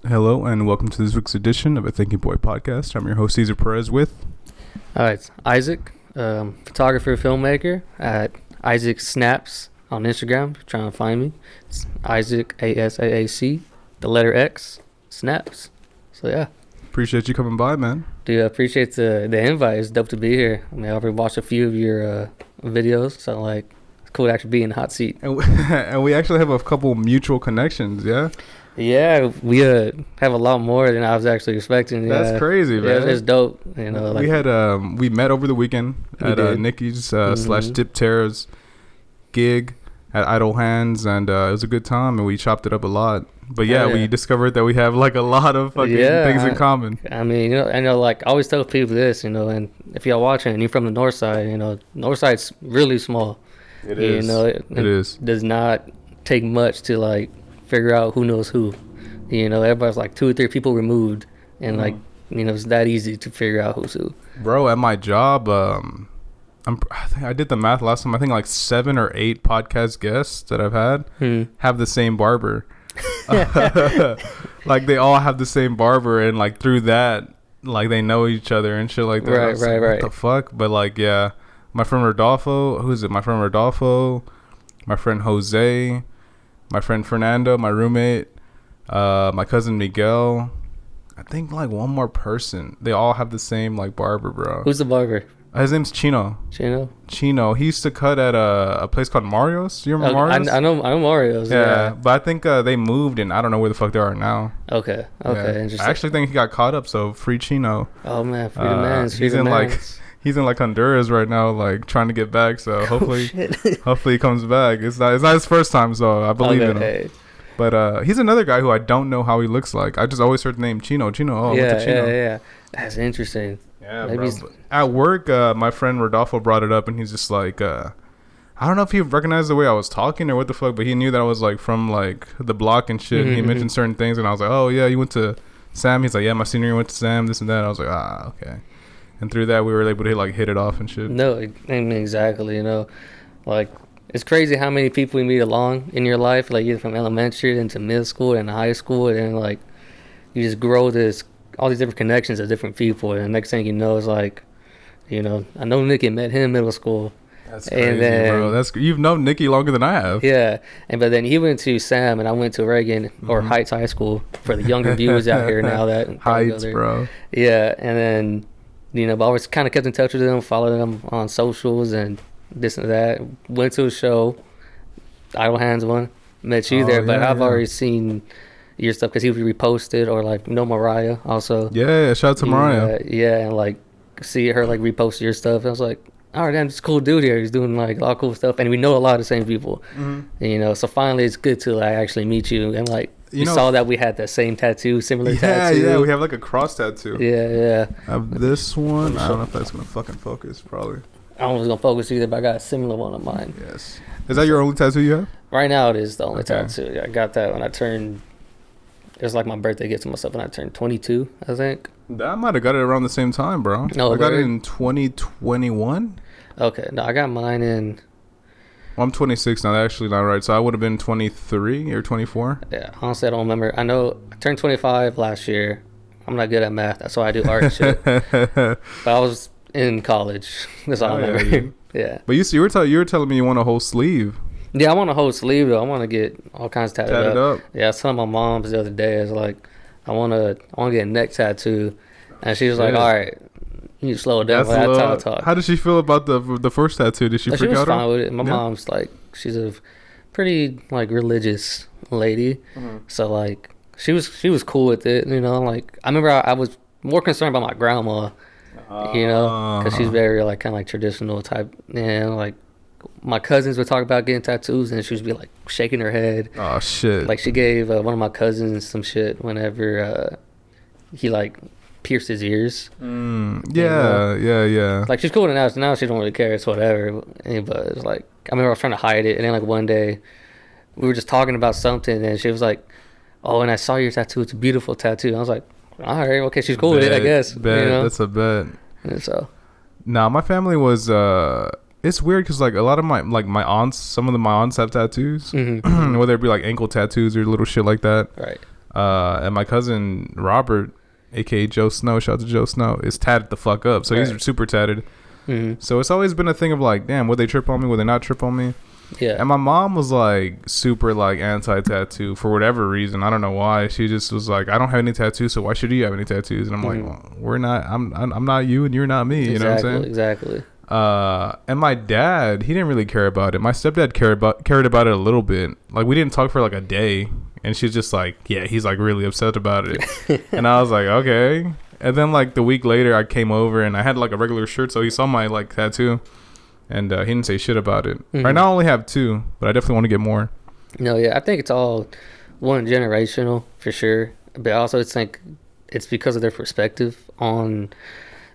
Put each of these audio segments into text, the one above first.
Hello and welcome to this week's edition of a Thinking Boy podcast. I'm your host, Cesar Perez with... It's Isaac, photographer, filmmaker at Isaac Snaps on Instagram. If you're trying to find me. It's Isaac, ASAAC, the letter X, Snaps. So yeah. Appreciate you coming by, man. Dude, I appreciate the invite. It's dope to be here. I mean, I've already watched a few of your videos, so like, it's cool to actually be in the hot seat. And we actually have a couple mutual connections, yeah? Yeah, we have a lot more than I was actually expecting. That's crazy, man. Yeah, it's dope. You know, like, we met over the weekend at Nikki's slash Dip Terra's gig at Idle Hands, and it was a good time, and we chopped it up a lot. But yeah, we discovered that we have like a lot of fucking things in common. I mean, I know, like, I always tell people this, and if y'all watching and you're from the north side, north side's really small. It is. It is. Does not take much to like figure out who knows who. Everybody's like 2 or 3 people removed, and it's that easy to figure out who's who. Bro, at my job, I think I did the math last time. I think like 7 or 8 podcast guests that I've had have the same barber. Like they all have the same barber, and like through that, like they know each other and shit like that. Right. What the fuck? But like, yeah, my friend Rodolfo. Who is it? My friend Rodolfo, my friend Jose, my friend Fernando, my roommate, my cousin Miguel. I think like one more person. They all have the same like barber, bro. Who's the barber? His name's Chino. Chino. He used to cut at a place called Mario's. You remember Mario's? I know Mario's. Yeah, but I think they moved, and I don't know where the fuck they are now. Okay. Yeah. Interesting. I actually think he got caught up. So free Chino. Oh man, free the man. He's in like Honduras right now, like trying to get back. So hopefully he comes back. It's not his first time, so I believe in him. But he's another guy who I don't know how he looks like. I just always heard the name Chino. Oh, yeah, Chino. Yeah. That's interesting. Yeah, bro. At work, my friend Rodolfo brought it up, and he's just like, I don't know if he recognized the way I was talking or what the fuck, but he knew that I was like from like the block and shit. He mentioned certain things, and I was like, oh yeah, you went to Sam? He's like, yeah, my senior year went to Sam, this and that. I was like, okay. And through that, we were able to like hit it off and shit. No, I mean, exactly. Like, it's crazy how many people you meet along in your life, like either from elementary into middle school and high school, and then like you just grow all these different connections of different people, and the next thing you know is like, I know Nikki, met him in middle school. That's crazy, bro. You've known Nikki longer than I have. Yeah, but then he went to Sam, and I went to Reagan or Heights High School for the younger viewers out here now. That Heights, bro. Yeah, and then but I always kind of kept in touch with them, followed them on socials and this and that. Went to a show, Idle Hands one, met you there, but I've already seen your stuff because he would repost it, or like Mariah also. Yeah, shout out to Mariah. And like see her like repost your stuff. I was like, all right, damn, this cool dude here. He's doing like a lot of cool stuff, and we know a lot of the same people. And, so finally it's good to like actually meet you, and like you saw that we had the same tattoo, similar tattoo. Yeah, we have like a cross tattoo. Yeah. I have this one. I don't know if that's gonna fucking focus. Probably. I don't know if it's gonna focus either, but I got a similar one of mine. Yes. Is that your only tattoo you have? Right now, it is the only tattoo. I got that when I turned. It was like my birthday gift to myself when I turned 22, I think. I might have got it around the same time, bro. No, I got it in 2021. Okay, no, I got mine in. Well, I'm 26 now. That's actually not right. So I would have been 23 or 24. Yeah, honestly, I don't remember. I know I turned 25 last year. I'm not good at math. That's why I do art and shit. But I was in college. That's all I remember. Yeah. But you were telling me you want a whole sleeve. Yeah, I want a whole sleeve though. I want to get all kinds of tatted up. Yeah, I was telling my mom the other day, I was like, I want to get a neck tattoo, and she was like, all right, you need to slow it down. That's how I talk. How did she feel about the first tattoo? Did she freak out? She was fine with it. My mom's like, she's a pretty like religious lady, so like she was cool with it. Like I remember I was more concerned about my grandma, because she's very like kind of like traditional type, like. My cousins would talk about getting tattoos, and she would be like shaking her head. Oh shit! Like she gave one of my cousins some shit whenever he like pierced his ears. Yeah. Like she's cool now. Now she don't really care. It's whatever. But it's like I remember I was trying to hide it, and then like one day we were just talking about something, and she was like, "Oh, and I saw your tattoo. It's a beautiful tattoo." And I was like, "All right, okay, she's cool with it, I guess." That's a bet. And so, my family was. It's weird because like a lot of my aunts, some of my aunts have tattoos, whether it be like ankle tattoos or little shit like that. Right. And my cousin Robert, aka Joe Snow, shout out to Joe Snow, is tatted the fuck up. So he's super tatted. Mm-hmm. So it's always been a thing of like, damn, would they trip on me? Would they not trip on me? Yeah. And my mom was like super like anti-tattoo for whatever reason. I don't know why. She just was like, I don't have any tattoos, so why should you have any tattoos? And I'm like, well, we're not. I'm not you, and you're not me. You know what I'm saying? Exactly. And my dad, he didn't really care about it. My stepdad cared about it a little bit. Like we didn't talk for like a day, and she's just like, yeah, he's like really upset about it. And I was like, okay. And then like the week later, I came over and I had like a regular shirt, so he saw my like tattoo. And he didn't say shit about it. Mm-hmm. Right now I only have 2, but I definitely want to get more. No, yeah, I think it's all one generational for sure. But also it's like it's because of their perspective on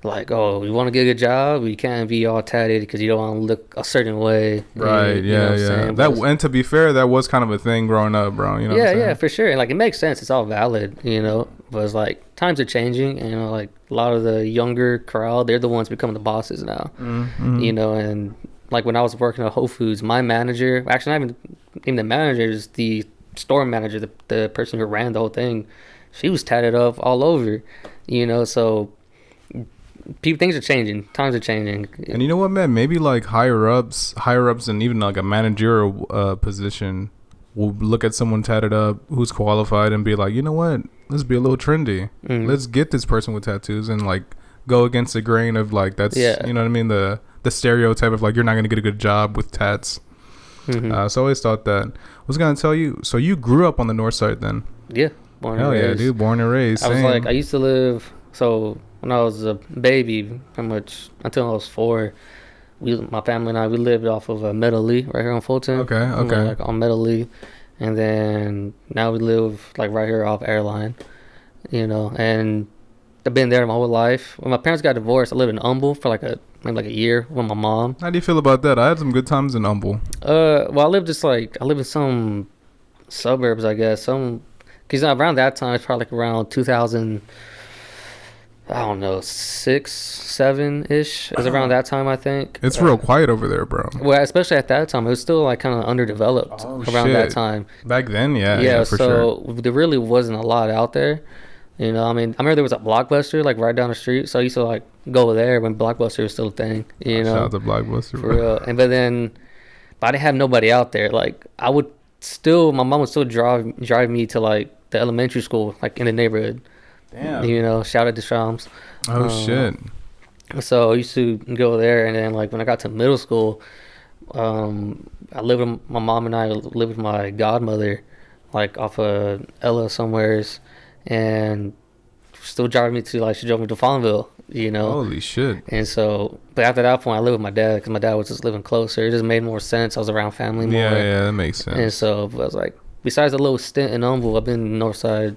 like, oh, you want to get a good job, you can't be all tatted because you don't want to look a certain way. Right, yeah. That, and to be fair, that was kind of a thing growing up, bro. You know yeah, for sure. And like it makes sense. It's all valid, you know. But it's like times are changing, and you know, like a lot of the younger crowd, they're the ones becoming the bosses now. Mm-hmm. You know, and like when I was working at Whole Foods, my manager, actually not even the manager, is the store manager, the person who ran the whole thing. She was tatted up all over, you know. So things are changing, times are changing. And you know what, man? Maybe like higher ups, and even like a managerial position will look at someone tatted up who's qualified and be like, you know what? Let's be a little trendy. Mm-hmm. Let's get this person with tattoos and like go against the grain of like that's you know what I mean, the stereotype of like you're not gonna get a good job with tats. Mm-hmm. So I always thought that. I was gonna tell you. So you grew up on the north side then? Yeah, born and raised. I was like, I used to live. So when I was a baby, pretty much until I was 4, my family and I, we lived off of Meadow Lee right here on Fulton. Okay. Like on Meadow Lee. And then now we live like right here off Airline, you know, and I've been there my whole life. When my parents got divorced, I lived in Humble for maybe a year with my mom. How do you feel about that? I had some good times in Humble. Well, I live in some suburbs, I guess. Because around that time, it's probably like around 2000, I don't know, 6, 7-ish. It was around that time, I think. It's real quiet over there, bro. Well, especially at that time. It was still like kind of underdeveloped around that time. Back then, yeah, for sure. So there really wasn't a lot out there. You know, I mean, I remember there was a Blockbuster like right down the street. So I used to like go there when Blockbuster was still a thing, you know. Shout out to Blockbuster, for real. And but I didn't have nobody out there. Like my mom would still drive me to like the elementary school, like in the neighborhood. Damn. You know, shout out to Shams. Oh shit. So I used to go there, and then like when I got to middle school, I lived with my mom and I lived with my godmother, like off of Ella somewheres, and still driving me to like she drove me to Fawnville, you know. Holy shit. And so, but after that point, I lived with my dad because my dad was just living closer. It just made more sense. I was around family more. Yeah, that makes sense. And so I was like, besides a little stint in Humble, I've been north side.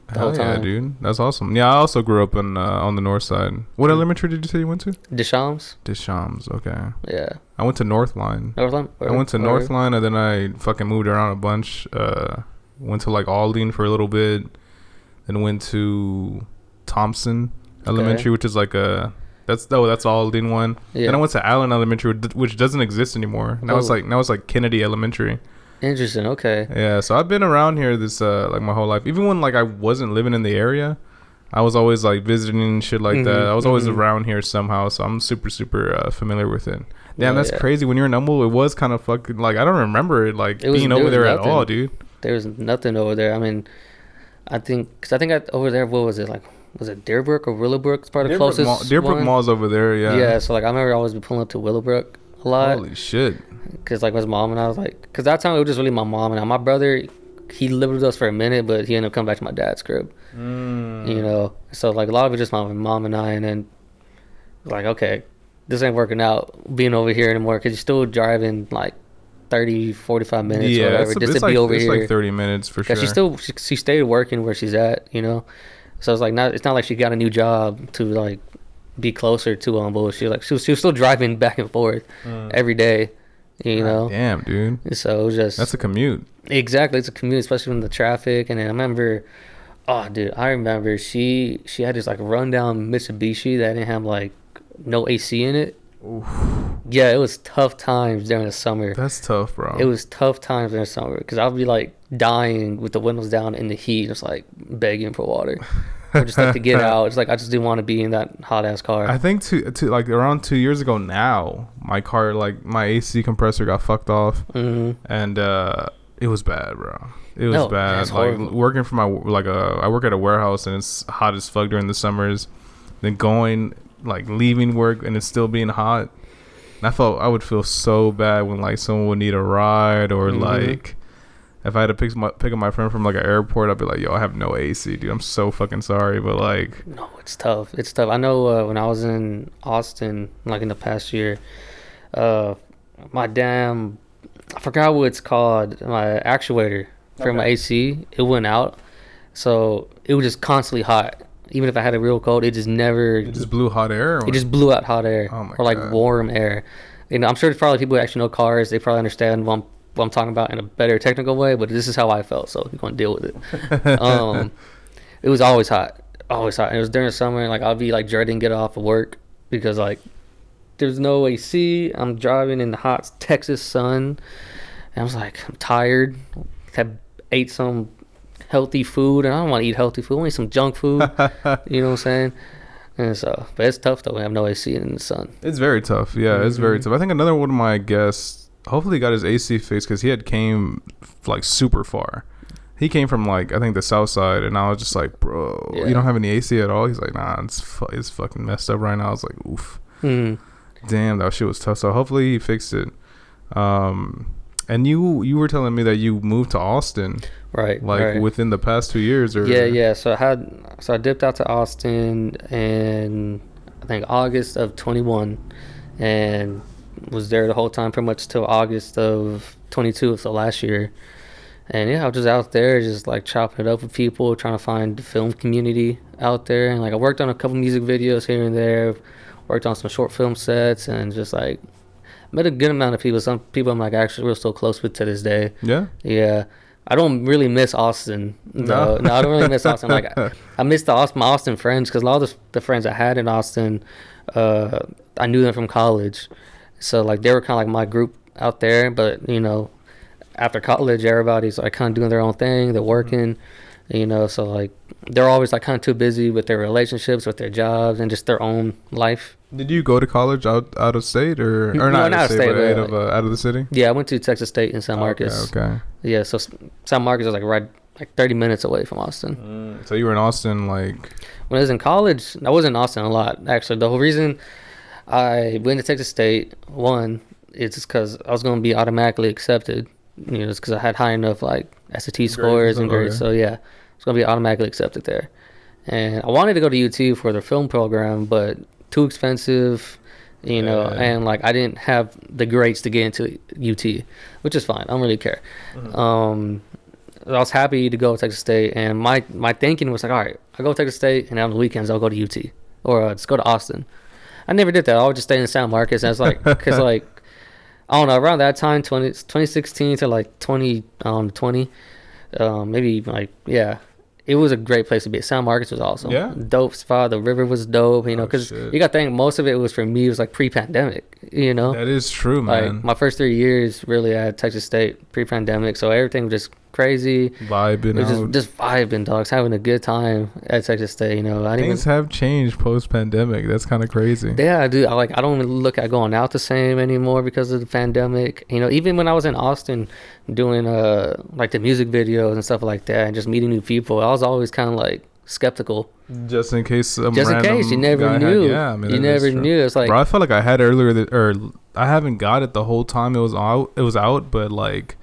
Hell yeah, dude. That's awesome. Yeah, I also grew up on the north side. What elementary did you say you went to? Deschamps. Okay. Yeah. I went to Northline. I went to Northline, and then I fucking moved around a bunch. Went to like Aldine for a little bit. Then went to Thompson Elementary, which is like that's Aldine one. Yeah. Then I went to Allen Elementary, which doesn't exist anymore. Now it's like Kennedy Elementary. Interesting. Okay. Yeah, so I've been around here this like my whole life. Even when like I wasn't living in the area, I was always like visiting and shit like that. I was always around here somehow, so I'm super familiar with it. Damn, that's crazy. When you're in Humble, it was kind of fucking like I don't remember it like being over there at all, dude. There was nothing over there. I mean, I think over there, what was it like? Was it Deerbrook or Willowbrook? It's probably the closest. Deerbrook Mall's over there. Yeah. Yeah. So like I remember I always be pulling up to Willowbrook a lot. Holy shit. Because like my mom and I was like, because that time it was just really my mom and I. My brother, he lived with us for a minute, but he ended up coming back to my dad's crib. You know, so like a lot of it just my mom and I, and then like, okay, this ain't working out being over here anymore because you're still driving like 30, 45 minutes or whatever just to be over here. It's like 30 minutes for sure. She stayed working where she's at, you know. So it's like it's not like she got a new job to like be closer to Humble. She was still driving back and forth every day. You know, damn, dude. So it was just that's a commute. Exactly, it's a commute, especially when the traffic. And then I remember she had this like rundown Mitsubishi that didn't have like no AC in it, Oof. Yeah, it was tough times during the summer. That's tough, bro. It was tough times during the summer because I'd be like dying with the windows down in the heat, just like begging for water. Or just like to get out. It's like I just didn't want to be in that hot ass car. I think to like around 2 years ago now, my car, like my AC compressor got fucked off, and it was bad, bro. It was bad. Like working for I work at a warehouse and it's hot as fuck during the summers. Then leaving work and it's still being hot. And I would feel so bad when like someone would need a ride or like if I had to pick up my friend from like an airport, I'd be like, yo, I have no AC, dude. I'm so fucking sorry, but like, no, it's tough. It's tough. I know when I was in Austin, like in the past year, I forgot what it's called, my actuator for my AC, it went out, so it was just constantly hot. Even if I had a real cold, it just blew hot air. It just blew out hot air, or like warm air. You know, I'm sure there's probably people who actually know cars. They probably understand what I'm talking about in a better technical way, but this is how I felt, so you're gonna deal with it. It was always hot, and it was during the summer, and like I'll be like dreading get off of work because like there's no AC. I'm driving in the hot Texas sun, and I was like, I'm tired. Ate some healthy food, and I don't want to eat healthy food. I want to eat some junk food. You know what I'm saying? And so, but it's tough though. We have no AC in the sun. It's very tough. Yeah, it's very tough. I think another one of my guests hopefully got his AC fixed because he had came like super far. He came from like I think the south side, and I was just like, bro, you don't have any AC at all? He's like, nah, it's fucking messed up right now. I was like, oof, damn, that shit was tough. So hopefully he fixed it. And you were telling me that you moved to Austin, right? Like within the past 2 years, or yeah. So I dipped out to Austin in I think August of 21, and was there the whole time pretty much till August of 22, so last year. And yeah, I was just out there, just like chopping it up with people, trying to find the film community out there. And like I worked on a couple music videos here and there, worked on some short film sets, and just like met a good amount of people. Some people I'm like actually we're still close with to this day. Yeah. I don't really miss Austin. No, I don't really miss Austin. Like I miss my Austin friends because a lot of the friends I had in Austin, I knew them from college. So like they were kind of like my group out there. But you know, after college, everybody's like kind of doing their own thing. They're working, you know. So like they're always like kind of too busy with their relationships, with their jobs, and just their own life. Did you go to college out of state or not out of state, but out of the city? Yeah, I went to Texas State in San Marcos. Okay. Yeah, so San Marcos was like 30 minutes away from Austin. So you were in Austin like when I was in college. I was in Austin a lot actually. The whole reason I went to Texas State, one, it's just because I was going to be automatically accepted. You know, it's because I had high enough like SAT scores and grades. So yeah, it's going to be automatically accepted there. And I wanted to go to UT for the film program, but too expensive, you know, and like I didn't have the grades to get into UT, which is fine. I don't really care. I was happy to go to Texas State, and my thinking was like, all right, I'll go to Texas State, and on the weekends I'll go to UT or just go to Austin. I never did that. I would just stay in San Marcos. And I was like, because like I don't know, around that time, 2016 to like 2020, maybe like it was a great place to be. San Marcos was awesome. Yeah. Dope spot. The river was dope, you know, because you got to think most of it was for me, it was like pre-pandemic, you know? That is true, man. Like my first 3 years really at Texas State pre-pandemic. So everything was just crazy. Vibing out. Just vibing, dogs. Having a good time at Texas State, you know. Things have changed post-pandemic. That's kind of crazy. Yeah, I do. I don't really look at going out the same anymore because of the pandemic. You know, even when I was in Austin doing like the music videos and stuff like that and just meeting new people, I was always kind of like skeptical. Just in case you never knew. You never knew. It's like, bro, I felt like I had it earlier or I haven't got it the whole time it was out, but like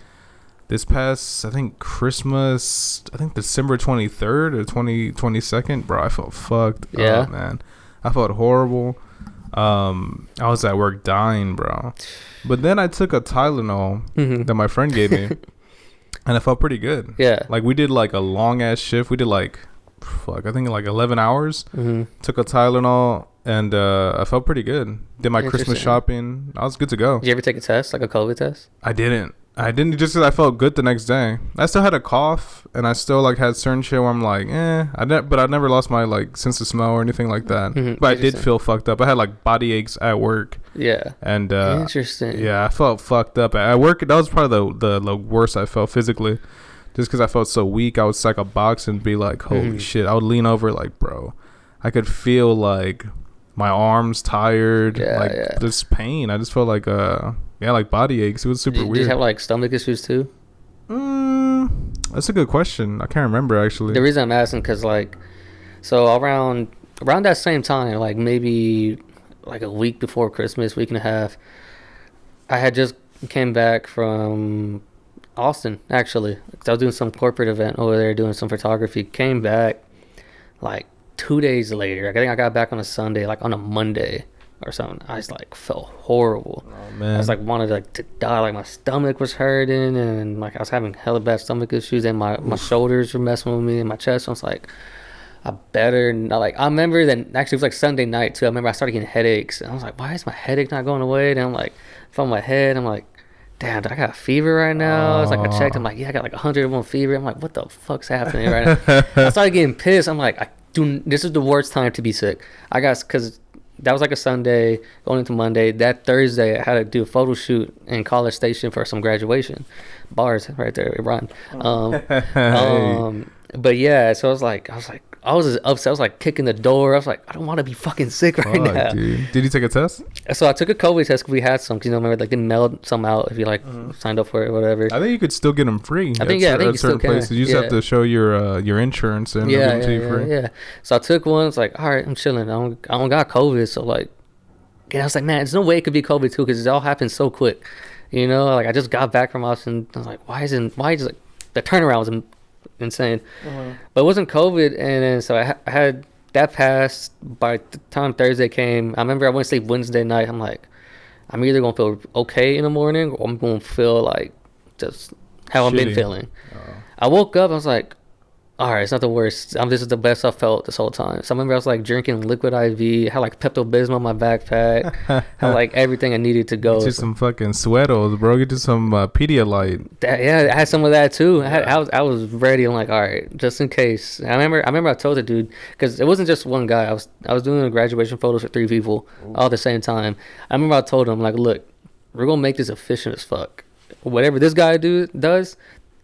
this past, I think Christmas, I think December 23rd or 22nd, bro, I felt fucked up, man. I felt horrible. I was at work dying, bro. But then I took a Tylenol that my friend gave me, and I felt pretty good. Yeah. Like, we did, like, a long-ass shift. We did, like, I think, like, 11 hours. Took a Tylenol, and I felt pretty good. Did my Christmas shopping. I was good to go. Did you ever take a test, like a COVID test? I didn't. I didn't, just 'cause I felt good the next day. I still had a cough, and I still like had certain shit where I'm like, but I never lost my like sense of smell or anything like that. But I did feel fucked up. I had like body aches at work. Yeah. And interesting. Yeah, I felt fucked up at work. That was probably the worst I felt physically, just because I felt so weak. I would sack a box and be like, holy shit. I would lean over like, bro, I could feel like my arms tired, this pain. I just felt like like body aches. It was super weird. Did you have like stomach issues too? That's a good question. I can't remember actually. The reason I'm asking, because like, so around that same time, like maybe like a week before Christmas, week and a half, I had just came back from Austin actually. 'Cause I was doing some corporate event over there, doing some photography. Came back like 2 days later. I think I got back on a Sunday, like on a Monday or something. I just like felt horrible. Oh man. I was like wanted like to die. Like my stomach was hurting, and like I was having hella bad stomach issues, and my shoulders were messing with me, and my chest. I was like, I better not. Like I remember that actually it was like Sunday night too. I remember I started getting headaches, and I was like, why is my headache not going away? And I'm like, from my head, I'm like, damn, I got a fever right now. It's like I checked. I'm like, yeah, I got like 101 fever. I'm like, what the fuck's happening right now? I started getting pissed. I'm like, this is the worst time to be sick. I got, because that was like a Sunday going into Monday. That Thursday I had to do a photo shoot in College Station for some graduation. Bars right there, run. But yeah, so I was just upset. I was like kicking the door. I was like, I don't want to be fucking sick right now. Dude. Did you take a test? So I took a COVID test because we had some. Cause, remember, like they mailed some out if you like signed up for it or whatever. I think you could still get them free. I think you still can. Places. You just have to show your insurance and they'll give them to you free. Yeah. So I took one. It's like, all right, I'm chilling. I don't got COVID. So like, and I was like, man, there's no way it could be COVID too because it all happened so quick. You know, like I just got back from Austin. I was like, why is like the turnaround was insane. But it wasn't COVID, and then so I had that passed. By the time Thursday came, I remember I went to sleep Wednesday night. I'm like, I'm either gonna feel okay in the morning, or I'm gonna feel like just how I've been feeling. I woke up, I was like, all right, it's not the worst. This is the best I've felt this whole time. So I remember I was like drinking liquid IV, had like Pepto-Bismol in my backpack, had like everything I needed to go. Get you some fucking Sweatos, bro. Get you some Pedialyte. Yeah, I had some of that too. I was ready. I'm like, all right, just in case. I remember I told the dude, because it wasn't just one guy. I was doing a graduation photos for 3 people all at the same time. I remember I told him, like, look, we're gonna make this efficient as fuck. Whatever this guy does.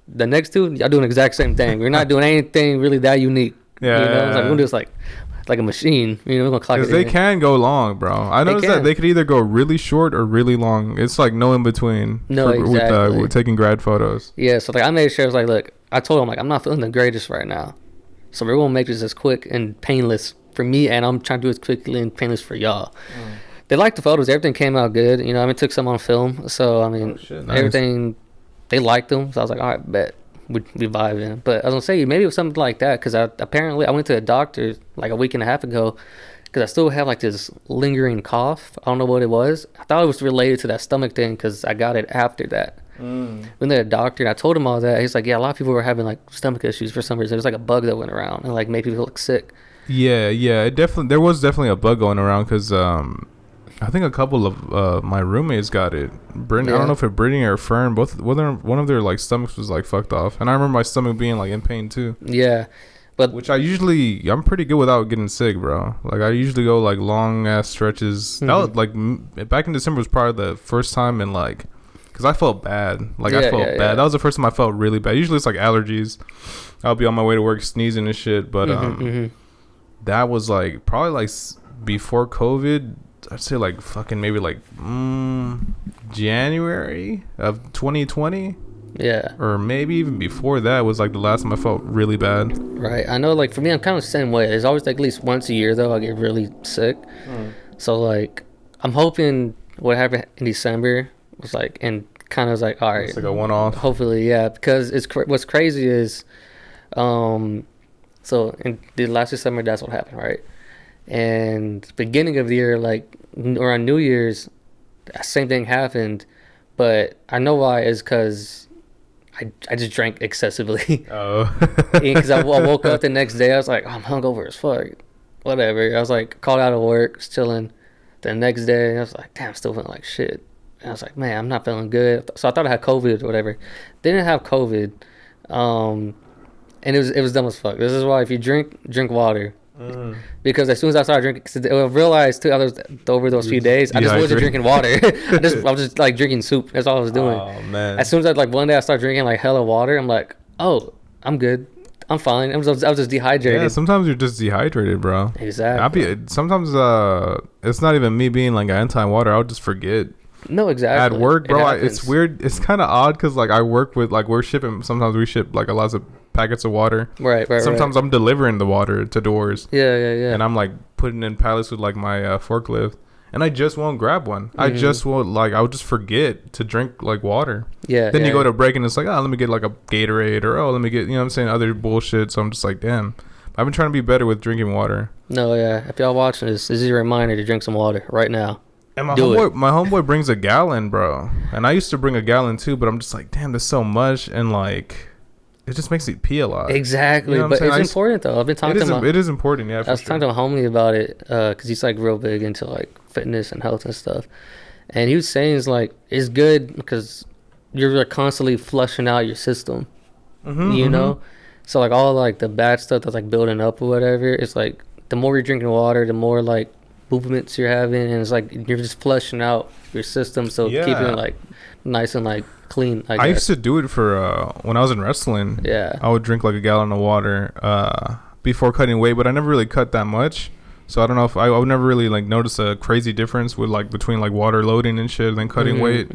The next two, y'all doing the exact same thing. We're not doing anything really that unique. Yeah, you know, it's like we're gonna do this like a machine. You know, we're gonna clock it. Because they can go long, bro. I noticed that they could either go really short or really long. It's like no in between. No, exactly. With taking grad photos. Yeah, so like I made sure I was like, look, I told him like I'm not feeling the greatest right now, so we're gonna make this as quick and painless for me, and I'm trying to do it as quickly and painless for y'all. They liked the photos. Everything came out good. You know, I mean, took some on film, so I mean, nice. Everything. They liked them, so I was like, all right, bet. We vibing. But I was gonna say maybe it was something like that, because I went to a doctor like a week and a half ago because I still have like this lingering cough. I don't know what it was. I thought it was related to that stomach thing because I got it after that. Went to the doctor and I told him all that. He's like, yeah, a lot of people were having like stomach issues for some reason. There was like a bug that went around and like made people look sick. Yeah, there was definitely a bug going around because I think a couple of my roommates got it. Brittany, I don't know if it's Brittany or Fern. One of their like stomachs was like fucked off, and I remember my stomach being like in pain too. Yeah, but I'm pretty good without getting sick, bro. Like I usually go like long ass stretches. That was like back in December was probably the first time in like, because I felt bad. Like I felt bad. Yeah. That was the first time I felt really bad. Usually it's like allergies. I'll be on my way to work sneezing and shit, but that was like probably like before COVID. I'd say like fucking maybe like January of 2020. Yeah. Or maybe even before that was like the last time I felt really bad. Right. I know like for me I'm kind of the same way. There's always like at least once a year though I get really sick. So like I'm hoping what happened in December was like, and kind of was like, all right. It's like a one-off. Hopefully, yeah. Because what's crazy is so in the last December that's what happened, right? And beginning of the year, like around New Year's, same thing happened, but I know why is because I just drank excessively. Oh. Because I woke up the next day, I was like, oh, I'm hungover as fuck. Whatever. I was like called out of work, was chilling. The next day, I was like, damn, I'm still feeling like shit. And I was like, man, I'm not feeling good. So I thought I had COVID or whatever. Didn't have COVID. And it was dumb as fuck. This is why if you drink water. Because as soon as I started drinking, cause I realized too, over those few days, I just wasn't drinking water. I was just like drinking soup. That's all I was doing. Oh man! As soon as one day I started drinking like hella water, I'm like, oh, I'm good. I'm fine. I was just dehydrated. Yeah, sometimes you're just dehydrated, bro. Exactly. Sometimes it's not even me being like anti-water. I'll just forget. No, exactly. At work, bro, it's weird. It's kind of odd because like I work with like sometimes we ship like a lot of packets of water. Right. Sometimes I'm delivering the water to doors. Yeah. And I'm like putting in pallets with like my forklift, and I just won't grab one. I just won't I'll just forget to drink like water. Yeah. Then you go to break and it's like, oh, let me get like a Gatorade, or oh, let me get, you know what I'm saying, other bullshit. So I'm just like, damn, I've been trying to be better with drinking water. No, yeah. If y'all watching this is a reminder to drink some water right now. And my homeboy brings a gallon, bro. And I used to bring a gallon too, but I'm just like, damn, there's so much, and like, it just makes me pee a lot. Exactly, you know but it's important though. I've been talking to it is important, yeah. I was talking to a homie about it because he's like real big into like fitness and health and stuff, and he was saying it's good because you're like constantly flushing out your system, you know. So like all like the bad stuff that's like building up or whatever, it's like the more you're drinking water, the more like movements you're having, and it's like you're just flushing out your system, so keeping it like nice and like clean. I used to do it for when I was in wrestling. Yeah, I would drink like a gallon of water before cutting weight, but I never really cut that much, so I don't know if I would never really like notice a crazy difference with like between like water loading and shit and then cutting weight.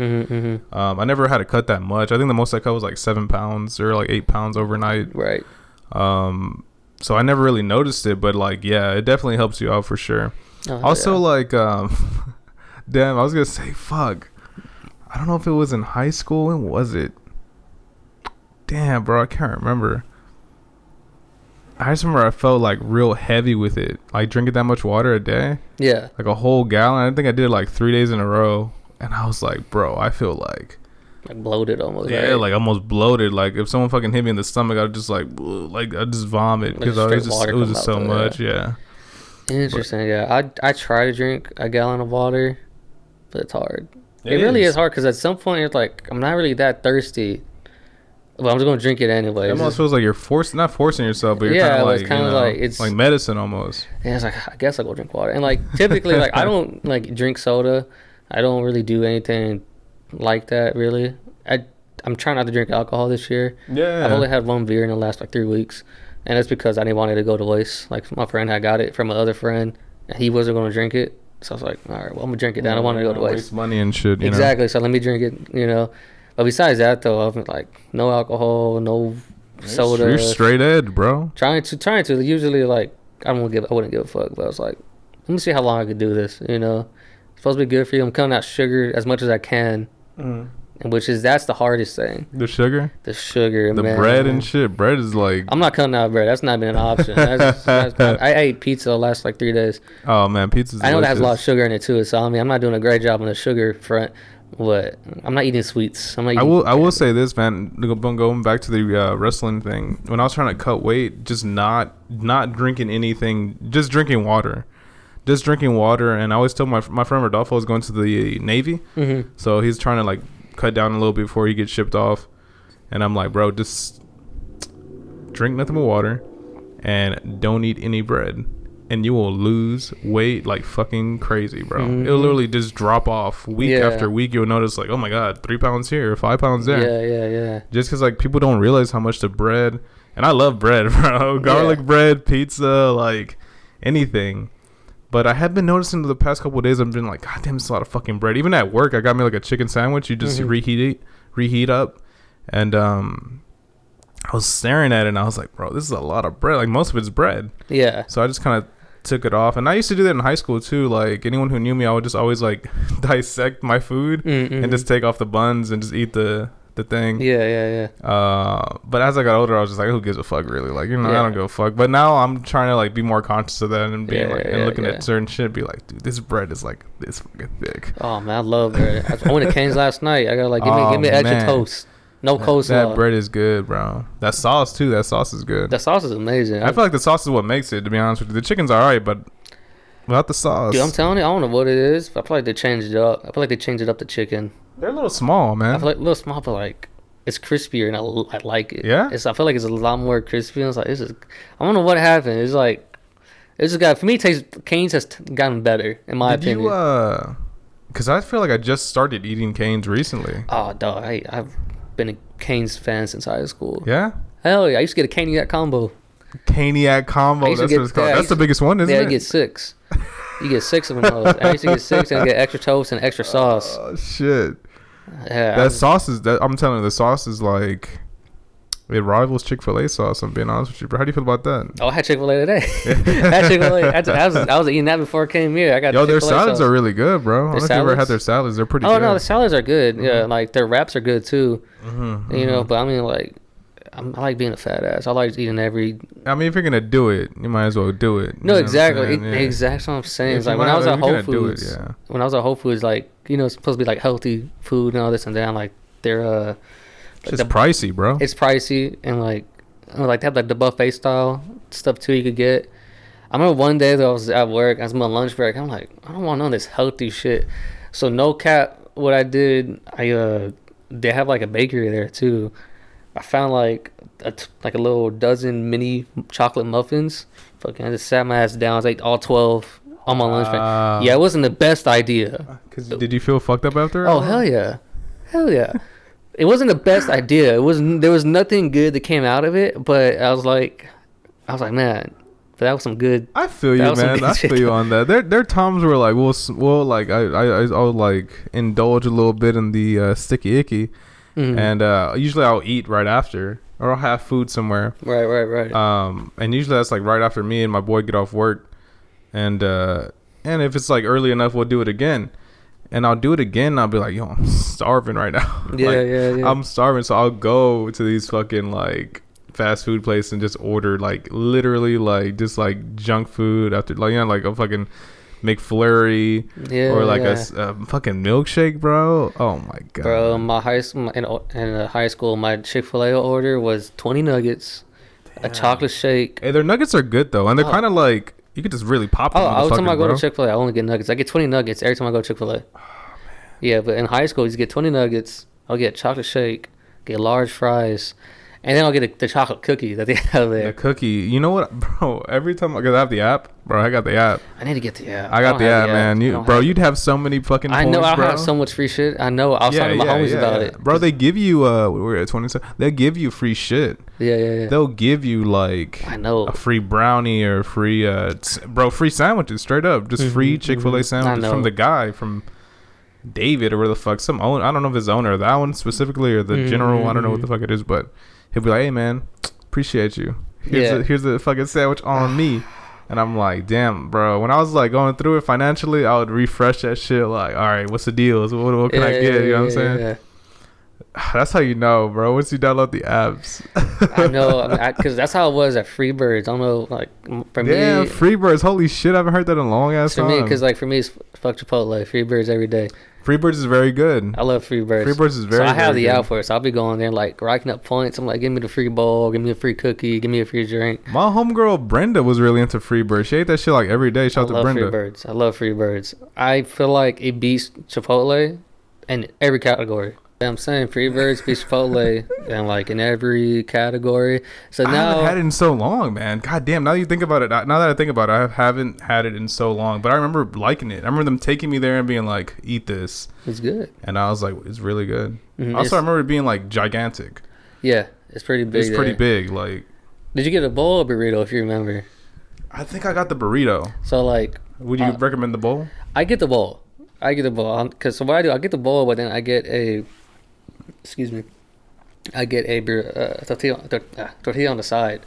I never had to cut that much. I think the most I cut was like 7 pounds or like 8 pounds overnight. Right. So I never really noticed it, but like, yeah, it definitely helps you out for sure. Also, like, damn, I was gonna say, fuck. I don't know if it was in high school. When was it? Damn, bro, I can't remember. I just remember I felt like real heavy with it, like drinking that much water a day. Yeah, like a whole gallon. I think I did it like 3 days in a row, and I was like, bro, I feel like bloated almost. Yeah, right? Like almost bloated. Like if someone fucking hit me in the stomach, I'd just like I just vomit because it was just so much. Yeah. Interesting. Yeah, I try to drink a gallon of water, but it's hard. It really is hard because at some point it's like I'm not really that thirsty, but I'm just gonna drink it anyway. It almost feels like you're not forcing yourself, but you're kind of like it's like medicine almost. And it's like I guess I'll go drink water. And like typically, like I don't like drink soda. I don't really do anything like that really. I'm trying not to drink alcohol this year. Yeah, I've only had 1 beer in the last like 3 weeks. And that's because I didn't want it to go to waste. Like, my friend had got it from my other friend, and he wasn't going to drink it. So I was like, all right, well, I'm going to drink it down. I don't want it to go to waste. Money and shit, exactly. So let me drink it, you know. But besides that, though, I'm like, no alcohol, no soda. You're straight edge, bro. Trying to. Usually, like, I wouldn't give a fuck. But I was like, let me see how long I could do this, you know. It's supposed to be good for you. I'm cutting out sugar as much as I can. And that's the hardest thing. The sugar, the bread and shit. Bread is like, I'm not cutting out bread. That's not been an option. I ate pizza the last like 3 days. Oh man, pizza's I know that has a lot of sugar in it too. So I mean, I'm not doing a great job on the sugar front, but I'm not eating sweets. I will say this, man. Going back to the wrestling thing. When I was trying to cut weight, just not drinking anything, just drinking water. And I always tell my friend Rodolfo is going to the Navy, so he's trying to like cut down a little bit before he gets shipped off, and I'm like, bro, just drink nothing but water and don't eat any bread, and you will lose weight like fucking crazy, bro. It'll literally just drop off week after week. You'll notice like, oh my god, 3 pounds here, 5 pounds there. Yeah. Just because like people don't realize how much the bread, and I love bread, bro. Garlic bread, pizza, like anything. But I have been noticing the past couple of days, I've been like, god damn, it's a lot of fucking bread. Even at work, I got me like a chicken sandwich. You just reheat up. And I was staring at it and I was like, bro, this is a lot of bread. Like most of it's bread. Yeah. So I just kind of took it off. And I used to do that in high school too. Like anyone who knew me, I would just always like dissect my food and just take off the buns and just eat the thing. Yeah. But as I got older, I was just like, who gives a fuck really? Like, you know, I don't give a fuck. But now I'm trying to like be more conscious of that and being and looking at certain shit, be like, dude, this bread is like this fucking thick. Oh man, I love bread. I went to Cane's last night. I got like give me extra toast. No coleslaw. That bread is good, bro. That sauce too. That sauce is good. That sauce is amazing. I feel like the sauce is what makes it, to be honest with you. The chicken's alright, but Without the sauce. Dude, I'm telling you, I don't know what it is, but I feel like they changed it up. I feel like they changed it up to chicken. They're a little small, man. I feel like a little small, but like it's crispier, and I like it. Yeah? I feel like it's a lot more crispy. And it's like I don't know what happened. It's like it just got, for me. Cane's has gotten better in my opinion. Because I feel like I just started eating Cane's recently. Oh, dog, I've been a Cane's fan since high school. Yeah? Hell yeah, I used to get a Caniac combo. Caniac combo, that's what it's called. That's the biggest one, isn't it? Yeah, you get 6. You get 6 of them. I used to get 6 and get extra toast and extra sauce. Oh shit! Yeah, that sauce is. I'm telling you, the sauce is like it rivals Chick-fil-A sauce. I'm being honest with you, bro. How do you feel about that? Oh, I had Chick-fil-A today. I had Chick-fil-A. I was eating that before I came here. I got their salads are really good, bro. I don't know if you ever had their salads. They're pretty good. Oh no, the salads are good. Mm-hmm. Yeah, like their wraps are good too. Mm-hmm, you know, but I mean, like, I like being a fat ass. I like eating every. I mean, if you're gonna do it, you might as well do it. No, exactly. Exactly what I'm saying. It's like when I was at Whole Foods. When I was at Whole Foods, like, you know, it's supposed to be like healthy food and all this and that. Like they're it's pricey, bro. It's pricey, and like they have like the buffet style stuff too. You could get. I remember one day that I was at work. I was on my lunch break. I'm like, I don't want none of this healthy shit. So no cap, what I did, they have like a bakery there too. I found like a little dozen mini chocolate muffins. Fucking, I just sat my ass down. I ate all 12 on my lunch break. Yeah, it wasn't the best idea. Did you feel fucked up after? Oh hell yeah. It wasn't the best idea. There was nothing good that came out of it. But I was like, man, but that was some good. I feel you, man. I feel you on that. There are times where like we'll like I'll like indulge a little bit in the sticky icky. Mm-hmm. And usually I'll eat right after, or I'll have food somewhere. Right. And usually that's like right after me and my boy get off work, and if it's like early enough, we'll do it again. And I'll do it again. And I'll be like, yo, I'm starving right now. Yeah. I'm starving, so I'll go to these fucking like fast food places and just order like literally like just like junk food after, like, you know, like a fucking McFlurry or like a fucking milkshake, bro. Oh my god, bro. In high school, my Chick-fil-A order was 20 nuggets, a chocolate shake. Hey, their nuggets are good though, and they're kind of like you could just really pop them. Every time I go to Chick-fil-A, I only get nuggets. I get 20 nuggets every time I go to Chick-fil-A. Oh, yeah, but in high school, you get 20 nuggets. I'll get a chocolate shake, get large fries. And then I'll get the chocolate cookie that they have there. The cookie. You know what, bro? Every time I have the app, bro, I got the app. I need to get the app. I got the app, man. You'd have so many fucking points, I know. I bro. have so much free shit. I know. I was talking to my homies about it. Bro, they give you, we're at 27. They'll give you free shit. Yeah. They'll give you, like, I know, a free brownie or free, free sandwiches, straight up. Just free Chick-fil-A sandwiches from the guy, from David or where the fuck. Some owner. I don't know if it's the owner of that one specifically or the general. I don't know what the fuck it is, but he'll be like, hey man, appreciate you. Here's the fucking sandwich on me. And I'm like, damn, bro. When I was like going through it financially, I would refresh that shit. Like, all right, what's the deal? What can I get? You know what I'm saying? Yeah. That's how you know, bro. Once you download the apps. I know, because that's how it was at Freebirds. I don't know, like for me. Yeah, Freebirds. Holy shit, I haven't heard that in a long ass time. For me, because like for me, it's fuck Chipotle. Freebirds every day. Freebirds is very good. I love Freebirds. Freebirds is very good. So I have the app for it. So I'll be going there like racking up points. I'm like, give me the free bowl, give me a free cookie, give me a free drink. My homegirl Brenda was really into Freebirds. She ate that shit like every day. Shout out to Brenda. I love Freebirds. I feel like it beats Chipotle in every category. I'm saying Freebirds beats Chipotle and like in every category. So now I haven't had it in so long, man. God damn. Now you think about it. Now that I think about it, I haven't had it in so long. But I remember liking it. I remember them taking me there and being like, "Eat this." It's good. And I was like, "It's really good." Mm-hmm. Also, I remember it being like gigantic. Yeah, it's pretty big. It's pretty big. Like, did you get a bowl or burrito? If you remember, I think I got the burrito. So like, would you recommend the bowl? I get the bowl. Because so what I do, I get the bowl, but then I get a. Excuse me. I get a tortilla on the side,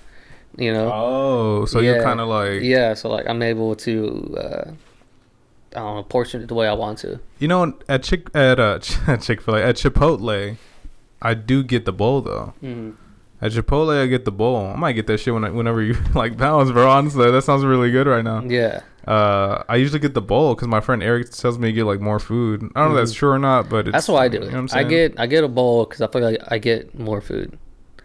you know. Oh, so you're kind of like so like I'm able to I don't know, portion it the way I want to. You know, at Chick-fil-A, at Chipotle, I do get the bowl though. Mm-hmm. At Chipotle, I get the bowl. I might get that shit whenever you like balance, bro. Honestly, that sounds really good right now. Yeah. I usually get the bowl because my friend Eric tells me to get like more food. I don't know if that's true or not, but that's what I do. You know what I'm saying? I get a bowl because I feel like I get more food.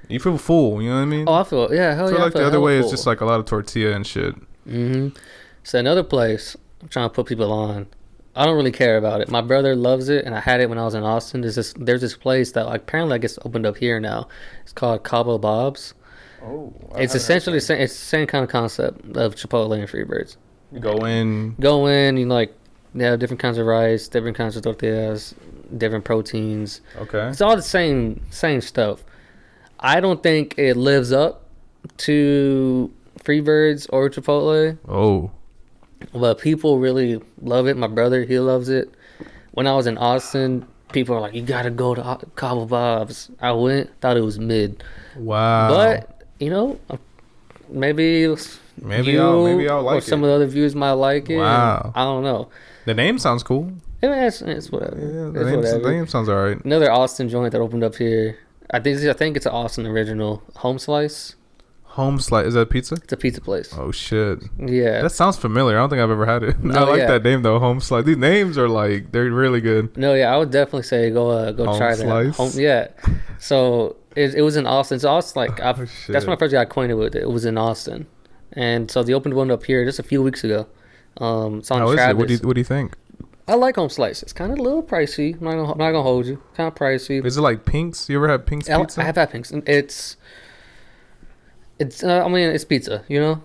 You feel full, you know what I mean? Oh, I feel the other way is just like a lot of tortilla and shit. Mm-hmm. So another place trying to put people on. I don't really care about it. My brother loves it, and I had it when I was in Austin. There's this place that like, apparently I guess opened up here now. It's called Cabo Bob's. Oh, It's essentially it's the same kind of concept of Chipotle and Freebirds. You go in, you like they have different kinds of rice, different kinds of tortillas, different proteins. okay. It's all the same stuff. I don't think it lives up to Freebirds or Chipotle. Oh, But people really love it. My brother, he loves it. When I was in Austin, people are like, you gotta go to Cabo Bob's. I went, thought it was mid. wow. But, you know, maybe I'll like or some of the other viewers might like it. Wow. I don't know. The name sounds cool. It's whatever. Yeah, It's the name sounds alright. Another Austin joint that opened up here. I think it's an Austin original. Home Slice. Home Slice, is that pizza? It's a pizza place. Oh shit. Yeah. That sounds familiar. I don't think I've ever had it. No, I like yeah. that name though, Home Slice. These names are like, they're really good. No, yeah, I would definitely say go Home try Slice? that. Yeah. So it was in Austin. So Austin, like shit. that's when I first got acquainted with it. It was in Austin, and so they opened one up here just a few weeks ago. It's on How is it? Travis. What do you think? I like Home Slice. It's kind of a little pricey. I'm not gonna hold you. Kind of pricey. Is it like Pink's? You ever had Pink's pizza? I have had Pink's. It's I mean it's pizza. You know,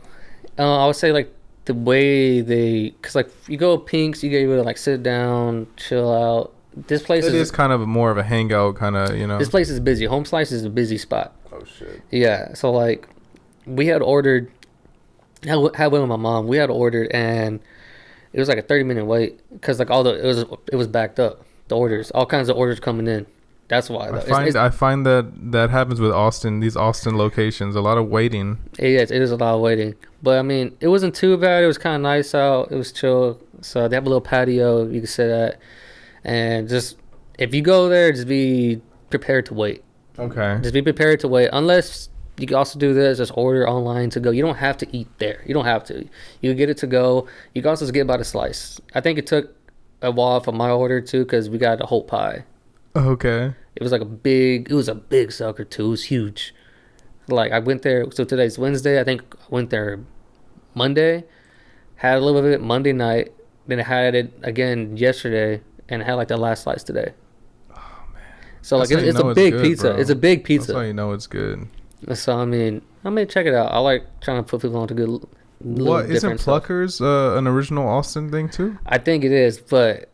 I would say like the way because like you go Pink's, you get able to like sit down, chill out. This place is kind of more of a hangout kind of, you know. This place is busy. Home Slice is a busy spot. Oh shit. Yeah, so like we had ordered, had went with my mom. We had ordered, and it was like a 30-minute wait because like it was backed up. The orders, all kinds of orders coming in. That's why. I find that happens with these Austin locations. A lot of waiting. Yes, it is a lot of waiting. But I mean, it wasn't too bad. It was kind of nice out. It was chill. So they have a little patio you can sit at, and just if you go there, just be prepared to wait. Okay. Just be prepared to wait. Unless you can also do this, just order online to go. You don't have to eat there. You don't have to. You can get it to go. You can also just get by the slice. I think it took a while for my order too because we got a whole pie. Okay. It was a big sucker too. It was huge. Like I went there. So today's Wednesday. I think I went there Monday. Had a little bit of it Monday night. Then I had it again yesterday, and I had like the last slice today. Oh man. So like it's a big pizza. Bro. It's a big pizza. That's how you know it's good. So I mean check it out. I like trying to put people on to good. What isn't Pluckers an original Austin thing too? I think it is, but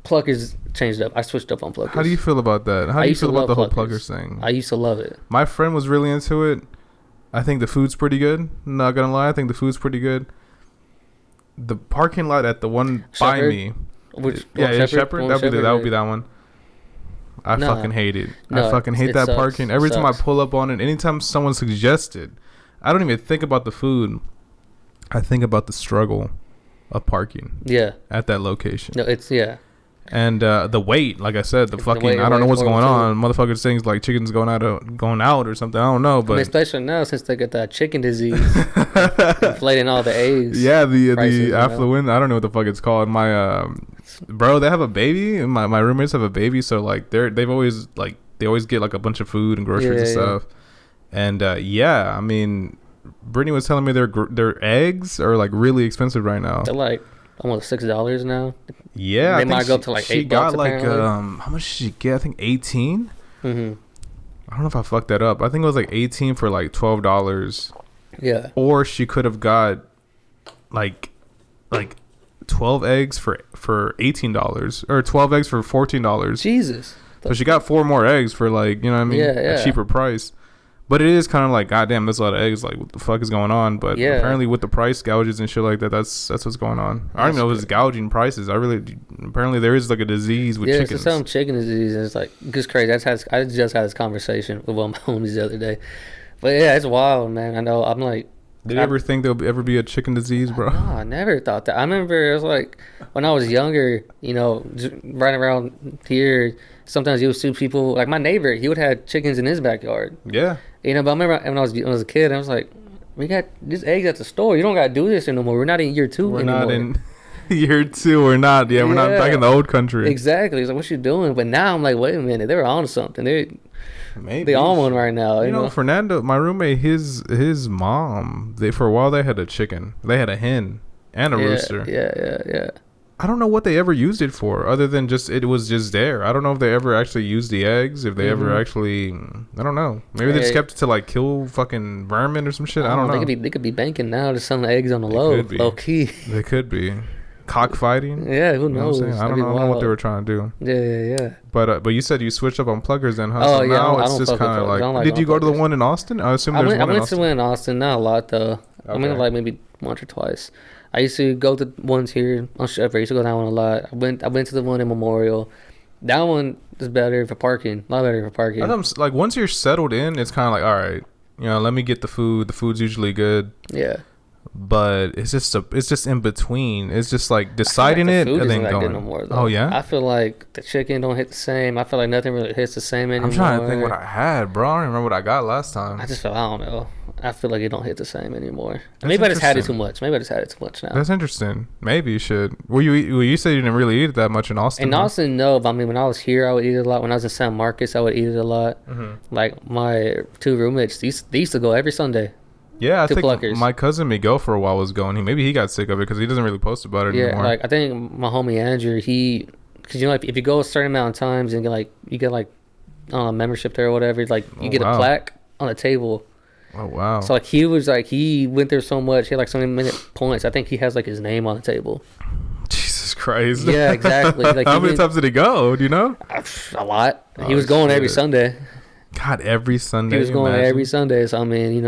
Pluckers changed up. I switched up on Pluckers. How do you feel about that? How do you feel about the whole Pluckers thing? I used to love it. My friend was really into it. I think the food's pretty good. Not gonna lie, I think the food's pretty good. The parking lot at the one by me, Shepherd. That would be that one. I fucking hate it. I fucking hate that parking. Every time I pull up on it, anytime someone suggested, I don't even think about the food. I think about the struggle of parking. Yeah. At that location. No, and the wait, like I said, I don't know what's going on. Motherfuckers things like chickens going out or something. I don't know, but especially now since they get that chicken disease, inflating all the eggs. Yeah, the affluent. I don't know what the fuck it's called. My bro, they have a baby, and my roommates have a baby, so like they always get like a bunch of food and groceries and stuff. And I mean, Brittany was telling me their eggs are like really expensive right now. They're like almost $6 now. Yeah, they might go up to like $8. She got like how much did she get? I think 18. Mm-hmm. I don't know if I fucked that up. I think it was like 18 for like $12. Yeah. Or she could have got like 12 eggs for $18 or 12 eggs for $14. Jesus. So she got 4 more eggs for like, you know what I mean? A cheaper price. But it is kind of like, goddamn, that's a lot of eggs. Like, what the fuck is going on? But apparently, with the price gouges and shit like that, that's what's going on. I don't even know if it's gouging prices. Apparently, there is like a disease with chickens. Yeah, some chicken disease, and it's like just crazy. I just had this conversation with one of my homies the other day. But yeah, it's wild, man. I know. I'm like, did you ever think there'll ever be a chicken disease, bro? No, I never thought that. I remember it was like when I was younger, you know, right around here. Sometimes you would see people like my neighbor. He would have chickens in his backyard. Yeah. You know, but I remember when I was a kid, I was like, we got these eggs at the store. You don't got to do this anymore. We're not in year 2 anymore. We're not in year 2. We're not. Yeah, we're not back in the old country. Exactly. It's like, what you doing? But now I'm like, wait a minute. They were on something. They on one right now. You know, Fernando, my roommate, his mom, for a while they had a chicken. They had a hen. and a Yeah, rooster. yeah. I don't know what they ever used it for, other than just it was just there. I don't know if they ever actually used the eggs. If they ever actually, I don't know. Maybe they just kept it to like kill fucking vermin or some shit. I don't know. They could be banking now to selling eggs on the low key. They could be cockfighting. Yeah, who You know what knows? I'm saying? I don't know what they were trying to do. Yeah. But you said you switched up on pluggers then, huh? Oh So yeah, now I it's don't just fuck with kind of pluggers. I don't like. like Did you go to the one in Austin? I assume there's one in Austin. I went to one in Austin, not a lot though. I went like maybe once or twice. I used to go to ones here on Shepherd. I used to go to that one a lot. I went to the one in Memorial. That one is better for parking. A lot better for parking. Like once you're settled in, it's kind of like, all right, let me get the food. The food's usually good. Yeah. But it's just in between. It's just like deciding like it and then like going. No more, oh yeah. I feel like the chicken don't hit the same. I feel like nothing really hits the same anymore. I'm trying to think what I had, bro. I don't remember what I got last time. I don't know. I feel like it don't hit the same anymore. Maybe I just had it too much. Maybe I just had it too much now. That's interesting. Maybe you should. You said you didn't really eat it that much in Austin. In Austin, no. But I mean, when I was here, I would eat it a lot. When I was in San Marcos, I would eat it a lot. Mm-hmm. Like my two roommates, they used to go every Sunday. Yeah, I think my cousin Miguel for a while was going. Maybe he got sick of it because he doesn't really post about it anymore. Yeah, like I think my homie Andrew, because like if you go a certain amount of times and you get like membership there or whatever, like you get a plaque on the table. Oh wow! So like he went there so much, he had like so many points. I think he has like his name on the table. Jesus Christ! Yeah, exactly. Like how many times did he go? Do you know? A lot. He was going every Sunday. God, every Sunday. He was going every Sunday. So I mean,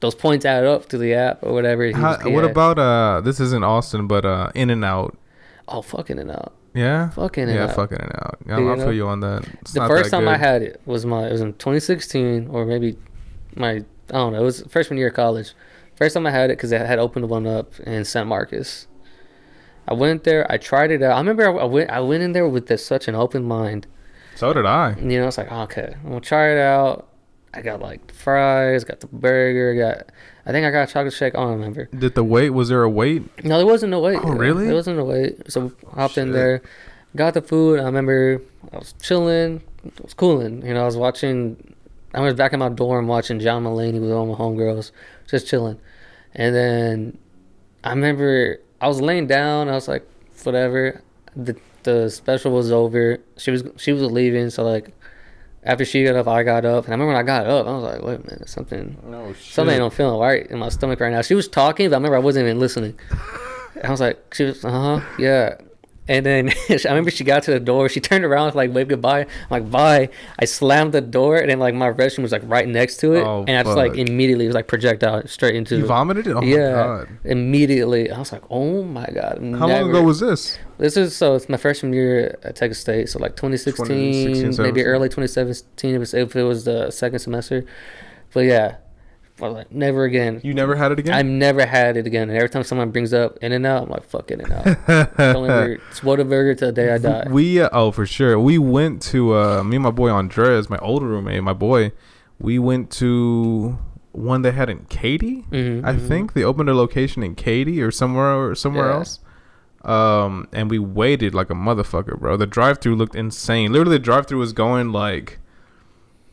those points add up to the app or whatever. What about this isn't Austin, but In-N-Out? Oh, fuck In-N-Out. Yeah, fuck In-N-Out. Yeah, fuck In-N-Out. I'll feel you on that. The first time I had it was in 2016 or maybe I don't know. It was freshman year of college. First time I had it because they had opened one up in San Marcos. I went there. I tried it out. I remember I went in there with such an open mind. So did I. It's like, okay, I'm gonna try it out. I got like the fries, got the burger, I think I got a chocolate shake. I don't remember. Was there a wait? No, there wasn't no wait. Oh, really? There wasn't a wait. So I hopped in there, got the food. I remember I was chilling. It was cooling. I was watching. I was back in my dorm watching John Mulaney with all my homegirls, just chilling. And then I remember I was laying down. I was like, whatever. The special was over. She was leaving. So like, after she got up, I got up. And I remember when I got up, I was like, wait a minute, something ain't feeling right in my stomach right now. She was talking, but I remember I wasn't even listening. I was like, she was, yeah. And then I remember she got to the door. She turned around, like, wave goodbye. I'm like, bye. I slammed the door, and then, like, my restroom was, like, right next to it. And I just, like, immediately, it was, like, projectile straight into You vomited it? Oh, yeah, my God. Immediately. I was like, oh, my God. How long ago was this? It's my freshman year at Texas State. So, like, 2016 maybe early 2017 if it was the second semester. But, yeah. Like, never again. You never had it again? I've never had it again. And every time someone brings up In-N-Out, I'm like, fuck In-N-Out. It's Whataburger till the day I die. For sure. We went to, me and my boy Andres, my older roommate, we went to one they had in Katy, I think. They opened a location in Katy or somewhere else. And we waited like a motherfucker, bro. The drive-thru looked insane. Literally, the drive-thru was going like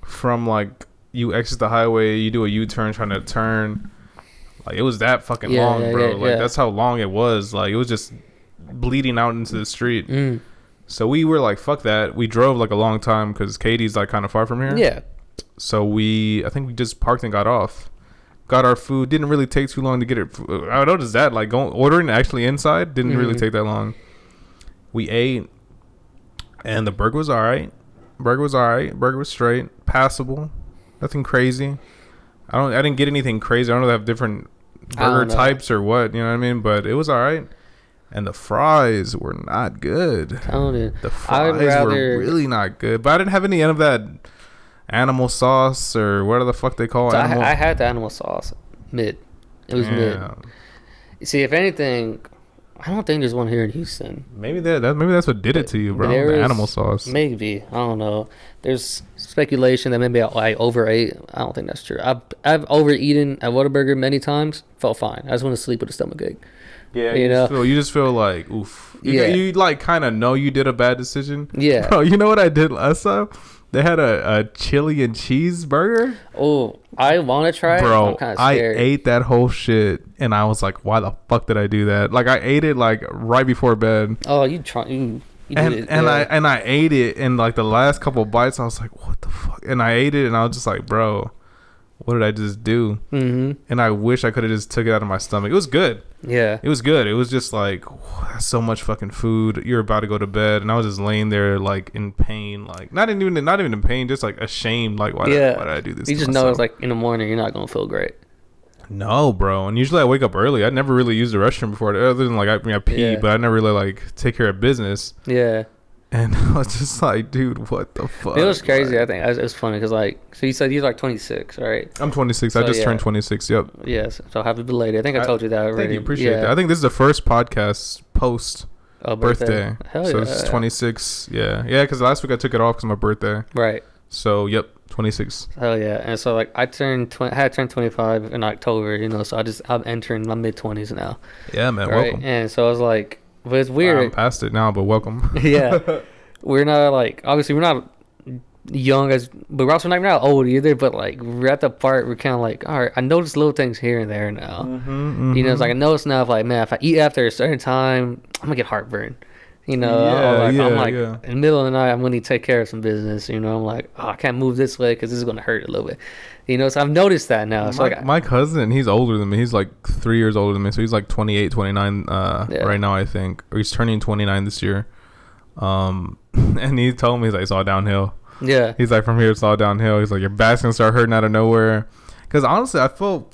from like you exit the highway, you do a U-turn trying to turn. Like it was that fucking long, bro. That's how long it was. Like it was just bleeding out into the street. So we were like, fuck that. We drove like a long time because Katie's like kind of far from here. Yeah. So I think we just parked and got off. Got our food. Didn't really take too long to get it. I noticed that like ordering actually inside didn't really take that long. We ate, and the burger was alright. Burger was straight, passable. Nothing crazy. I didn't get anything crazy. I don't know if they have different burger types or what. You know what I mean? But it was all right. And the fries were not good. The fries were really not good. But I didn't have any of that animal sauce or whatever the fuck they call it. I had the animal sauce. Mid. It was mid. You see, if anything, I don't think there's one here in Houston. Maybe that's what did it to you, bro. The animal sauce. Maybe. I don't know. There's speculation that maybe I overate. I don't think that's true. I've overeaten at Whataburger many times. Felt fine. I just want to sleep with a stomachache. Yeah, you just feel like oof. You like kind of know you did a bad decision. Yeah. Bro, you know what I did last time? They had a chili and cheese burger. Oh, I want to try it. Bro, I'm kind of I scared. ate that whole shit, and I was like, "Why the fuck did I do that?" Like, I ate it like right before bed. Oh, you try you And did it, and yeah. I ate it, and like the last couple of bites, I was like, "What the fuck?" And I ate it, and I was just like, "Bro, what did I just do?" Mm-hmm. And I wish I could have just took it out of my stomach. It was good. Yeah. It was good. It was just like, that's so much fucking food. You're about to go to bed, and I was just laying there like in pain, like not even in pain, just like ashamed, like why did I do this? You to just myself? know it's like in the morning you're not gonna feel great. No, bro. And usually I wake up early. I never really used the restroom before, other than like I pee, but I never really like take care of business. Yeah. And I was just like, dude, what the fuck? It was crazy. Like, I think it was funny because like, so you said you're like 26, right? I'm 26. So, I just turned 26. Yep. Yes. So happy belated. I think I told you that already. Thank you. Appreciate that. I think this is the first podcast post birthday. Hell so yeah. it's 26. Yeah. Yeah. Because last week I took it off because my birthday. Right. So yep, 26. Hell yeah. And so like I had turned 25 in October. You know, so I'm entering my mid 20s now. Yeah, man. Right. Welcome. And so I was like, but it's weird. I'm past it now, but welcome. Yeah. We're not like, obviously we're not young but we're also not old either, but like we're at the part we're kind of like, all right, I notice little things here and there now. You know, it's like I notice now if like, man, if I eat after a certain time, I'm gonna get heartburn. You know, I'm like in the middle of the night, I'm gonna need to take care of some business. You know, I'm like, oh, I can't move this way because this is gonna hurt a little bit. You know, so I've noticed that now. So my cousin, he's older than me. He's like 3 years older than me, so he's like 28, 29 right now, I think, or he's turning 29 this year. And he told me, he's like, it's all downhill. Yeah. He's like, from here it's all downhill. He's like, your back's gonna start hurting out of nowhere. Because honestly, I feel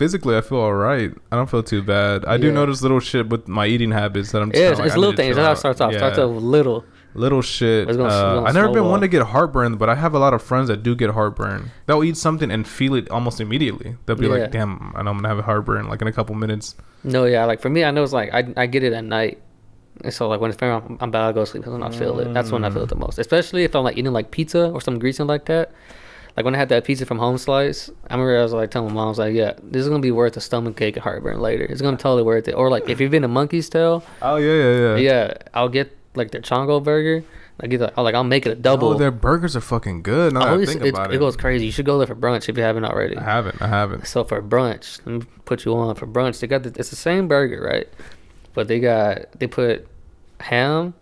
all right. I don't feel too bad. I do notice little shit with my eating habits that I'm just it's little things. That's how it starts off. Starts off with little shit. I've never been one to get heartburn, but I have a lot of friends that do get heartburn. They'll eat something and feel it almost immediately. They'll be like, damn, I know I'm gonna have a heartburn like in a couple minutes. No, yeah, like for me, I know it's like I get it at night. And so like when it's I'm about to go to sleep, that's when I feel it. That's when I feel it the most. Especially if I'm like eating like pizza or something greasy like that. Like when I had that pizza from Home Slice, I remember I was like telling my mom, I was like, yeah, this is gonna be worth a stomach ache and heartburn later. It's gonna totally worth it. Or like if you've been to Monkey's Tail, yeah, I'll get like their Chongo burger. I'll make it a double. Oh, their burgers are fucking good. Now that I think about it. It goes crazy. You should go there for brunch if you haven't already. I haven't. So for brunch, let me put you on for brunch. It's the same burger, right? But they put ham,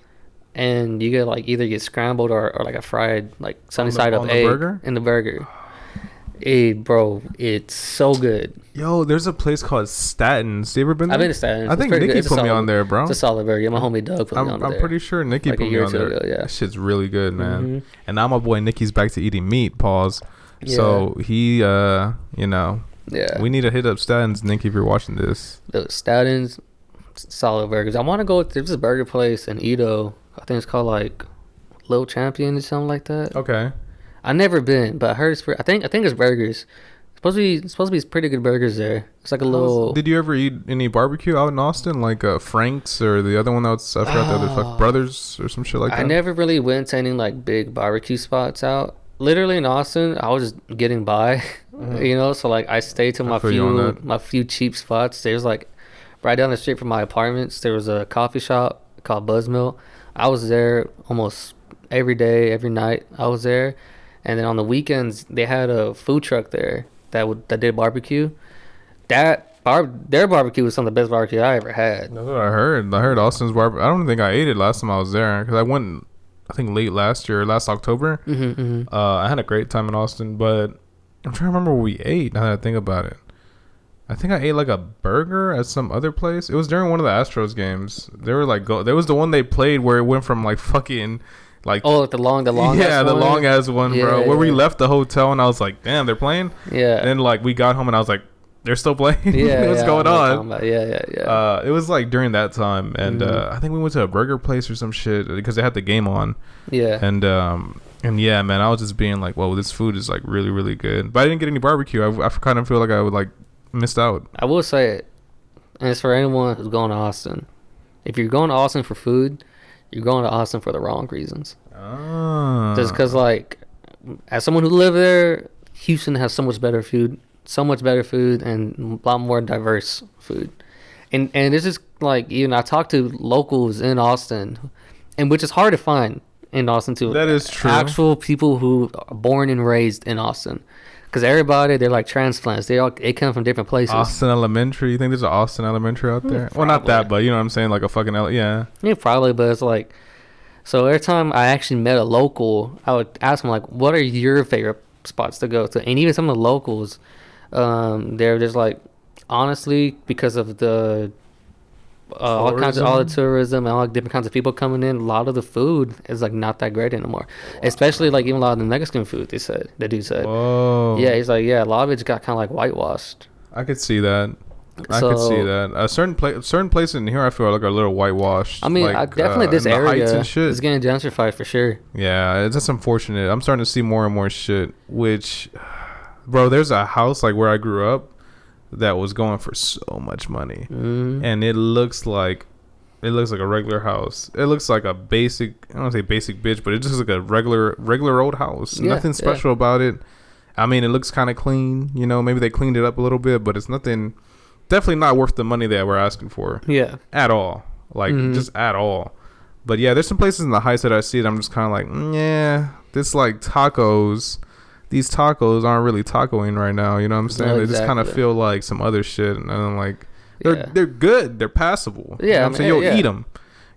and you get like either get scrambled or like a fried like sunny side up egg in the burger. Bro, it's so good. Yo, there's a place called Statins. You ever been there? I've been to Statins. I think Nikki put me on there, bro. It's a solid burger. My homie Doug put me on there. I'm pretty sure Nikki put me on there. Yeah. That shit's really good, man. And now my boy Nikki's back to eating meat. Pause. Yeah. So he, you know, we need to hit up Statins, Nikki, if you're watching this. Statins, solid burgers. I want to go. There's this burger place in Edo. I think it's called like Little Champion or something like that. Okay. I've never been, but I heard it's. I think it's burgers. Supposed to be pretty good burgers there. It's like a little. Did you ever eat any barbecue out in Austin, like Frank's or the other one that was, I forgot the other, like Brothers or some shit like that? I never really went to any like big barbecue spots out. Literally in Austin, I was just getting by, you know. So like I stayed to my few cheap spots. There's like right down the street from my apartments. There was a coffee shop called Buzzmill. I was there almost every day, every night. I was there. And then on the weekends, they had a food truck there that did barbecue. Their barbecue was some of the best barbecue I ever had. That's what I heard. I heard Austin's barbecue. I don't think I ate it last time I was there because I went, I think late last October. I had a great time in Austin, but I'm trying to remember what we ate. Now that I think about it, I think I ate like a burger at some other place. It was during one of the Astros games. They were like, there was the one they played where it went from like fucking. Like the long ass one, bro. Where we left the hotel and I was like, damn, they're playing. Yeah. And then like we got home and I was like, they're still playing. Yeah. What's going on? It was like during that time, and I think we went to a burger place or some shit because they had the game on. Yeah. And yeah, man, I was just being like, whoa, this food is like really, really good. But I didn't get any barbecue. I kind of feel like I would like missed out. I will say it, and it's for anyone who's going to Austin. If you're going to Austin for food, you're going to Austin for the wrong reasons. Just because, like, as someone who lived there, Houston has so much better food, and a lot more diverse food. And this is like, even I talked to locals in Austin, and which is hard to find in Austin too. That is true. Actual people who are born and raised in Austin. Because everybody, they're like transplants. They come from different places. Austin Elementary. You think there's an Austin Elementary out there? Well, not that, but you know what I'm saying? Like a fucking, yeah. Yeah, probably, but it's like... So every time I actually met a local, I would ask them, like, what are your favorite spots to go to? And even some of the locals, they're just like, honestly, because of the... all the tourism and all different kinds of people coming in, a lot of the food is like not that great anymore. Especially like even a lot of the Mexican food. The dude said. Whoa. Yeah, he's like, yeah, a lot of it's got kind of like whitewashed. I could see that. I could see that. Certain places in here, I feel like are a little whitewashed. I mean, like, definitely this area is getting gentrified for sure. Yeah, it's just unfortunate. I'm starting to see more and more shit. Which, bro, there's a house like where I grew up that was going for so much money, and it looks like a regular house. It looks like a basic, I don't want to say basic bitch, but it's just like a regular old house. Yeah, nothing special about it. I mean, it looks kind of clean, you know, maybe they cleaned it up a little bit, but it's nothing, definitely not worth the money that we're asking for. Yeah, at all. Like just at all. But yeah, there's some places in the heights that I see that I'm just kind of like, yeah, this like tacos. These tacos aren't really tacoing right now, you know what I'm saying? They just kind of feel like some other shit, and I'm like, they're good, they're passable. Yeah, you know what I'm saying?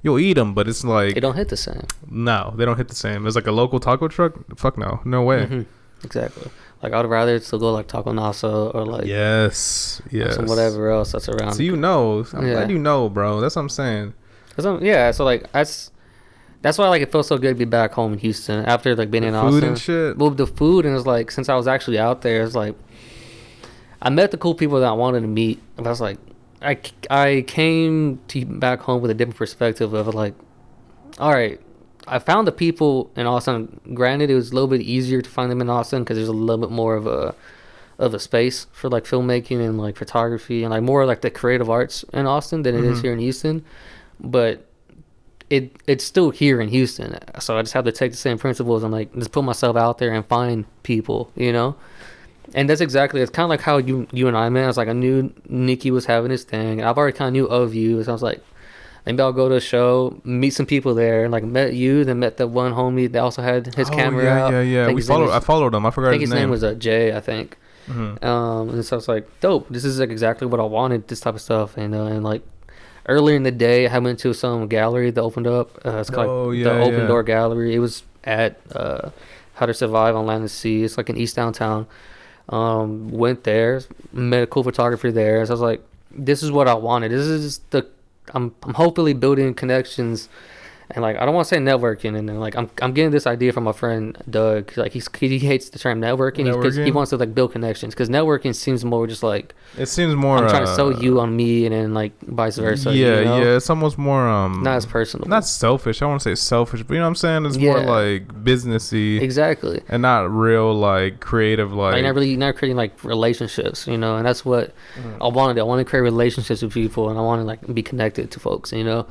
You'll eat them, but it's like they don't hit the same. No, they don't hit the same. There's like a local taco truck. Fuck no way. Exactly. Like I'd rather still go like Taco Nasa or like yes, some whatever else that's around. So you know, I'm glad you know, bro. That's what I'm saying. So like that's why like it feels so good to be back home in Houston after like being in Austin. Food and shit. Well, the food, and it's like since I was actually out there, it's like I met the cool people that I wanted to meet. And I was like, I came back home with a different perspective of like, all right, I found the people in Austin. Granted, it was a little bit easier to find them in Austin because there's a little bit more of a space for like filmmaking and like photography and like more like the creative arts in Austin than it is here in Houston. But it's still here in Houston, so I just have to take the same principles and like just put myself out there and find people, you know. And that's exactly, it's kind of like how you and I met. It's like I knew Nikki was having his thing, and I've already kind of knew of you, so I was like, maybe I'll go to a show, meet some people there, and like met you, then met the one homie that also had his camera out. Yeah. I followed him. I forgot his name. His name was Jay, I think. And so I was like, dope. This is like exactly what I wanted. This type of stuff, and like. Earlier in the day, I went to some gallery that opened up. It's called the Open Door Gallery. It was at How to Survive on Land and Sea. It's like in East Downtown. Went there, met a cool photographer there. So I was like, this is what I wanted. This is I'm hopefully building connections. And like I don't want to say networking, and then like I'm getting this idea from my friend Doug. Like he hates the term networking because he wants to like build connections. Because networking seems more just like I'm trying to sell you on me, and then like vice versa. Yeah, you know? It's almost more not as personal, not selfish. I want to say selfish, but you know what I'm saying. It's more like businessy, exactly, and not real like creative. Like not creating like relationships, you know. And that's what I wanted. I want to create relationships with people, and I want to like be connected to folks, you know.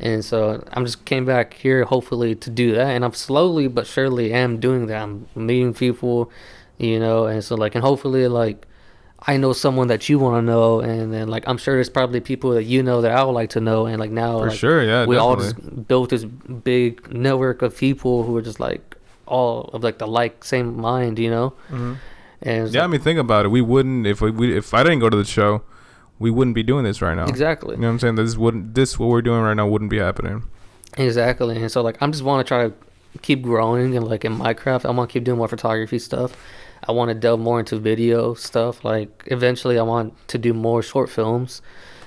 And so I'm just came back here hopefully to do that, and I'm slowly but surely am doing that. I'm meeting people, you know, and so like, and hopefully like I know someone that you want to know, and then like I'm sure there's probably people that you know that I would like to know, and like now for like, sure, we definitely. all just built this big network of people who are just like all of like the same mind, you know. And I mean, think about it. We wouldn't if I didn't go to the show. We wouldn't be doing this right now. Exactly. You know what I'm saying? This what we're doing right now wouldn't be happening. Exactly. And so like I'm just want to try to keep growing, and like in my craft I want to keep doing more photography stuff. I want to delve more into video stuff. Like eventually I want to do more short films.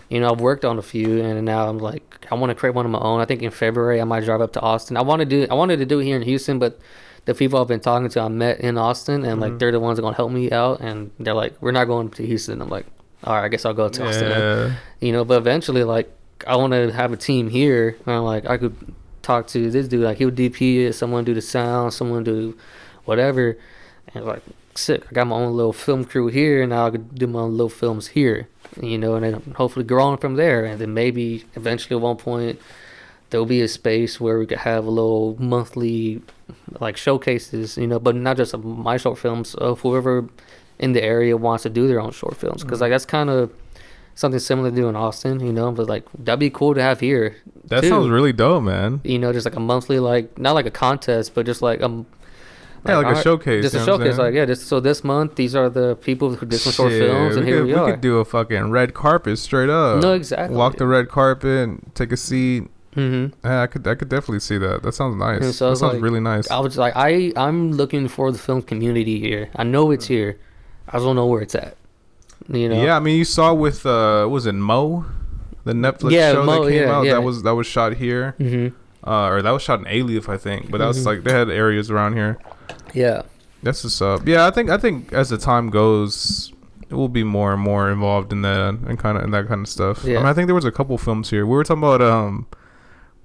You know, I've worked on a few, and now I'm like I want to create one of my own. I think in February I might drive up to Austin. I wanted to do it here in Houston, but the people I've been talking to I met in Austin, and like they're the ones that are going to help me out, and they're like, we're not going to Houston. I'm like, all right, I guess I'll go to Austin. You know, but eventually, like, I want to have a team here. And I'm like, I could talk to this dude, like, he'll DP it, someone do the sound, someone do whatever. And like, sick. I got my own little film crew here, and now I could do my own little films here, you know, and then hopefully grow on from there. And then maybe eventually at one point, there'll be a space where we could have a little monthly, like, showcases, you know, but not just of my short films, of whoever in the area wants to do their own short films, because like that's kind of something similar to do in Austin, you know. But like that'd be cool to have here, That too. sounds really dope, man. You know, just like a monthly, like not like a contest, but just like like a showcase. Just a showcase, like so this month these are the people who did some short films, and here we are. We could do a fucking red carpet straight up. No, exactly. Walk the red carpet, take a seat. Mm-hmm. Yeah, I could definitely see that. That sounds nice. So that sounds like, really nice. I was like, I'm looking for the film community here. I know it's here. I just don't know where it's at. You know? Yeah, I mean, you saw with was it Mo, the Netflix show Mo, that came out. Yeah. That was shot here, or that was shot in Alief, I think. But that was like they had areas around here. Yeah, that's what's up. Yeah, I think as the time goes, it will be more and more involved in that and that kind of stuff. Yeah. I mean, I think there was a couple films here. We were talking about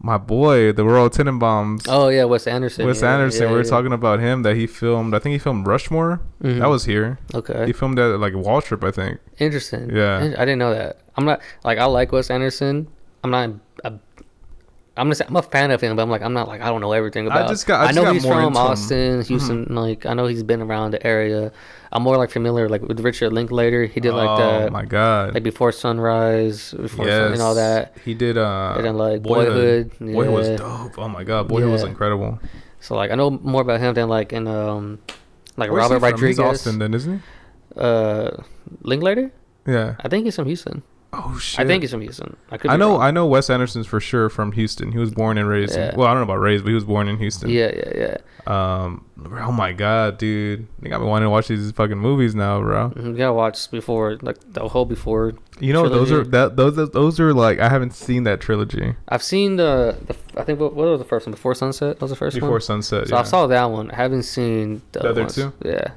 my boy, the Royal Tenenbaums. Oh yeah, Wes Anderson. We were talking about him that he filmed. I think he filmed Rushmore. That was here. Okay. He filmed that at like Wall Trip, I think. Interesting. Yeah. I didn't know that. I'm not like I like Wes Anderson. I'm a fan of him, but I'm not like I don't know everything about. I know he's from Austin, Houston. Like I know he's been around the area. I'm more like familiar like with Richard Linklater. He did like the. Oh my god! Like Before Sunrise, and all that. He did. And then like Boyhood. Boyhood was dope. Oh my god, Boyhood was incredible. So like I know more about him than like in like Where's Robert Rodriguez. He's Austin then, isn't he? Linklater. Yeah. I think he's from Houston. Oh shit! I think he's from Houston. I know Wes Anderson's for sure from Houston. He was born and raised. Well, I don't know about raised, but he was born in Houston. Yeah. Oh my god, dude! I think I've been wanting to watch these fucking movies now, bro. You gotta watch before, like the whole before. You know, trilogy. those are like I haven't seen that trilogy. I've seen the I think what was the first one? Before Sunset was the first one. Before Sunset. So I saw that one. I haven't seen the other two. Yeah.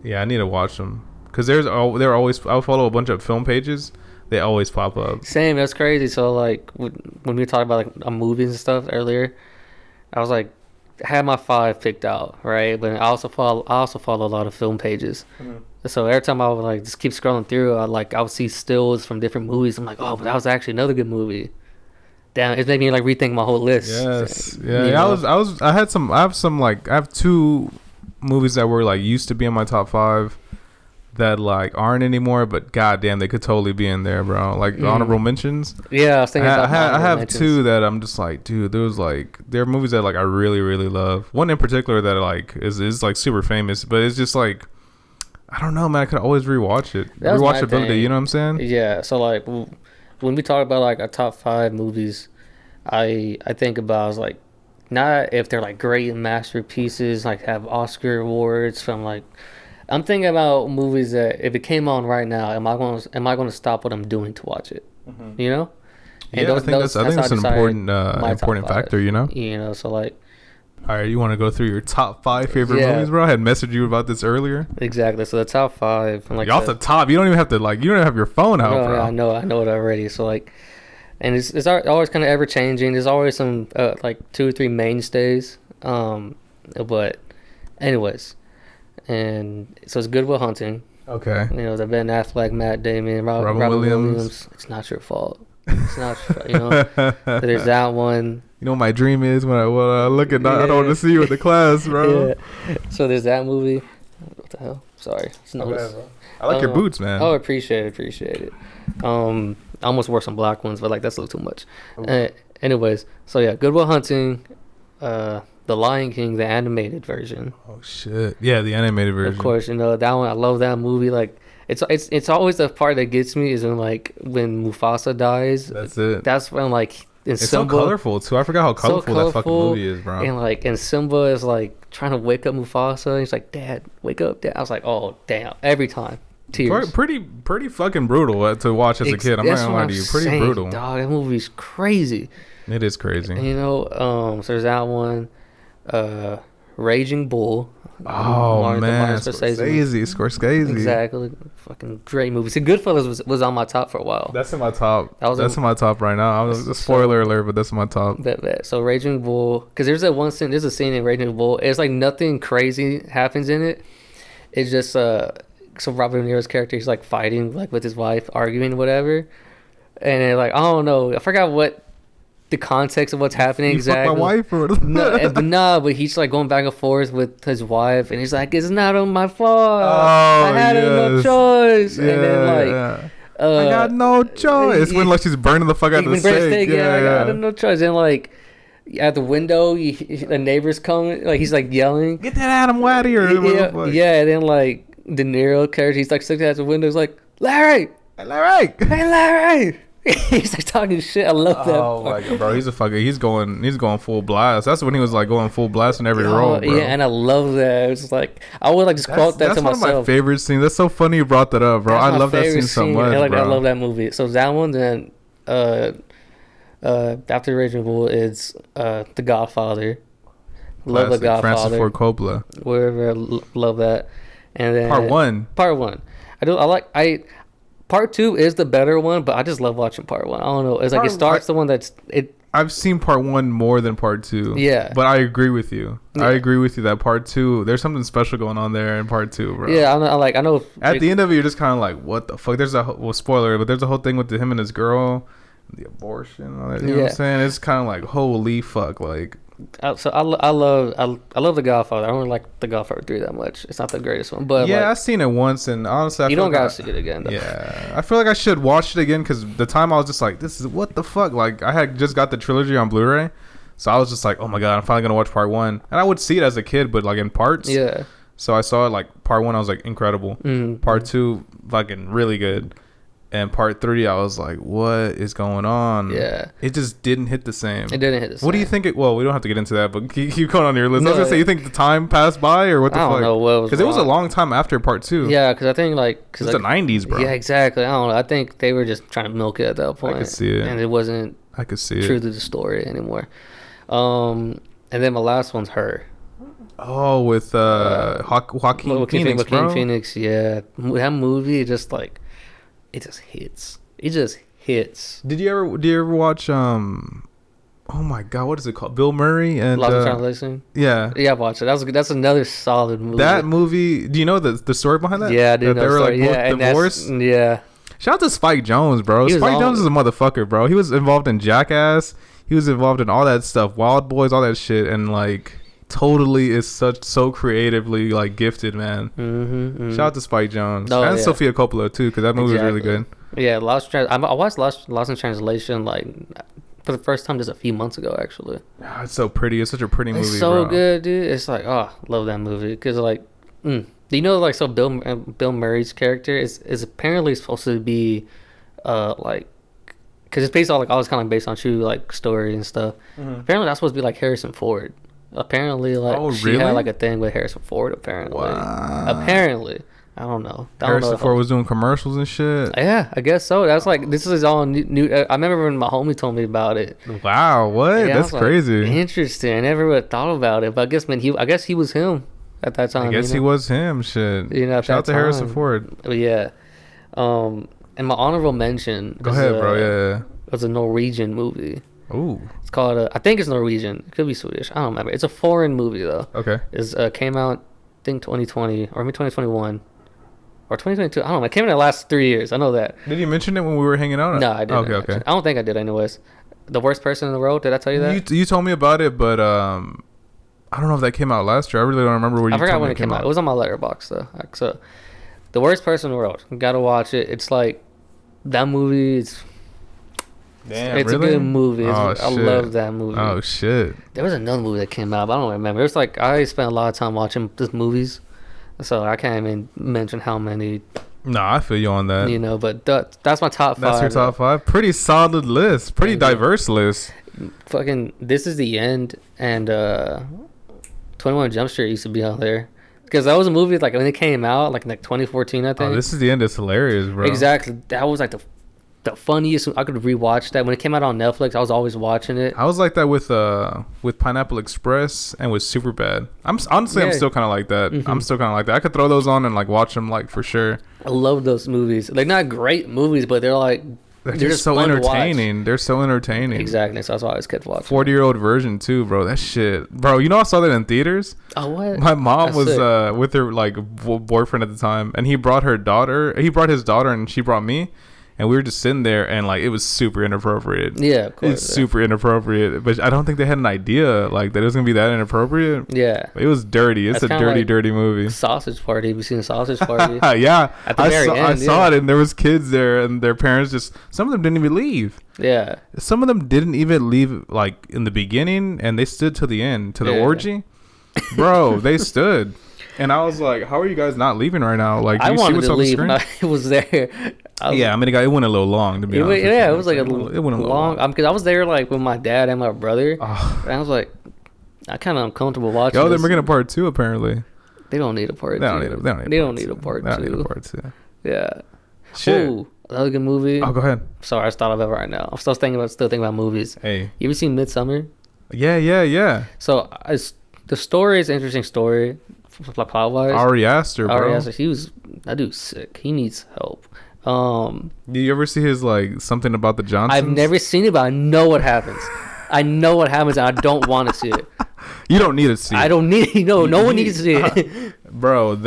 Yeah, I need to watch them. Because they're always, I'll follow a bunch of film pages. They always pop up. Same, that's crazy. So like when we talked about like movies and stuff earlier, I was like, I had my 5 picked out, right? But I also follow a lot of film pages. So every time I would like just keep scrolling through, I would see stills from different movies. I'm like, oh, but that was actually another good movie. Damn, it's making me like rethink my whole list. Yes, yeah. I have 2 movies that were like used to be in my top 5. That like aren't anymore, but goddamn, they could totally be in there, bro. Like honorable mentions. Yeah, I was thinking about I have mentions. 2 that I'm just like, dude. There are movies that like I really, really love. One in particular that like is like super famous, but it's just like I don't know, man. I could always rewatch it. Rewatchability, you know what I'm saying? Yeah. So like when we talk about like our top 5 movies, I think about like not if they're like great masterpieces, like have Oscar awards from like. I'm thinking about movies that if it came on right now, am I going to stop what I'm doing to watch it? You know? And I think that's an important factor. You know? You know, so like. All right, you want to go through your top 5 favorite movies, bro? I had messaged you about this earlier. Exactly. So the top 5. Like off the top, you don't even have to like. You don't have your phone out, bro. Yeah, I know it already. So like, and it's always kind of ever changing. There's always some like 2 or 3 mainstays. But, anyways. And so it's Good Will Hunting. Okay. You know, the Ben Affleck, Matt Damon, Robin Williams. It's not your fault. It's not your fault, you know. So there's that one. You know what my dream is when I look at I don't want to see you in the class, bro. Yeah. So there's that movie. What the hell? Sorry. I like your boots, man. Oh, appreciate it. I almost wore some black ones, but like that's a little too much. Anyways, so yeah, Good Will Hunting, The Lion King, the animated version. Oh shit! Yeah, the animated version. Of course, you know that one. I love that movie. Like, it's always the part that gets me is when Mufasa dies. That's it. That's when like it's Simba, so colorful too. I forgot how colorful that fucking movie is, bro. And Simba is like trying to wake up Mufasa. He's like, "Dad, wake up, Dad." I was like, "Oh damn!" Every time. Tears. Pretty fucking brutal to watch as a kid. I'm not gonna lie to you. Pretty brutal. Dog, that movie's crazy. It is crazy. And, you know, so there's that one. Raging Bull. Oh man, Scorsese. Exactly, fucking great movie. See, Goodfellas was on my top for a while. That's in my top. That's in my top right now. A spoiler alert, but that's in my top. So Raging Bull, because there's a scene in Raging Bull. It's like nothing crazy happens in it. It's just so Robert De Niro's character, he's like fighting like with his wife, arguing whatever, and they're like, I don't know, I forgot what the context of what's happening exactly. Fuck my wife or but he's like going back and forth with his wife, and he's like, it's not on my fault. I had no choice. And then I got no choice. It's when like she's burning the fuck out of the steak. Yeah, I got no choice. And like at the window, the neighbors come. Like he's like yelling, "Get that Adam Waddy!" Or yeah. And then like De Niro character, he's like sitting at the window. He's like, Larry, hey Larry. He's like talking shit. I love that. Oh my god, bro, he's going full blast. That's when he was like going full blast in every role, bro. Yeah, and I love that. It's like I would like just quote that to myself. That's one of my favorite scenes. That's so funny you brought that up, bro. I love that scene so much, like, bro. I love that movie. So that one, then after Raging Bull is The Godfather. Love Classic. The Godfather. Francis Ford Coppola. Wherever, love that. And then Part one. Part two is the better one, but I just love watching part one. I don't know. It's like it starts the one that's it. I've seen part one more than part two. Yeah. But I agree with you. Yeah. I agree with you that part two, there's something special going on there in part two, bro. Yeah, I know. At the end of it, you're just kind of like, what the fuck? There's spoiler, but there's a whole thing with him and his girl, the abortion, and all that. You know what I'm saying? It's kind of like, holy fuck, like. So I love The Godfather. I don't really like The Godfather 3 that much. It's not the greatest one, but yeah, I've seen it once, and honestly, you don't gotta see it again. Though. Yeah, I feel like I should watch it again because the time I was just like, this is what the fuck. Like I had just got the trilogy on Blu-ray, so I was just like, oh my god, I'm finally gonna watch part one. And I would see it as a kid, but like in parts. Yeah. So I saw it like part one, I was like incredible. Mm-hmm. Part two, fucking really good. And part three, I was like, what is going on? Yeah. It just didn't hit the same. It didn't hit the same. What do you think well, we don't have to get into that, but keep going on your list. No, I was going to say, you think the time passed by or what the fuck? I don't know what was because it was a long time after part two. Yeah, because I think like... It was the 90s, bro. Yeah, exactly. I don't know. I think they were just trying to milk it at that point. I could see it. And it wasn't I could see true to the story anymore. And then my last one's Her. Oh, with Joaquin Phoenix, bro. Joaquin Phoenix, yeah. That movie just like... It just hits. It just hits. Did you ever watch oh my god, what is it called? Bill Murray and Lost in Translation? Yeah. Yeah, I watched it. That's another solid movie. That movie, do you know the story behind that? Yeah, I do know they were story. like both divorced? Yeah. Shout out to Spike Jonze, bro. Spike Jonze is a motherfucker, bro. He was involved in Jackass. He was involved in all that stuff, Wild Boys, all that shit, and like totally is so creatively like gifted, man. Shout out to Spike Jonze and Sofia Coppola too, because that movie was really good. Yeah, I watched Lost in Translation like for the first time just a few months ago, actually. Oh, it's so pretty. It's such a pretty movie. It's so good, dude. It's like, oh, love that movie because like, do you know like so Bill Murray's character is apparently supposed to be, like, because it's based on like always kind of based on true like story and stuff. Apparently that's supposed to be like Harrison Ford. Apparently, like she had like a thing with Harrison Ford. Apparently, I don't know. Harrison Ford was doing commercials and shit. Yeah, I guess so. That's like this is all new. I remember when my homie told me about it. Wow, what? Yeah, that's crazy. Like, interesting. I never would have thought about it, but I guess he was him at that time. I guess he was him. Shit. You know, shout out to Harrison Ford. Yeah. And my honorable mention. Go ahead, bro. Yeah. It was a Norwegian movie. Ooh. It's called. I think it's Norwegian. It could be Swedish. I don't remember. It's a foreign movie though. Okay. Came out, I think 2020 or maybe 2021 or 2022. I don't know. It came in the last 3 years. I know that. Did you mention it when we were hanging out? No, I didn't. Okay. I don't think I did. Anyways, The Worst Person in the World. Did I tell you that? You told me about it, but I don't know if that came out last year. I really don't remember where you. I forgot when it came out. It was on my letterbox though. So, The Worst Person in the World. You gotta watch it. It's like that movie. It's really? A good movie. I love that movie. Oh shit! There was another movie that came out, but I don't remember. It's like I spent a lot of time watching just movies, so I can't even mention how many. No, I feel you on that. You know, but that's my top 5. That's your top 5. Pretty solid list. Pretty diverse list. Fucking, This Is the End and 21 Jump Street used to be out there. Because that was a movie like when it came out, like in 2014, I think. Oh, This Is the End is hilarious, bro. Exactly. That was like the funniest. I could rewatch that when it came out on Netflix. I was always watching it. I was like that with Pineapple Express and with Superbad. I'm still kind of like that. I'm still kind of like that. I could throw those on and like watch them like for sure. I love those movies. They're not great movies, but they're like they're just so entertaining. They're so entertaining. Exactly. So that's why I always kept watching. 40-year-old version too, bro. That shit, bro. You know I saw that in theaters. Oh what? My mom was with her like boyfriend at the time, and he brought his daughter, and she brought me. and we were just sitting there, and like it was super inappropriate. Yeah, of course. It's super inappropriate, but I don't think they had an idea like that it was gonna be that inappropriate. Yeah, it was dirty. It's That's a kinda dirty movie. Sausage Party. Have you seen the Sausage Party? Yeah, At the very end, I saw it, and there was kids there, and their parents just, some of them didn't even leave. Yeah, Some of them didn't even leave like in the beginning, and they stood till the end, to the orgy. Bro, they stood. And I was like, how are you guys not leaving right now? Like, do I you see wanted what's to on the leave screen? when I was there. Yeah, I mean, it went a little long, to be honest. Yeah, it was like it went a little long. Because I was there like with my dad and my brother. Oh. And I was like, I kind of uncomfortable watching. Yo, they're this. making a part 2 apparently. They don't need a part 2. They don't need a part 2. They don't need a part 2. Yeah. Shit. Ooh, another good movie. Oh, go ahead. Sorry, I thought of it right now. I'm still thinking about movies. Hey. You ever seen Midsummer? Yeah. So the story is an interesting story, plot wise. Ari Aster, bro. Ari Aster, that dude's sick. He needs help. Do you ever see his like something about the Johnsons? I've never seen it, but I know what happens. And I don't want to see it. You don't need to see it. I don't need it. No one needs to see it. Bro,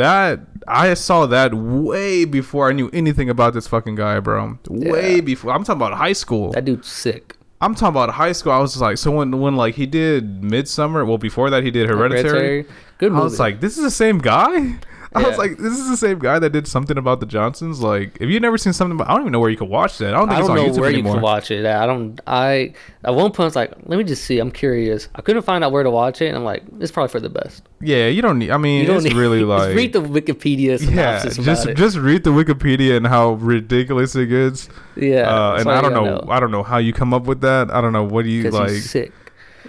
I saw that way before I knew anything about this fucking guy, bro. Way before. I'm talking about high school. That dude's sick. I'm talking about high school. I was just like, so when like he did Midsummer, well, before that he did Hereditary. Good movie. I was like, this is the same guy? I was like, this is the same guy that did something about the Johnsons. Like, if you've never seen something about, I don't even know where you could watch that. I don't think it's on YouTube where anymore. You can watch it. At one point I was like, let me just see. I'm curious. I couldn't find out where to watch it, and I'm like, it's probably for the best. Yeah, you don't need. I mean, it's really like, just read the Wikipedia synopsis about it. Just read the Wikipedia and how ridiculous it gets. Yeah, and I don't know. I don't know how you come up with that. I don't know what do you like. He's sick.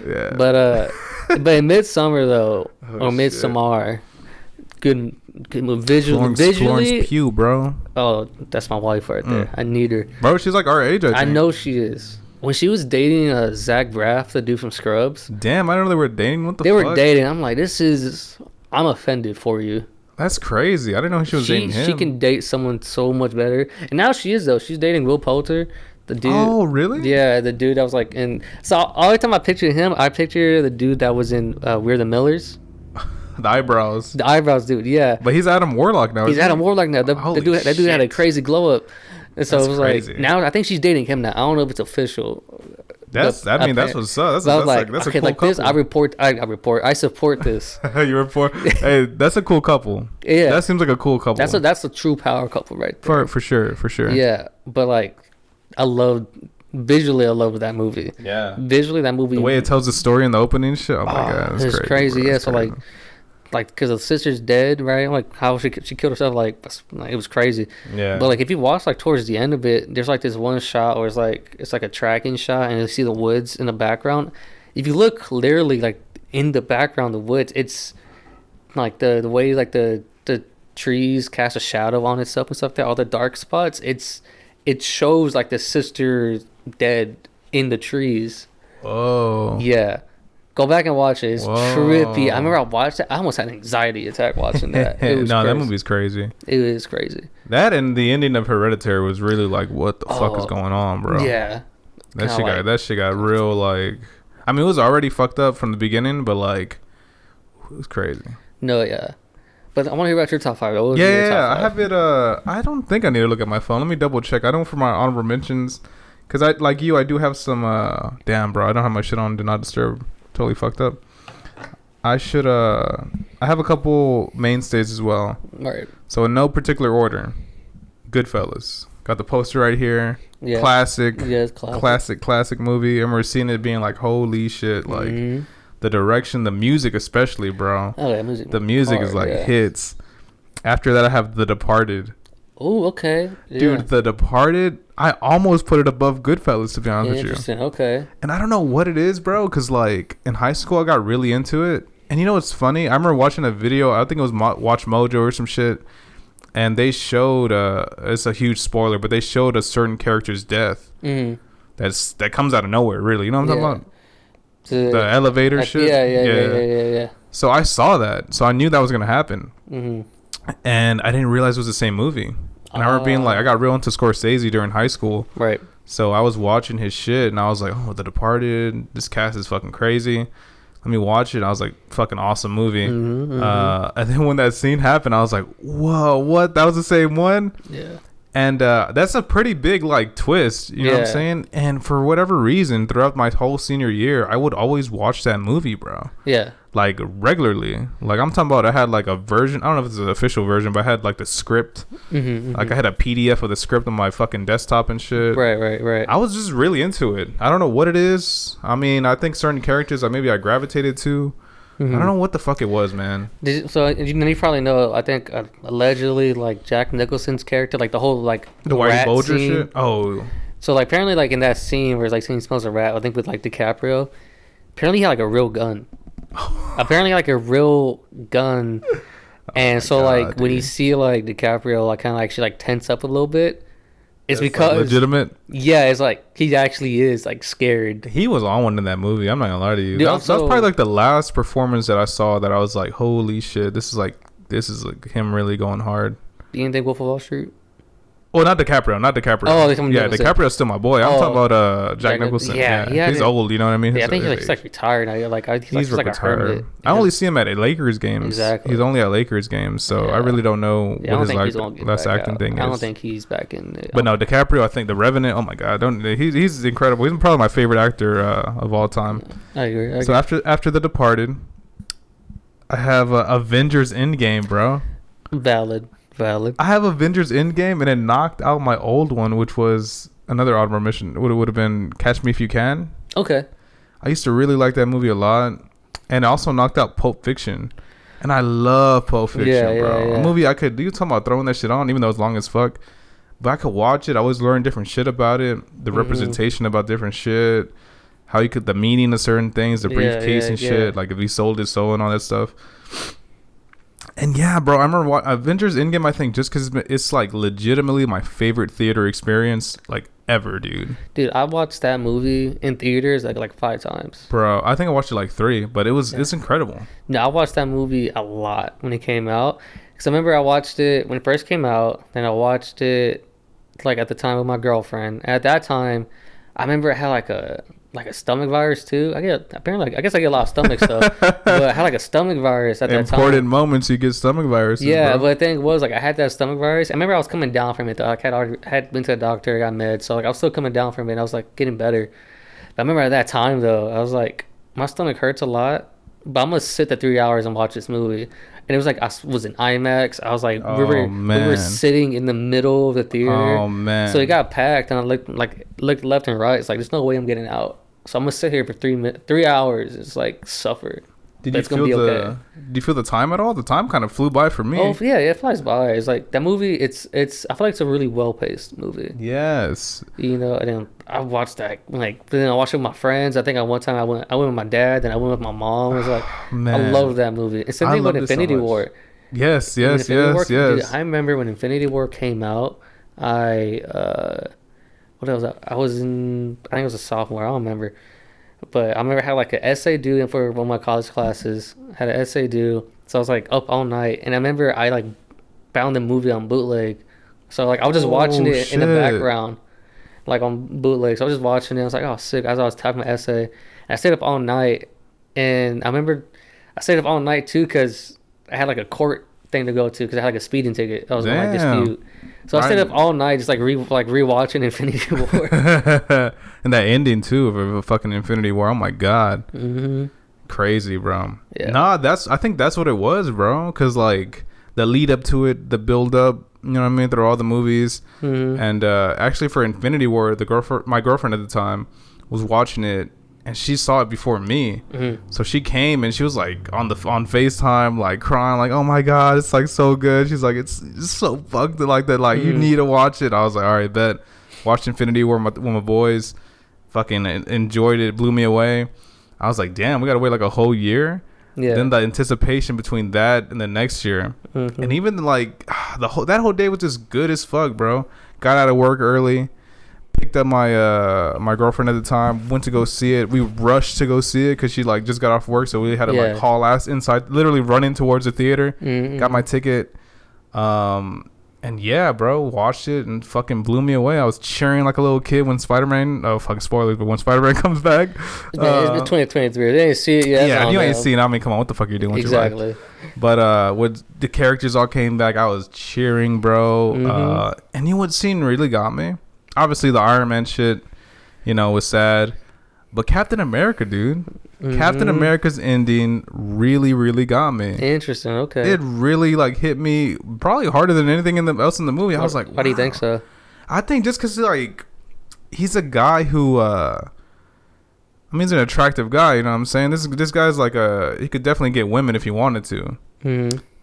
Yeah, but in Midsummer though, or Midsommar, good visually. Florence Pugh, bro. Oh, that's my wife right there. I need her. Bro, she's like our age, I think. I know she is. When she was dating Zach Braff, the dude from Scrubs. Damn, I didn't know they were dating. What the fuck? They were dating. I'm like, I'm offended for you. That's crazy. I didn't know she was dating him. She can date someone so much better. And now she is, though. She's dating Will Poulter. The dude. Oh, really? Yeah, the dude that was like in. So all the time I picture him, I picture the dude that was in We're the Millers. The eyebrows. The eyebrows dude, yeah. But he's Adam Warlock now. He's Adam Warlock now. That dude had a crazy glow up. And so it was crazy. Like, now I think she's dating him now. I don't know if it's official. That's what's up. That's a cool couple. This, I support this. You report. Hey, that's a cool couple. Yeah. That seems like a cool couple. That's a true power couple right there. For sure. Yeah, but like, I love that movie. Yeah. Visually, that movie. The way it tells the story in the opening shit. Oh my god, it's crazy. Yeah, so like because the sister's dead, right? Like how she killed herself. Like it was crazy. Yeah. But like if you watch like towards the end of it, there's like this one shot where it's like a tracking shot, and you see the woods in the background. If you look clearly, like in the background, the woods, it's like the way like the trees cast a shadow on itself and stuff. There, all the dark spots. It shows like the sister dead in the trees. Oh. Yeah. Go back and watch it. It's trippy. I remember I watched it. I almost had an anxiety attack watching that. It was crazy. That movie's crazy. It is crazy. That and the ending of Hereditary was really like, what the fuck is going on, bro? Yeah. That shit got real like. I mean, it was already fucked up from the beginning, but like, it was crazy. No, yeah. But I want to hear about your top 5. Yeah, I have it. I don't think I need to look at my phone. Let me double check. I don't for my honorable mentions, because I like you. I do have some. Damn, bro, I don't have my shit on Do Not Disturb. Totally fucked up. I should. I have a couple mainstays as well. Right. So in no particular order, Goodfellas. Got the poster right here. Yeah. Classic. Yeah, it's classic movie. I remember seeing it being like, holy shit, like. Mm-hmm. The direction, the music especially, bro. Oh, yeah, music. The music is like hits. After that, I have The Departed. Oh, okay. Yeah. Dude, The Departed, I almost put it above Goodfellas, to be honest with you. Interesting, okay. And I don't know what it is, bro, because like in high school, I got really into it. And you know what's funny? I remember watching a video, I think it was Watch Mojo or some shit. And they showed, it's a huge spoiler, but they showed a certain character's death. Mm-hmm. That comes out of nowhere, really. You know what I'm talking about? The elevator shit. Yeah. So I saw that. So I knew that was going to happen. Mm-hmm. And I didn't realize it was the same movie. And I remember being like, I got real into Scorsese during high school. Right. So I was watching his shit and I was like, oh, The Departed. This cast is fucking crazy. Let me watch it. I was like, fucking awesome movie. Mm-hmm. And then when that scene happened, I was like, whoa, what? That was the same one? Yeah. And that's a pretty big like twist, you know what I'm saying? And for whatever reason, throughout my whole senior year, I would always watch that movie, bro. Yeah. Like regularly. Like I'm talking about, I had like a version. I don't know if it's an official version, but I had like the script. Like I had a PDF of the script on my fucking desktop and shit. Right. I was just really into it. I don't know what it is. I mean, I think certain characters I gravitated to. I don't know what the fuck it was, man. So you probably know. I think allegedly, like Jack Nicholson's character, like the whole like the Whitey Bulger shit. Oh, so like apparently, like in that scene where it's like he smells a rat, I think with like DiCaprio. Apparently, he had like a real gun. Apparently, like a real gun, and so God, like dude. When you see like DiCaprio, like kind of actually like tense up a little bit. It's that's because like legitimate. Yeah, it's like he actually is like scared. He was on one in that movie. I'm not gonna lie to you. Dude, that was probably like the last performance that I saw that I was like, holy shit, this is like him really going hard. Do you think Wolf of Wall Street? Well, not DiCaprio. Oh, yeah, DiCaprio's still my boy. I'm talking about Jack Nicholson. Yeah, he's old. You know what I mean? Yeah, I think he's like retired now. Like he's like a hermit. I only see him at Lakers games. Exactly. He's only at Lakers games, so I really don't know what his like last acting thing is. I don't think he's back in it. But no, DiCaprio. I think The Revenant. Oh my God, he's incredible. He's probably my favorite actor of all time. I agree. So after The Departed, I have Avengers Endgame, bro. Valid. I have Avengers Endgame, and it knocked out my old one, which was another honorable mention. Would have been Catch Me If You Can. Okay. I used to really like that movie a lot, and it also knocked out Pulp Fiction, and I love Pulp Fiction, bro. A movie you talking about throwing that shit on, even though it's long as fuck, but I could watch it. I always learn different shit about it, the representation about different shit, how you could the meaning of certain things, the briefcase and shit, like if he sold his soul and all that stuff. And yeah, bro, I remember Avengers Endgame, I think, just because it's like legitimately my favorite theater experience like ever, dude. Dude, I watched that movie in theaters like 5 times. Bro, I think I watched it like 3, but it's incredible. No, I watched that movie a lot when it came out. Because I remember I watched it when it first came out. Then I watched it like at the time with my girlfriend. And at that time, I remember it had like a stomach virus too. I guess I get a lot of stomach stuff, but I had like a stomach virus at that time. Important moments you get stomach viruses. Yeah, bro. but the thing was like I had that stomach virus. I remember I was coming down from it though. I had been to the doctor, got meds, so like I was still coming down from it. And I was like getting better. But I remember at that time though, I was like my stomach hurts a lot, but I'm gonna sit the 3 hours and watch this movie. And it was like I was in IMAX. I was like, we were sitting in the middle of the theater. Oh man! So it got packed, and I looked left and right. It's like there's no way I'm getting out. So I'm gonna sit here for 3 hours. It's like suffer. Did you feel the time at all? The time kind of flew by for me. Oh yeah, it flies by. It's like that movie. It's. I feel like it's a really well paced movie. Yes. You know, and then I watched that then I watched it with my friends. I think one time I went with my dad, then I went with my mom. It was like I love that movie. It's the thing with Infinity War. Yes. Dude, I remember when Infinity War came out. What else? I think it was a sophomore. I don't remember. But I remember I had like an essay due for one of my college classes. I had an essay due. So I was like up all night. And I remember I like found the movie on bootleg. So like I was just watching it in the background. Like on bootleg. So I was just watching it. I was like, oh sick. As I was typing my essay. And I stayed up all night. And I remember I stayed up all night too because I had like a court thing to go to because I had like a speeding ticket. That was my dispute. So I stayed up all night just like rewatching Infinity War. And that ending too of a fucking Infinity War. Oh my God. Mm-hmm. Crazy, bro. Yeah. Nah, I think that's what it was, bro. Cause like the lead up to it, the build up, you know what I mean, through all the movies. Mm-hmm. And actually for Infinity War, my girlfriend at the time was watching it. And she saw it before me. Mm-hmm. So she came and she was like on FaceTime, like crying, like, oh my God, it's like so good. She's like, it's so fucked like that. Like, you need to watch it. I was like, all right, bet. Watched Infinity War with my boys. Fucking enjoyed it. Blew me away. I was like, damn, we got to wait like a whole year. Yeah. Then the anticipation between that and the next year. Mm-hmm. And even like that whole day was just good as fuck, bro. Got out of work early. Picked up my girlfriend at the time, went to go see it. We rushed to go see it because she like just got off work, so we had to like haul ass inside, literally running towards the theater. Mm-hmm. Got my ticket, and And yeah, bro, watched it and fucking blew me away. I was cheering like a little kid when Spider-Man. Oh, fucking spoilers! But when Spider-Man comes back, It's 2023. They ain't see it yet. Yeah, if you ain't seen it, I mean, come on, what the fuck are you doing with your life? But when the characters all came back, I was cheering, bro. And you know what scene really got me? Obviously, the Iron Man shit, was sad. But Captain America, dude. Captain America's ending really, really got me. Interesting. Okay. It really like hit me probably harder than anything else in the movie. I was like, why do you think so? I think just because like he's a guy who, he's an attractive guy. You know what I'm saying? This guy's like he could definitely get women if he wanted to.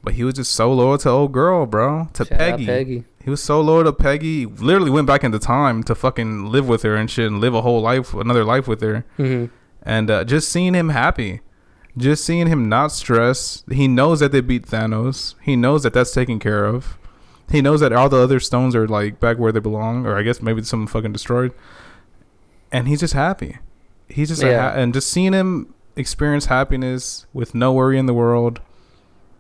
But he was just so loyal to old girl, bro. To Peggy. He was so loyal to Peggy. He literally went back into time to fucking live with her and shit and live another life with her. And just seeing him happy, just seeing him not stressed. He knows that they beat Thanos. He knows that that's taken care of. He knows that all the other stones are like back where they belong, or I guess maybe some fucking destroyed. And he's just happy. He's just and just seeing him experience happiness with no worry in the world.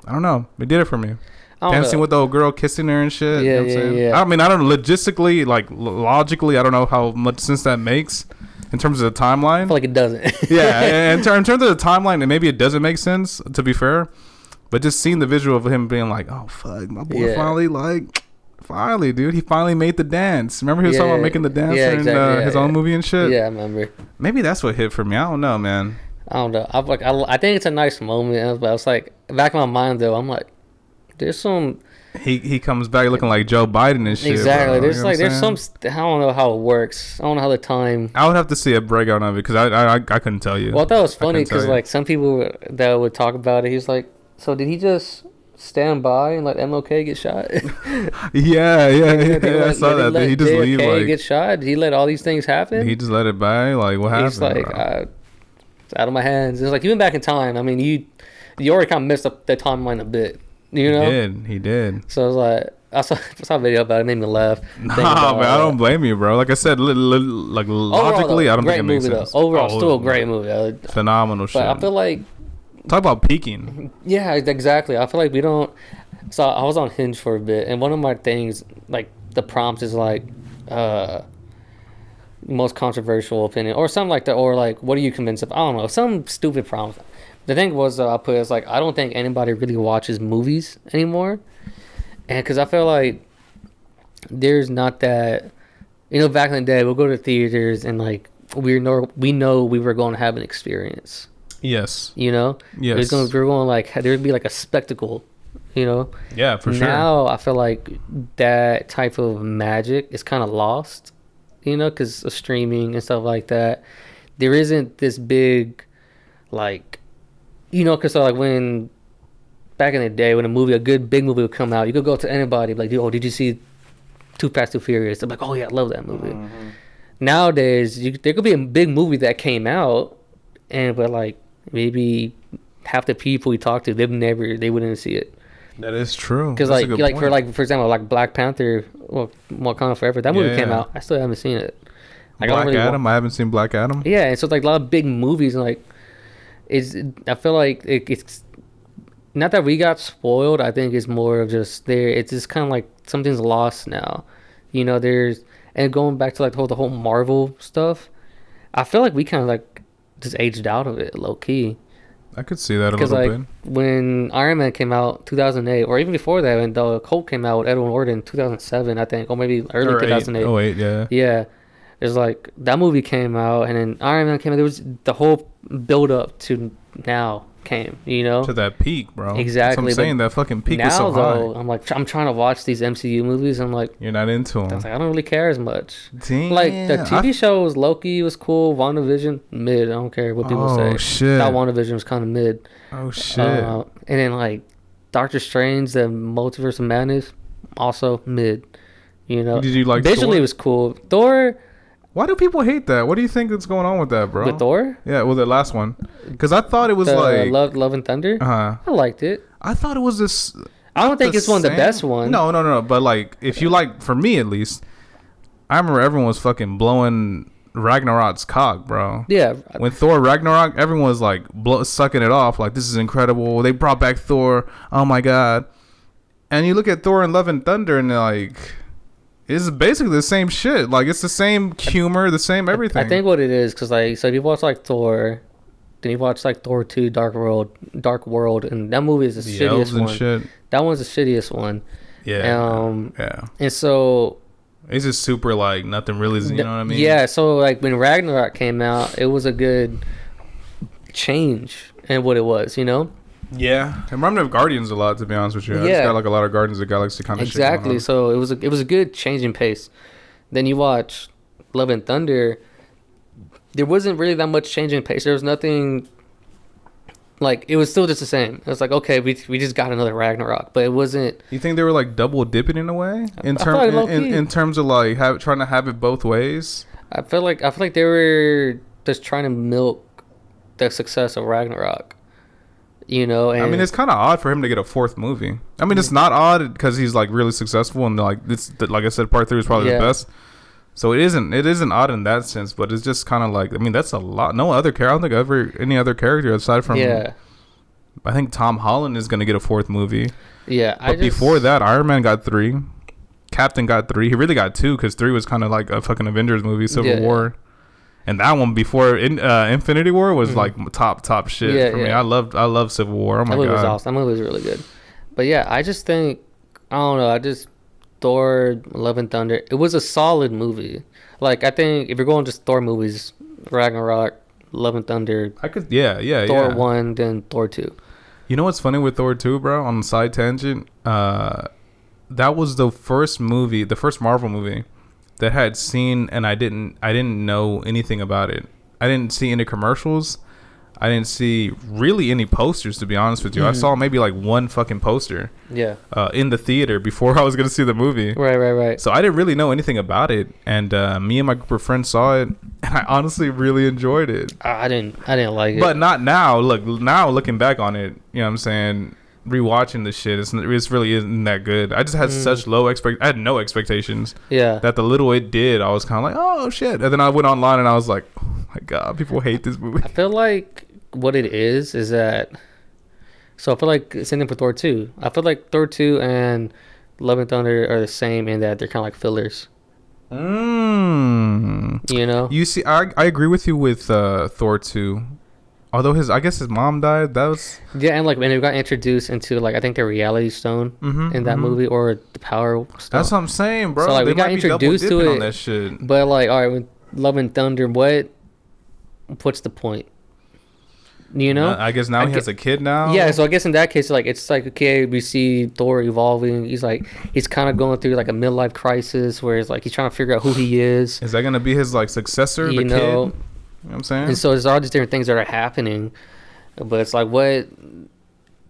I don't know. It did it for me. Dancing with the old girl, kissing her and shit. Yeah, you know what I'm saying? I mean, I don't know, logistically, like logically, I don't know how much sense that makes. In terms of the timeline, I feel like it doesn't. Yeah, in terms of the timeline, and maybe it doesn't make sense, to be fair. But just seeing the visual of him being like, "Oh fuck, my boy finally, dude, he finally made the dance." Remember he was talking about making the dance in his own movie and shit. Yeah, I remember. Maybe that's what hit for me. I don't know, man. I don't know. I think it's a nice moment, but I was like, back in my mind though, I'm like, there's some. He comes back looking like Joe Biden and shit. Exactly. Bro. There's some. I don't know how it works. I don't know how the time. I would have to see a breakdown of it because I couldn't tell you. Well, I thought it was funny because like some people that would talk about it, he's like, so did he just stand by and let MLK get shot? yeah. I saw that. Did he just leave? Like get shot? Did he let all these things happen? He just let it by. Like what happened? He's like, it's out of my hands. It's like you went back in time. I mean, you already kind of messed up the timeline a bit. You know? He did. So I was like, I saw a video about it. It made me laugh. Nah, man, I don't blame you, bro. Like I said, like logically, I don't think it makes sense. Overall, still a great movie. Phenomenal shit. But I feel like... Talk about peaking. Yeah, exactly. I feel like we don't... So I was on Hinge for a bit, and one of my things, like, the prompts is like, most controversial opinion, or something like that, or like, what are you convinced of? I don't know, some stupid prompt. The thing was, I put is like, I don't think anybody really watches movies anymore, and because I feel like there's not that, back in the day, we'll go to theaters and like we know we were going to have an experience. Yes. Yes. We're going like there'd be like a spectacle. Yeah, for sure. Now I feel like that type of magic is kind of lost, because of streaming and stuff like that. There isn't this big, like. Because like when back in the day, when a good big movie would come out, you could go to anybody like, "Oh, did you see Too Fast, Too Furious?" They're like, "Oh yeah, I love that movie." Nowadays, there could be a big movie that came out, but like maybe half the people we talk to, they wouldn't see it. That is true. Because for example, like Black Panther, Wakanda Forever, that movie came out. I still haven't seen it. Like, Black Adam, I haven't seen Black Adam. Yeah, and so like a lot of big movies and like. I feel like it's not that we got spoiled. I think it's more of just there. It's just kind of like something's lost now. There's and going back to like the whole Marvel stuff. I feel like we kind of like just aged out of it, low key. I could see that a little bit. When Iron Man came out 2008, or even before that, when the Hulk came out with Edward Norton 2007, I think, or maybe early 2008. 08, yeah. Yeah. It's like that movie came out, and then Iron Man came out. There was the whole build up to now came, to that peak, bro. Exactly. That's what I'm saying, that fucking peak was so though, high. I'm like, I'm trying to watch these MCU movies. I'm like, you're not into them. I was like, I don't really care as much. Damn. Like the TV shows, Loki was cool. WandaVision, mid. I don't care what people say. Oh shit. That WandaVision was kind of mid. Oh shit. And then like Doctor Strange, the Multiverse of Madness, also mid. Did you like visually? Thor? It was cool. Thor. Why do people hate that? What do you think is going on with that, bro? With Thor? Yeah, well, the last one. Because I thought it was like... Love and Thunder? Uh-huh. I liked it. I thought it was this... I don't think it's one of the best ones. No. But like, if you like, for me at least, I remember everyone was fucking blowing Ragnarok's cock, bro. Yeah. When Thor Ragnarok, everyone was like sucking it off. Like, this is incredible. They brought back Thor. Oh my God. And you look at Thor and Love and Thunder, and like, it's basically the same shit. Like, it's the same humor, the same everything. I think what it is, because like, so if you watch like Thor, then you watch like Thor 2, Dark World, and that movie is the shittiest one. Shit. That one's the shittiest one. Yeah. And so it's just super like nothing really, you know what I mean? Yeah. So like when Ragnarok came out, it was a good change in what it was, you know. Yeah, it reminded me of Guardians a lot, to be honest with you. I just got like a lot of Guardians of the Galaxy kind of shit. Exactly. So it was a good change in pace. Then you watch Love and Thunder. There wasn't really that much change in pace. There was nothing. Like, it was still just the same. It was like, okay, we just got another Ragnarok, but it wasn't. You think they were like double dipping in a way in terms of like trying to have it both ways? I feel like they were just trying to milk the success of Ragnarok. You know, and I mean, it's kind of odd for him to get a fourth movie. I mean, it's not odd because he's like really successful, and like this, like I said, part 3 was probably the best. So it isn't odd in that sense, but it's just kind of like, I mean, that's a lot. No other character, I don't think any other character aside from I think Tom Holland is gonna get a 4th movie. Yeah, but before that, Iron Man got 3, Captain got 3. He really got 2 because 3 was kind of like a fucking Avengers movie, Civil War. And that one before Infinity War was like top shit for me. I love Civil War. Oh my god, that movie was awesome. That movie was really good. But yeah, I just think, I don't know. Thor, Love and Thunder. It was a solid movie. Like, I think if you're going just Thor movies, Ragnarok, Love and Thunder. I could Thor 1, then Thor 2. You know what's funny with Thor 2, bro? On the side tangent, that was the first movie, the first Marvel movie that I had seen, and I didn't know anything about it. I didn't see any commercials. I didn't see really any posters, to be honest with you. I saw maybe like one fucking poster in the theater before I was going to see the movie. Right. So I didn't really know anything about it. And me and my group of friends saw it, and I honestly really enjoyed it. I didn't like it. But not now. Look, now looking back on it, you know what I'm saying? Rewatching this shit, it's really isn't that good. I just had such I had no expectations. Yeah. That the little it did, I was kind of like, oh shit. And then I went online and I was like, oh my god, people hate this movie. I feel like what it is that. So I feel like same thing for Thor 2. I feel like Thor 2 and Love and Thunder are the same in that they're kind of like fillers. You know. You see, I agree with you with Thor 2. Although I guess his mom died. That was and like when they got introduced into like I think the Reality Stone in that movie or the Power Stone. That's what I'm saying, bro. So like we got introduced to it on that shit. But like, all right, with Love and Thunder, what's the point? You know, I guess now he has a kid now. Yeah, so I guess in that case, like it's like okay, we see Thor evolving. He's kind of going through like a midlife crisis where it's like he's trying to figure out who he is. Is that gonna be his like successor? You know. Kid? You know what I'm saying? And so there's all these different things that are happening. But it's like, what?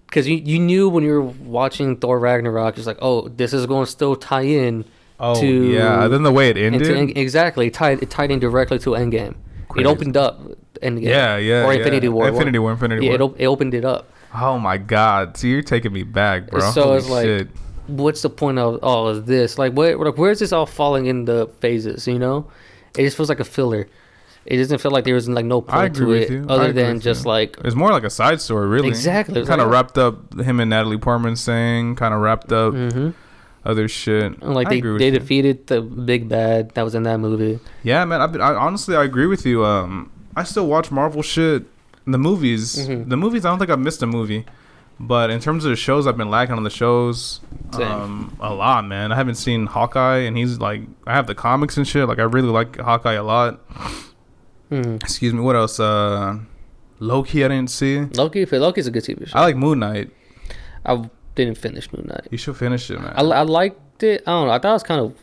Because you knew when you were watching Thor Ragnarok, it's like, oh, this is going to still tie in to... yeah. Then the way it ended? Exactly. It tied in directly to Endgame. Crazy. It opened up Endgame. Yeah. Or Infinity War. Infinity War. Yeah, it opened it up. Oh, my God. See, you're taking me back, bro. So Holy it's like, shit. What's the point of all of this? Like, where's this all falling in the phases, you know? It just feels like a filler. It doesn't feel like there was like no point to it other than just like it's more like a side story, really. Exactly. Kind of wrapped up him and Natalie Portman saying, kind of wrapped up other shit. And like they defeated the big bad that was in that movie. Yeah, man. Honestly, I agree with you. I still watch Marvel shit. The movies, I don't think I've missed a movie. But in terms of the shows, I've been lacking on the shows a lot, man. I haven't seen Hawkeye, and he's like, I have the comics and shit. Like, I really like Hawkeye a lot. Excuse me. What else? Loki, I didn't see. Loki's a good TV show. I like Moon Knight. I didn't finish Moon Knight. You should finish it, man. I liked it. I don't know. I thought it was kind of.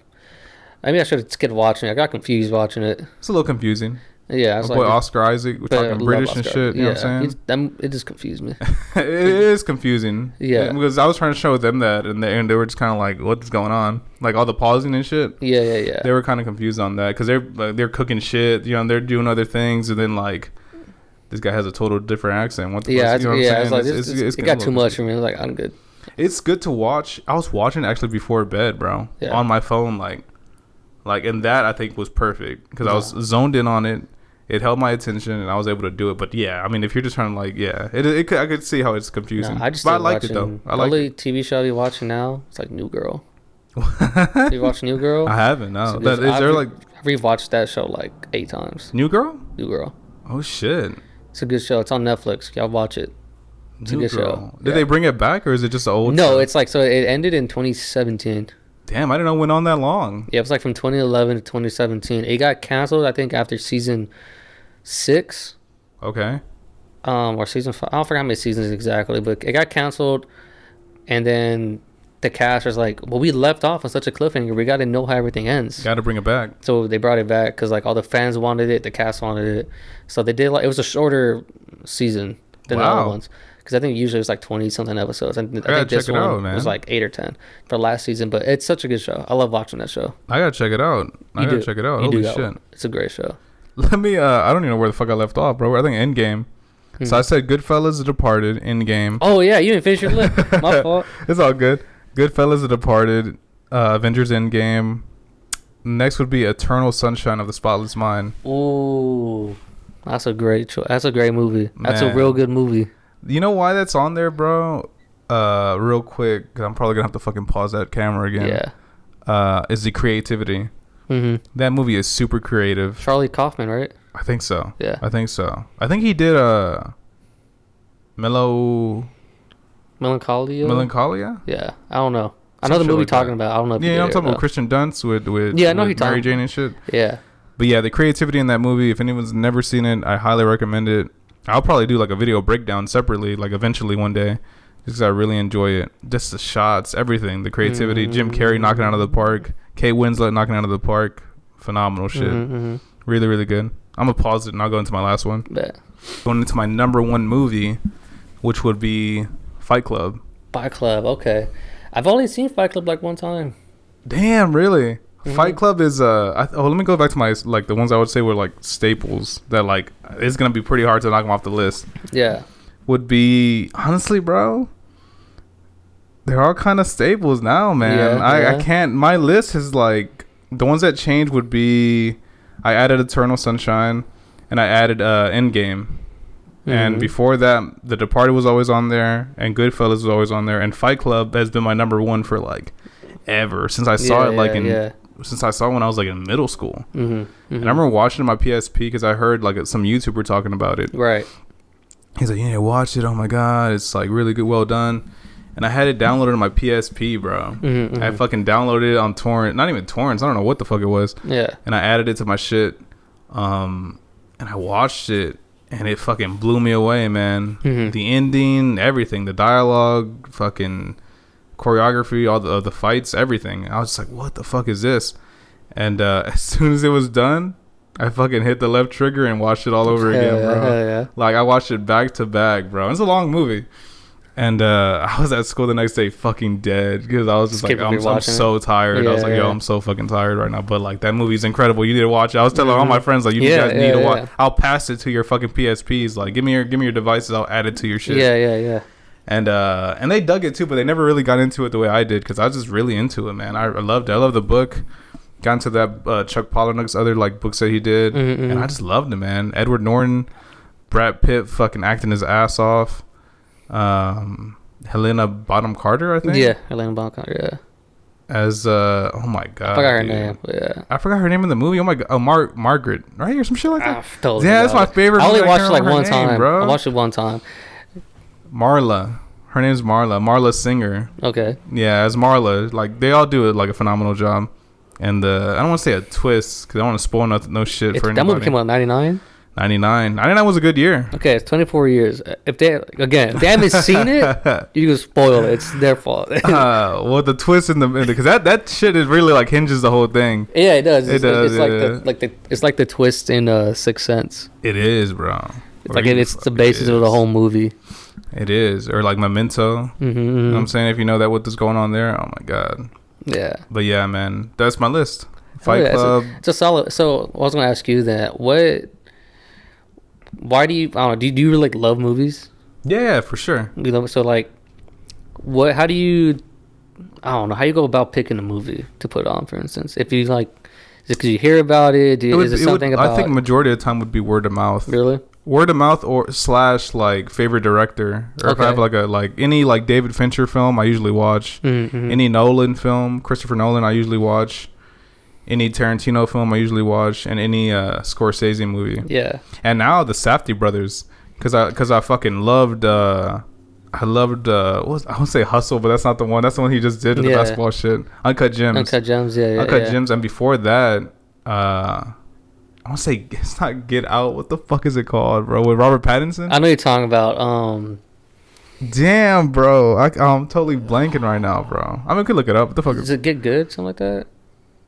Maybe I should have skipped watching it. I got confused watching it. It's a little confusing. Yeah, my boy Oscar Isaac. We're talking British and shit. You know what I'm saying? It just confused me. It is confusing. Yeah, because I was trying to show them that, and they were just kind of like, "What's going on?" Like all the pausing and shit. Yeah. They were kind of confused on that because they're cooking shit. You know, they're doing other things, and then like this guy has a total different accent. What the fuck? You know what I'm saying? It got too much for me. I was like, I'm good. It's good to watch. I was watching actually before bed, bro, on my phone, like, and that I think was perfect because I was zoned in on it. It held my attention, and I was able to do it. But yeah, I mean, if you're just trying to like, yeah, I could see how it's confusing. No, I just but I started liked it watching. though. I The like only it. TV show I be watching now, it's like New Girl. You watch New Girl? I haven't. It's No, a good- is there like I've rewatched that show like 8 times. New Girl? New Girl. Oh shit. It's a good show. It's on Netflix. Y'all watch it. It's a New good Girl. show. Did Yeah. they bring it back, or is it just an old? No, show? it's like, so it ended in 2017. Damn, I didn't know it went on that long. Yeah, it was like from 2011 to 2017. It got canceled, I think, after season 6. Okay. Or season 5. I don't forget how many seasons exactly, but it got canceled. And then the cast was like, well, we left off on such a cliffhanger. We got to know how everything ends. Got to bring it back. So they brought it back because like all the fans wanted it, the cast wanted it. So they did like, it was a shorter season than the Wow. other ones. Because I think usually it was like 20 something episodes. I think gotta this check it one out, man. was like 8 or 10 for last season. But it's such a good show. I love watching that show. I gotta check it out. I gotta check it out. Holy that shit. one. It's a great show. Let me. I don't even know where the fuck I left off, bro. I think Endgame. So I said Goodfellas, The Departed, Endgame. Oh yeah, you didn't finish your list. My fault. It's all good. Goodfellas, The Departed, Avengers, Endgame. Next would be Eternal Sunshine of the Spotless Mind. Ooh, that's a great choice. That's a great movie. That's Man. a real good movie. You know why that's on there, bro? Real quick, because I'm probably gonna have to fucking pause that camera again. Yeah. Is the creativity. Mm-hmm. That movie is super creative. Charlie Kaufman, right? I think so. Yeah. I think so. I think he did Melancholia. Melancholia. Yeah. I don't know. I know Some the shit movie like talking that. about. I don't know if Yeah, you I'm did it talking or about Christian Dunst with Yeah, I know who with you're Mary talking Jane and shit. Yeah. But yeah, the creativity in that movie, if anyone's never seen it, I highly recommend it. I'll probably do like a video breakdown separately, like eventually one day, because I really enjoy it. Just the shots, everything, the creativity. Jim Carrey knocking out of the park, Kate Winslet knocking out of the park, phenomenal shit. Really, really good. I'm gonna pause it and I'll go into my last one. Yeah. Going into my number one movie, which would be Fight Club. Fight Club. Okay. I've only seen Fight Club like one time. Damn, really? Fight Club is let me go back to my like the ones I would say were like staples that like it's gonna be pretty hard to knock them off the list. Yeah. Would be honestly, bro. They're all kind of staples now, man. I can't. My list is like the ones that changed would be I added Eternal Sunshine and I added Endgame. And before that, The Departed was always on there, and Goodfellas was always on there, and Fight Club has been my number one for like ever since I saw it since I saw it when I was like in middle school. And I remember watching it on my PSP because I heard like some YouTuber talking about it. Right. He's like, yeah, watch it. Oh my god, it's like really good, well done. And I had it downloaded on my PSP, bro. I fucking downloaded it on torrent, not even torrents. I don't know what the fuck it was. Yeah. And I added it to my shit, and I watched it. And it fucking blew me away, man. The ending, everything, the dialogue, fucking choreography, all the fights, everything. I was just like, what the fuck is this? And as soon as it was done, I fucking hit the left trigger and watched it all over again, bro. Yeah. Like, I watched it back to back, bro. It's a long movie. And I was at school the next day fucking dead because I was just like, I'm so tired. I was like, yo, I'm so fucking tired right now. But like, that movie's incredible. You need to watch it. I was telling all my friends, like, you guys need to watch. I'll pass it to your fucking PSPs. Like, give me your devices. I'll add it to your shit. Yeah. And they dug it too, but they never really got into it the way I did because I was just really into it, man. I loved it. I love the book. Got into that Chuck Palahniuk's other like books that he did, and I just loved it, man. Edward Norton, Brad Pitt, fucking acting his ass off. Helena Bonham Carter, I think. Yeah, Helena Bonham Carter. Yeah. As oh my god, I forgot her name. Yeah, I forgot her name in the movie. Oh my god, Margaret, right, or some shit like that. Totally yeah, that's my favorite. I only watched it like one time, bro. I watched it one time. Marla, her name's Marla Singer. Okay. Yeah, as Marla, like they all do it like a phenomenal job. And I don't want to say a twist because I don't want to spoil no shit for anybody. That movie came out in 99. 99 was a good year. Okay, it's 24 years. If they haven't seen it, you can spoil it. It's their fault. Well, the twist in the because that shit is really like hinges the whole thing. Yeah, it does. It does. It's like the twist in Sixth Sense. It is, bro. It's like it's the basis of the whole movie. It is, or like Memento. You know what I'm saying? If you know that what is going on there, oh my god. Yeah. But yeah, man, that's my list. Fight Club. It's a solid. So I was gonna ask you that. Why do you? I don't know. Do you really like love movies? Yeah, for sure. You know, so like, what? How do you? I don't know. How you go about picking a movie to put on, for instance? If you like, Is it because you hear about it? Is it something about? I think majority of the time would be word of mouth. Really? Word of mouth or / like favorite director, or if I have like any like David Fincher film, I usually watch. Any Nolan film, Christopher Nolan, I usually watch. Any Tarantino film, I usually watch, and any Scorsese movie. Yeah. And now the Safdie brothers, because I fucking loved. I loved I won't say Hustle, but that's not the one. That's the one he just did with the basketball shit. Uncut Gems. Uncut Gems, yeah. Uncut Gems, and before that, I want to say it's not Get Out. What the fuck is it called, bro? With Robert Pattinson. I know you're talking about. Damn, bro, I'm totally blanking right now, bro. I mean, we could look it up. What the fuck is it? Get Good, something like that.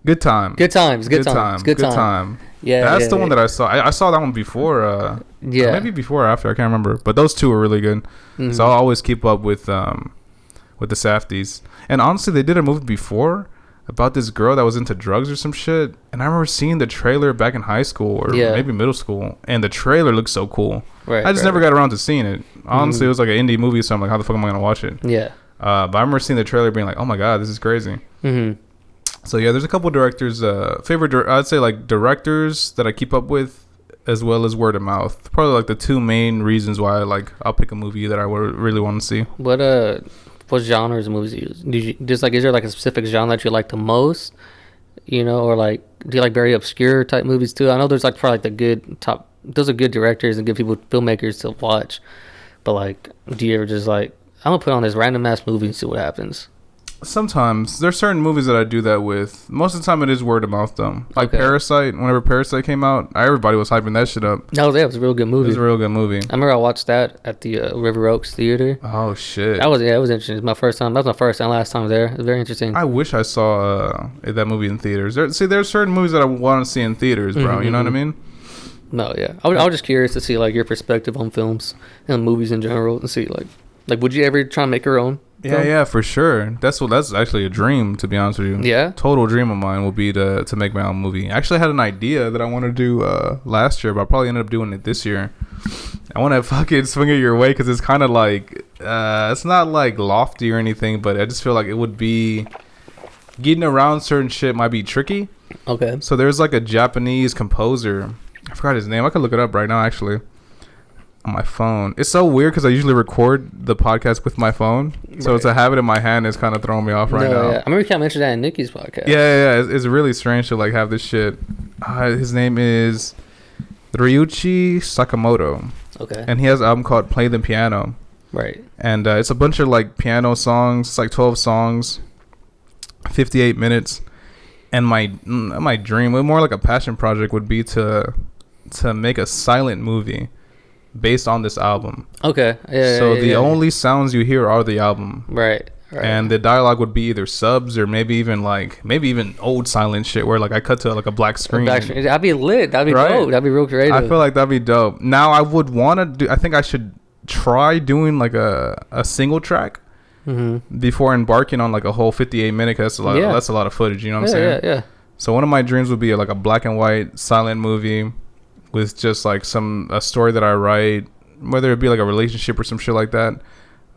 Good Time. Good Times. Yeah, that's the one that I saw. I saw that one before. Maybe before or after. I can't remember. But those two were really good. So I'll always keep up with the Safdies. And honestly, they did a movie before about this girl that was into drugs or some shit. And I remember seeing the trailer back in high school or maybe middle school. And the trailer looked so cool. Right. I just never got around to seeing it. Honestly, it was like an indie movie, so I'm like, how the fuck am I gonna watch it? Yeah. But I remember seeing the trailer, being like, oh my god, this is crazy. So yeah, there's a couple directors, I'd say like directors that I keep up with, as well as word of mouth. Probably like the two main reasons why I'll pick a movie that I would really want to see. What genres of movies do you just like? Is there like a specific genre that you like the most? You know, or like do you like very obscure type movies too? I know there's like probably like the good top. Those are good directors and good people, filmmakers to watch. But like, do you ever just like, I'm gonna put on this random ass movie and see what happens? Sometimes there's certain movies that I do that with. Most of the time it is word of mouth though. Like Parasite. Whenever Parasite came out, everybody was hyping that shit up. No, it was a real good movie. It was a real good movie. I remember I watched that at the River Oaks Theater. Oh shit. It was interesting. It was my first time. That was my first and last time there. It was very interesting. I wish I saw that movie in theaters. There's certain movies that I want to see in theaters, bro. You know what I mean? No, yeah. I was just curious to see like your perspective on films and movies in general, and see like would you ever try and make your own? Yeah, for sure. That's actually a dream, to be honest with you. Yeah. Total dream of mine will be to make my own movie. I actually had an idea that I want to do last year, but I probably ended up doing it this year. I want to fucking swing it your way because it's kind of like it's not like lofty or anything, but I just feel like it would be getting around certain shit might be tricky. Okay. So there's like a Japanese composer. I forgot his name. I could look it up right now actually. On my phone. It's so weird because I usually record the podcast with my phone, so to have it in my hand is kind of throwing me off right now. Yeah. I remember you can't mention that in Nikki's podcast. Yeah. It's really strange to like have this shit. His name is Ryuichi Sakamoto. Okay. And he has an album called Play the Piano. Right. And it's a bunch of like piano songs. It's like 12 songs, 58 minutes. And my dream, more like a passion project, would be to make a silent movie based on this album. Okay. So the only sounds you hear are the album. Right. And the dialogue would be either subs or maybe even old silent shit where like I cut to like a black screen. That'd be lit. That'd be dope. That'd be real creative. I feel like that'd be dope. Now I would want to do. I think I should try doing like a single track before embarking on like a whole 58 minute. Cause that's a lot of footage. You know what I'm saying? Yeah. So one of my dreams would be like a black and white silent movie with just like a story that I write, whether it be like a relationship or some shit like that.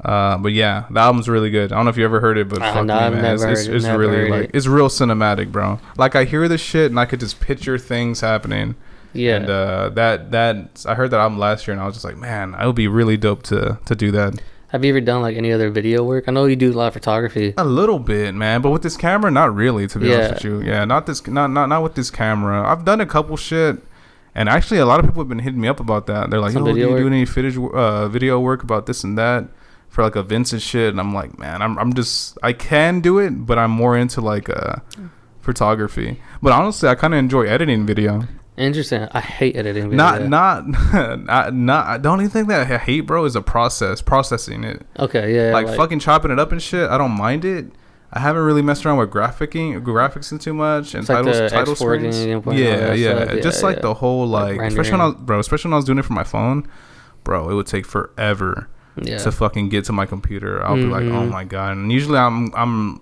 But yeah, the album's really good. I don't know if you ever heard it, but fuck me, man. It's really like it's real cinematic, bro. Like I hear this shit and I could just picture things happening. Yeah. And that I heard that album last year and I was just like, man, it would be really dope to do that. Have you ever done like any other video work? I know you do a lot of photography. A little bit, man, but with this camera, not really. To be honest with you, not with this camera. I've done a couple shit. And actually, a lot of people have been hitting me up about that. They're like, "Oh, do you do any video work about this and that for like events and shit?" And I'm like, "Man, I can do it, but I'm more into like photography." But honestly, I kind of enjoy editing video. Interesting. I hate editing video. Not. The only thing that I hate, bro, is processing it. Okay, yeah. Like fucking chopping it up and shit. I don't mind it. I haven't really messed around with graphics in too much and title screens. Just like the whole like, especially when I was doing it for my phone, bro, it would take forever to fucking get to my computer. I'll be like, oh my god. And usually I'm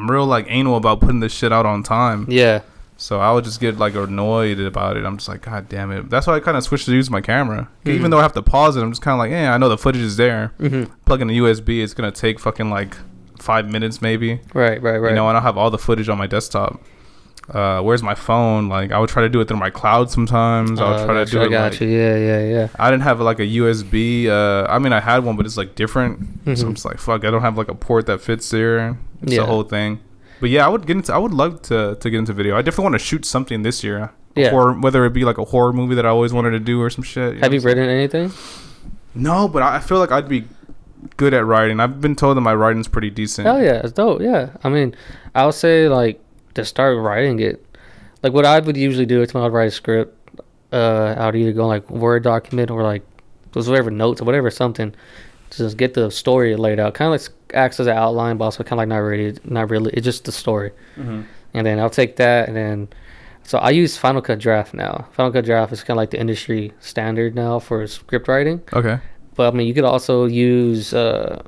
real like anal about putting this shit out on time. Yeah. So I would just get like annoyed about it. I'm just like, god damn it. That's why I kind of switched to use my camera. Even though I have to pause it, I'm just kind of like, I know the footage is there. Plug in a USB. It's gonna take fucking like 5 minutes maybe. Right. You know, and I'll have all the footage on my desktop. where's my phone? Like I would try to do it through my cloud sometimes. I would try to do it. I got you. Yeah. I didn't have like a USB. I mean, I had one, but it's like different. Mm-hmm. So I'm just like, fuck. I don't have like a port that fits there. It's the whole thing. But yeah, I would love to get into video. I definitely want to shoot something this year. Yeah. Or whether it be like a horror movie that I always wanted to do or some shit. Have you written anything? No, but I feel like I'd be good at writing. I've been told that my writing's pretty decent. Oh yeah, it's dope. Yeah, I mean, I would say like to start writing it. Like what I would usually do is when I'd write a script, I would either go like Word document or like those whatever notes or whatever something, to just get the story laid out. Kind of like acts as an outline, but also kind of like not really. It's just the story. Mm-hmm. And then I'll take that and then. So I use Final Cut Draft now. Final Cut Draft is kind of like the industry standard now for script writing. Okay. But I mean, you could also use. There's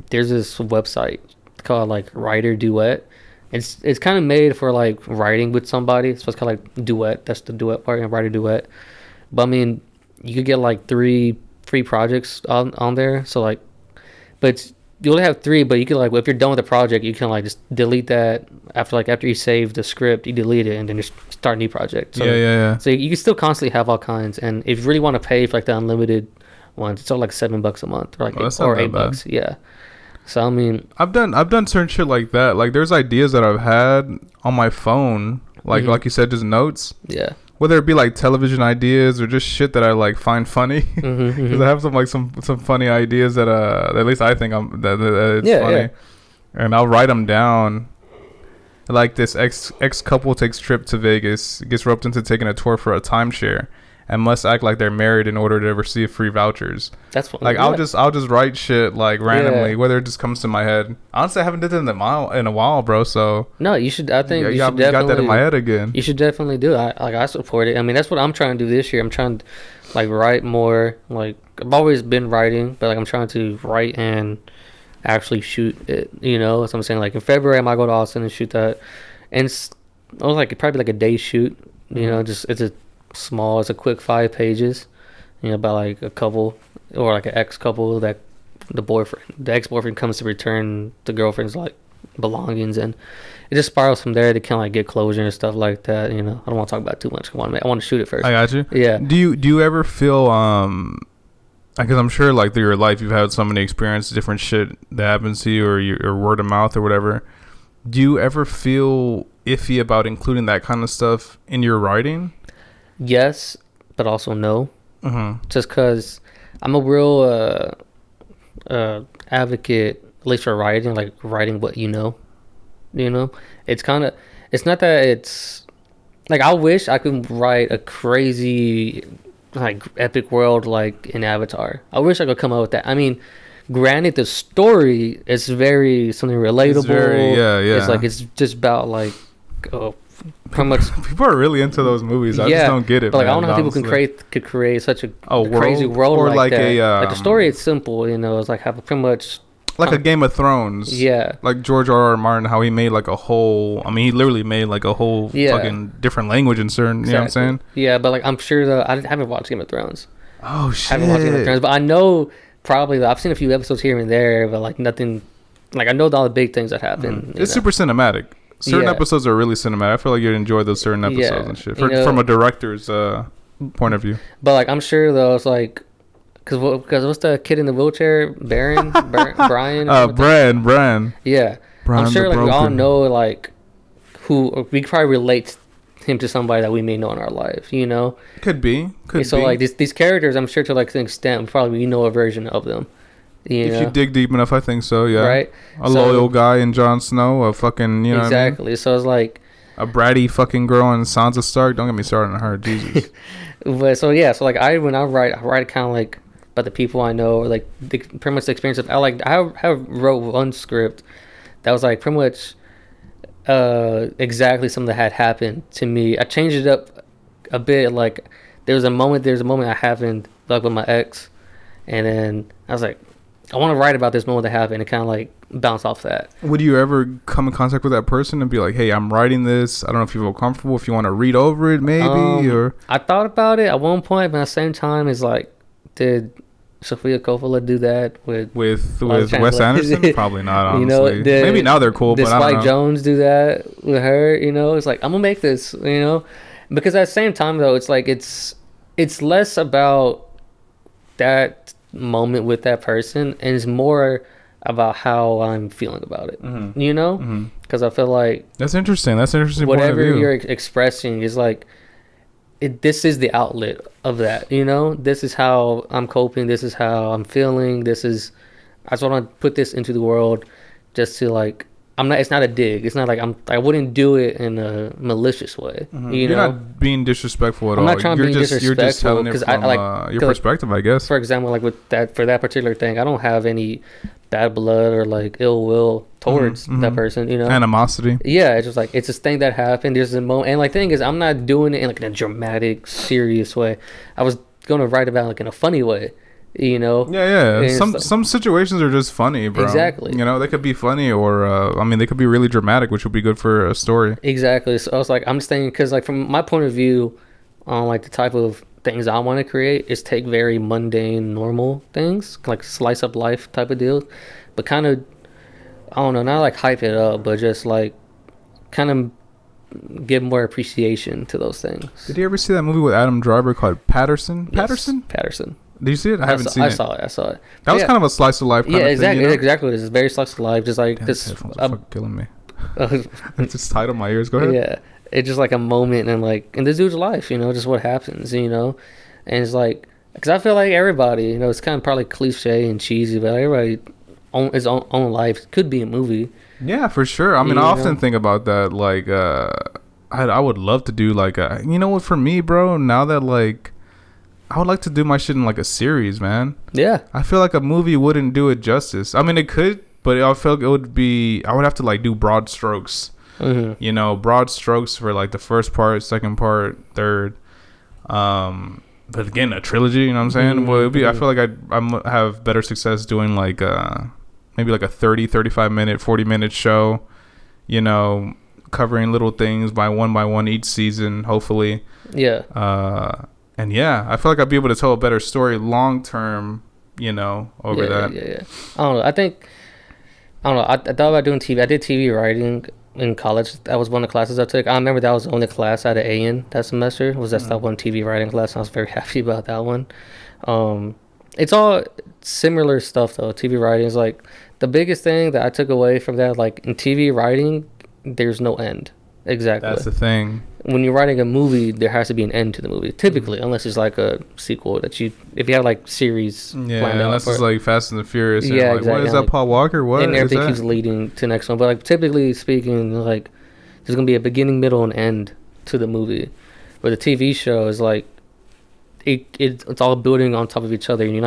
this website called like Writer Duet. It's kind of made for like writing with somebody. So it's kind of like duet. That's the duet part, and Writer Duet. But I mean, you could get like 3 free projects on there. So like, but you only have 3. But you can like, if you're done with the project, you can like just delete that after you save the script, you delete it and then just start a new project. So, yeah. So you can still constantly have all kinds. And if you really want to pay for like the unlimited ones, it's all like $7 a month or like $8. Yeah. So I mean, I've done certain shit like that. Like there's ideas that I've had on my phone, like you said, just notes. Yeah. Whether it be like television ideas or just shit that I like find funny, because I have some funny ideas that at least I think that it's funny, yeah. And I'll write them down. Like this ex couple takes trip to Vegas, gets roped into taking a tour for a timeshare, and must act like they're married in order to receive free vouchers. That's what, like I'll just write shit like randomly, whether it just comes to my head. Honestly, I haven't done that in a while, bro. So no, you should. I think you should got that in my head again. You should definitely do it. I support it. I mean, that's what I'm trying to do this year. I'm trying to like write more. Like I've always been writing, but like I'm trying to write and actually shoot it. You know, that's what I'm saying. Like in February, I might go to Austin and shoot that, and it's like probably like a day shoot. You know, just it's a quick 5 pages, you know, about like a couple or like an ex-couple that the ex-boyfriend comes to return the girlfriend's like belongings, and it just spirals from there to kind of like get closure and stuff like that. You know, I don't want to talk about it too much. I want to shoot it first. I got you. Yeah. Do you ever feel because I'm sure like through your life you've had so many experiences, different shit that happens to you or your word of mouth or whatever. Do you ever feel iffy about including that kind of stuff in your writing? Yes, but also no. Mm-hmm. Just because I'm a real advocate, at least for writing, like writing what you know. You know, it's not that it's like I wish I could write a crazy like epic world like in Avatar. I wish I could come up with that. I mean, granted, the story is very something relatable. It's like it's just about like. Pretty much, people are really into those movies. I just don't get it. But like, man, I don't know how people could create such a crazy world or like that. Like the story is simple, you know. It's like have pretty much like a Game of Thrones. Yeah, like George R.R. Martin, how he made like a whole. I mean, he literally made like a whole fucking different language in certain. Exactly. You know what I'm saying? Yeah, but like I'm sure I haven't watched Game of Thrones. Oh shit! I haven't watched Game of Thrones, but I know probably I've seen a few episodes here and there, but like nothing. Like I know all the big things that happen. It's super cinematic. Certain episodes are really cinematic. I feel like you'd enjoy those certain episodes and shit from a director's point of view. But like I'm sure though, it's like because what's the kid in the wheelchair? Brian. Bran. Yeah, I'm sure like we all know like who we could probably relate him to somebody that we may know in our life. You know, could be. So like these characters, I'm sure to like an extent, probably we know a version of them. If you dig deep enough, I think so. Yeah, right. A loyal guy in Jon Snow, a fucking exactly. What I mean? So it's like a bratty fucking girl in Sansa Stark. Don't get me started on her, Jesus. But so like when I write kind of like about the people I know, or like pretty much the experience of. I wrote one script that was like pretty much exactly something that had happened to me. I changed it up a bit. Like there's a moment I happened like with my ex, and then I was like, I want to write about this moment that happened and kind of like bounce off that. Would you ever come in contact with that person and be like, hey, I'm writing this. I don't know if you feel comfortable, if you want to read over it maybe or. I thought about it at one point, but at the same time, it's like, Sofia Coppola do that with Wes Anderson? Probably not, honestly. You know, maybe now they're cool, but I don't know. Spike Jonze do that with her, you know? It's like, I'm gonna make this, you know? Because at the same time, though, it's like, it's less about that moment with that person, and it's more about how I'm feeling about it, you know? Because I feel like... That's interesting. That's an interesting point of whatever view. you're expressing is like... this is the outlet of that, you know? This is how I'm coping. This is how I'm feeling. I just want to put this into the world just to like, it's not a dig. It's not like I wouldn't do it in a malicious way. You're not being disrespectful at all. I'm not trying to be disrespectful. You're just telling it from your perspective, I guess. For example, like for that particular thing, I don't have any bad blood or like ill will towards that person, you know, animosity. Yeah, it's just like, it's this thing that happened. There's a moment, and like, thing is, I'm not doing it in like in a dramatic, serious way. I was gonna write about it like in a funny way, you know. Yeah. Some situations are just funny, bro. Exactly. You know, they could be funny, or I mean, they could be really dramatic, which would be good for a story. Exactly. So I was like, I'm just thinking, because like from my point of view, on like the type of things I want to create is take very mundane, normal things, like slice up life type of deals, but kind of, I don't know, not like hype it up, but just like kind of give more appreciation to those things. Did you ever see that movie with Adam Driver called Patterson? Yes, Patterson. Did you see it? I haven't seen it. I saw it. That was kind of a slice of life kind of thing. Exactly. You know? Exactly. It's very slice of life. Just like this. Headphones are fucking killing me. It's just tight on my ears. Go ahead. Yeah. It's just like a moment in this dude's life, you know, just what happens, you know. And it's like, because I feel like everybody, you know, it's kind of probably cliche and cheesy, but everybody his own life could be a movie. Yeah, for sure. I mean, I often think about that. Like, I would love to do like you know what, for me, bro, now that like, I would like to do my shit in like a series, man. Yeah. I feel like a movie wouldn't do it justice. I mean, it could, but I feel like it would be, I would have to like do broad strokes. You know, broad strokes for like the first part, second part, third. But again, a trilogy, you know what I'm saying? Well, it'd be, I feel like I have better success doing like maybe like a 35 minute, 40-minute show, you know, covering little things by one each season, hopefully. Yeah. And yeah, I feel like I'd be able to tell a better story long term, you know, over that. Yeah. I don't know. I thought about doing TV. I did TV writing in college. That was one of the classes I took. I remember that was the only class I had an A in that semester. Was that one TV writing class? I was very happy about that one. It's all similar stuff though. TV writing is like, the biggest thing that I took away from that, like in TV writing, there's no end. Exactly. That's the thing. When you're writing a movie, there has to be an end to the movie, typically, unless it's like a sequel that if you have like series planned out. Unless it's like Fast and the Furious. Yeah, like, exactly. What is that, Paul Walker? What? And everything keeps leading to the next one. But like, typically speaking, like, there's going to be a beginning, middle, and end to the movie. But the TV show is like, it's all building on top of each other, and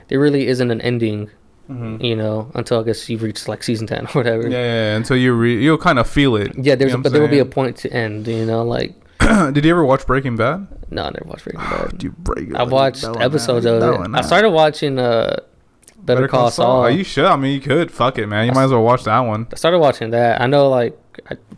there really isn't an ending. You know, until I guess you've reached like season 10 or whatever. Yeah, until you'll kind of feel it. Yeah, there will be a point to end. You know, like. Did you ever watch Breaking Bad? No, I never watched Breaking Bad. Dude, I watched episodes of it. I started watching Better Call Saul. Oh, you should. I mean, you could. Fuck it, man. You might as well watch that one. I started watching that. I know, like,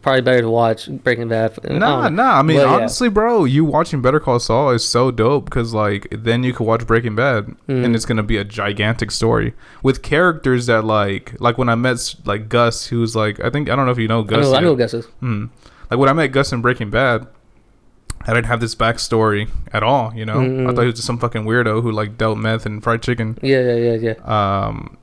probably better to watch Breaking Bad. Nah. I mean, honestly, bro, you watching Better Call Saul is so dope because, like, then you could watch Breaking Bad and it's gonna be a gigantic story with characters that, like when I met like Gus, who's like, I don't know if you know Gus. I know who Gus is. Like when I met Gus in Breaking Bad, I didn't have this backstory at all, you know. I thought he was just some fucking weirdo who like dealt meth and fried chicken. Yeah.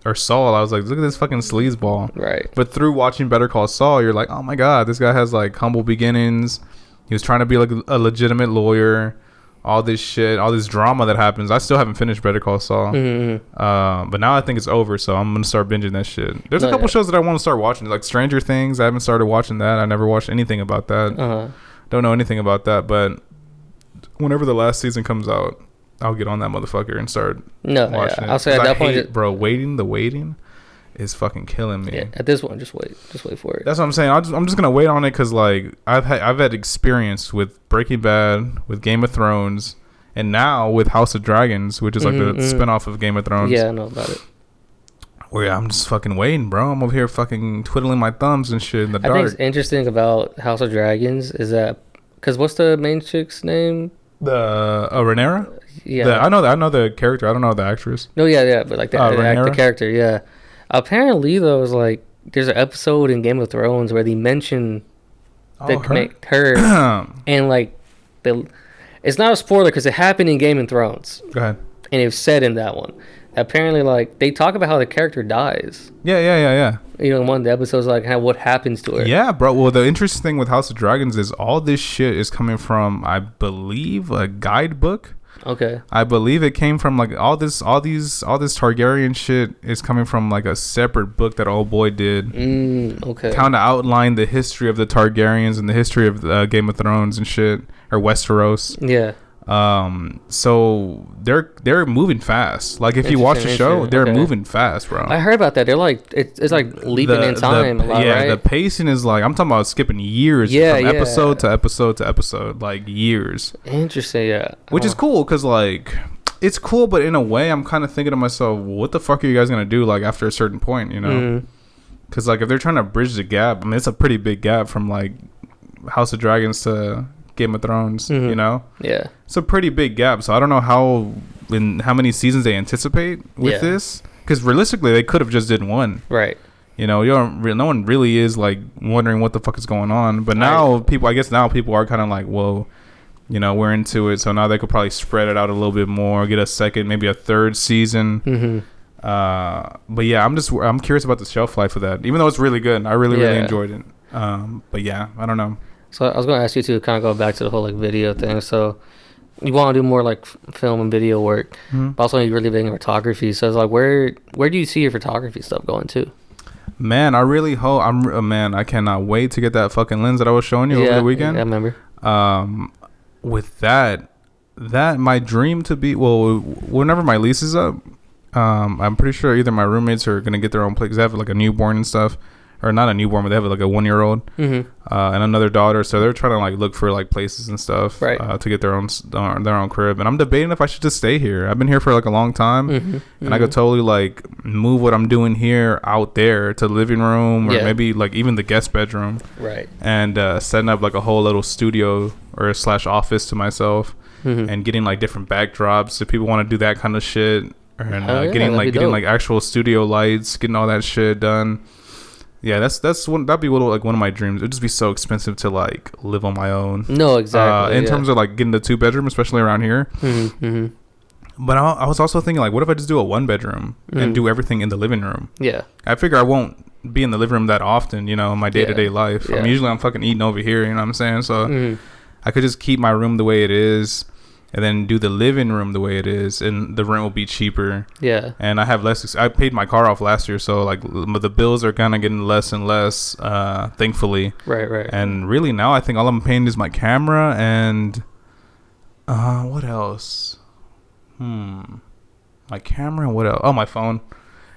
Or Saul, I was like, look at this fucking sleazeball. Right. But through watching Better Call Saul, you're like, oh my god, this guy has like humble beginnings. He was trying to be like a legitimate lawyer. All this shit, all this drama that happens. I still haven't finished Better Call Saul. But now I think it's over, so I'm gonna start binging that shit. There's a couple shows that I want to start watching, like Stranger Things. I haven't started watching that. I never watched anything about that. Don't know anything about that, but whenever the last season comes out, I'll get on that motherfucker and start watching it. I'll say at that point, bro, the waiting is fucking killing me. Yeah, at this one, just wait for it. That's what I'm saying. I'm just gonna wait on it because like I've had experience with Breaking Bad, with Game of Thrones, and now with House of Dragons, which is like the spinoff of Game of Thrones. Yeah, I know about it. Well, yeah, I'm just fucking waiting, bro. I'm over here fucking twiddling my thumbs and shit in the dark. I think it's interesting about House of Dragons is that, because what's the main chick's name? The Rhaenyra? Yeah. I know the character. I don't know the actress. No, yeah, but like the Rhaenyra? character, yeah. Apparently, though, is like there's an episode in Game of Thrones where they mention her and like it's not a spoiler because it happened in Game of Thrones. Go ahead. And it's said in that one. Apparently, like they talk about how the character dies. Yeah. You know, in one of the episodes, like how what happens to her. Yeah, bro. Well, the interesting thing with House of Dragons is all this shit is coming from, I believe, a guidebook. Okay. I believe it came from like all this Targaryen shit is coming from like a separate book that old boy did. Okay. Kind of outlined the history of the Targaryens and the history of Game of Thrones and shit, or Westeros. Yeah. So they're moving fast. Like if you watch the show, they're moving fast, bro. I heard about that. They're like it's like leaping in time a lot, right? The pacing is like, I'm talking about skipping years from episode to episode to episode, like years. Interesting, yeah. Which is cool because like it's cool, but in a way, I'm kind of thinking to myself, what the fuck are you guys gonna do like after a certain point, you know? Because like if they're trying to bridge the gap, I mean it's a pretty big gap from like House of Dragons to Game of Thrones, you know? Yeah. It's a pretty big gap, so I don't know how many seasons they anticipate with this, because realistically they could have just did one, right? You know, no one really is like wondering what the fuck is going on, but now people are kind of like, whoa, you know, we're into it, so now they could probably spread it out a little bit more, get a second, maybe a third season. But yeah, I'm curious about the shelf life of that, even though it's really good. I really enjoyed it. But yeah, I don't know. So I was going to ask you to kind of go back to the whole like video thing. So you want to do more like film and video work, but also you're really big in photography. So it's like, where do you see your photography stuff going to? Man, I really hope I cannot wait to get that fucking lens that I was showing you over the weekend. Yeah, I remember. With that my dream to be, well, whenever my lease is up, I'm pretty sure either my roommates are gonna get their own place. 'Cause they have like a newborn and stuff. Or not a newborn, but they have like a 1-year-old and another daughter. So they're trying to like look for like places and stuff to get their own crib. And I'm debating if I should just stay here. I've been here for like a long time, and I could totally like move what I'm doing here out there to the living room or maybe like even the guest bedroom, right? And setting up like a whole little studio or / office to myself, and getting like different backdrops if people want to do that kind of shit, and getting like actual studio lights, getting all that shit done. Yeah, that'd be one of my dreams. It'd just be so expensive to like live on my own. No, exactly. In terms of like getting the 2-bedroom, especially around here. But I was also thinking like, what if I just do a 1-bedroom and do everything in the living room? Yeah, I figure I won't be in the living room that often, you know, in my day-to-day life. Yeah. I'm fucking eating over here, you know what I'm saying? So I could just keep my room the way it is. And then do the living room the way it is, and the rent will be cheaper. Yeah. And I have less. I paid my car off last year, so like the bills are kind of getting less and less, thankfully. Right. And really now, I think all I'm paying is my camera and, what else? My camera and what else? Oh, my phone.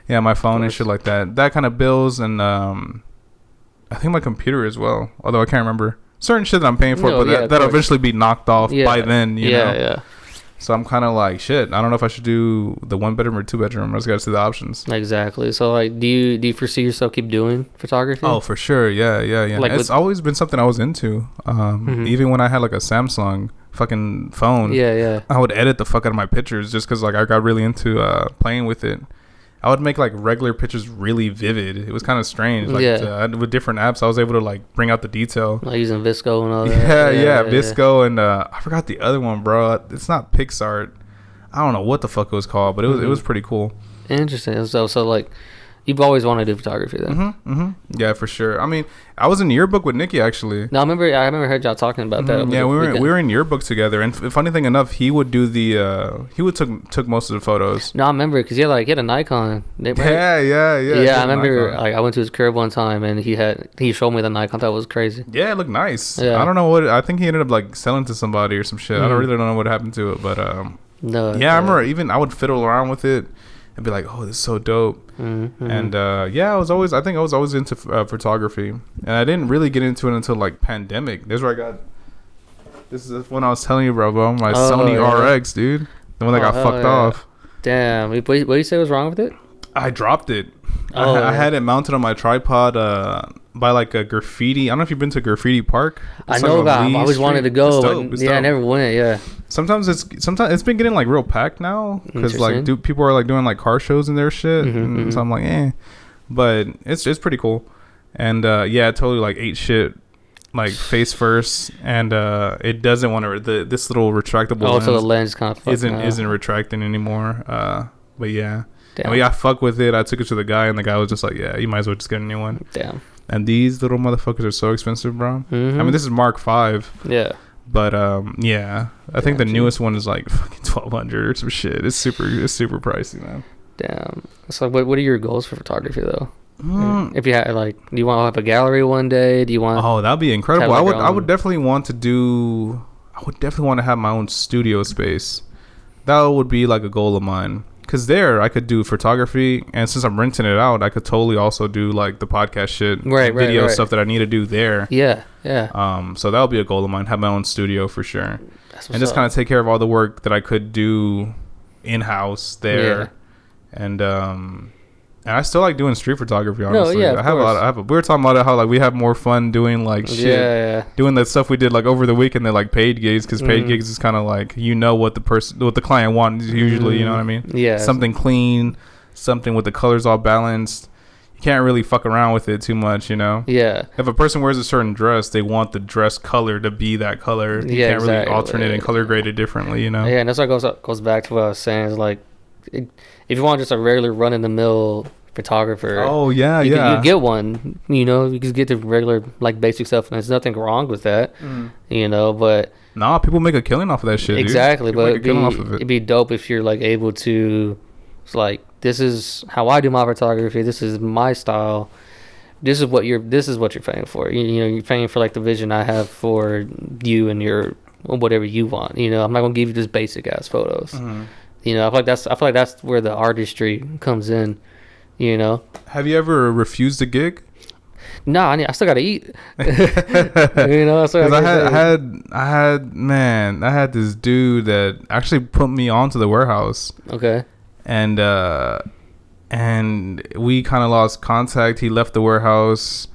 Yeah, my phone and shit like that. That kind of bills and I think my computer as well. Although I can't remember. Certain shit that I'm paying for, but that'll eventually be knocked off by then, you know? Yeah. So I'm kind of like, shit, I don't know if I should do the 1-bedroom or 2-bedroom. I just got to see the options. Exactly. So, like, do you foresee yourself keep doing photography? Oh, for sure. Yeah. Like it's always been something I was into. Even when I had, like, a Samsung fucking phone. Yeah. I would edit the fuck out of my pictures just because, like, I got really into playing with it. I would make like regular pictures really vivid. It was kind of strange. Like with different apps, I was able to like bring out the detail. Like using Visco and all that. Yeah, Visco and I forgot the other one, bro. It's not PixArt. I don't know what the fuck it was called, but it was pretty cool. Interesting. So like, you've always wanted to do photography then. Yeah, for sure. I mean, I was in yearbook with Nikki actually. No, I remember heard y'all talking about that. Yeah, we were in yearbook together, and funny thing enough, he would do took most of the photos. No, I remember because he had a Nikon. Right? Yeah. Yeah, I remember. Like I went to his crib one time, and he showed me the Nikon. That was crazy. Yeah, it looked nice. Yeah. I don't know what. I think he ended up like selling to somebody or some shit. I don't know what happened to it, but no. Yeah, I remember I would fiddle around with it and be like, oh, this is so dope. And I was always into photography, and I didn't really get into it until like pandemic. This is when I was telling you, bro, my Sony RX, dude, the one that got fucked off. Damn, what do you say was wrong with it? I dropped it. I had it mounted on my tripod by like a graffiti. I don't know if you've been to Graffiti Park. I know about it. I always wanted to go, but I never went. Yeah. Sometimes it's been getting like real packed now because like people are like doing like car shows and their shit. And so I'm like, but it's pretty cool. And yeah, it totally like ate shit like face first, and it doesn't want to this little retractable lens. So the lens kind of isn't retracting anymore. But yeah. Damn. I mean, I fuck with it. I took it to the guy, and the guy was just like, "Yeah, you might as well just get a new one." Damn. And these little motherfuckers are so expensive, bro. I mean, this is Mark V. Yeah. But yeah, I think the newest one is like fucking 1,200 or some shit. It's super pricey, man. Damn. So what are your goals for photography though? If you had like, do you want to have a gallery one day? Do you want? Oh, that'd be incredible. I would definitely want to do. I would definitely want to have my own studio space. That would be like a goal of mine. Because there, I could do photography, and since I'm renting it out, I could totally also do like the podcast shit, video stuff that I need to do there. Yeah. So that would be a goal of mine. Have my own studio for sure, and just kind of take care of all the work that I could do in house there, and I still like doing street photography. Honestly, we were talking about how like we have more fun doing like shit, doing the stuff we did like over the weekend than like paid gigs, because paid gigs is kind of like what the client wants usually. You know what I mean? Yeah, something clean, something with the colors all balanced. You can't really fuck around with it too much, you know? Yeah. If a person wears a certain dress, they want the dress color to be that color. You can't really alternate and color grade it differently, you know? Yeah, and that's what goes back to what I was saying. Is like, if you want just a regular run-in-the-mill photographer, you get one. You know, you just get the regular like basic stuff, and there's nothing wrong with that. You know, but people make a killing off of that shit. Exactly, but it'd be dope if you're like able to, like, this is how I do my photography. This is my style. This is what you're paying for. You know, you're paying for like the vision I have for you and your whatever you want. You know, I'm not gonna give you just basic ass photos. You know, I feel like that's where the artistry comes in. You know, have you ever refused a gig? No, I still gotta eat. You know, I had this dude that actually put me onto the warehouse. Okay. And we kind of lost contact. He left the warehouse.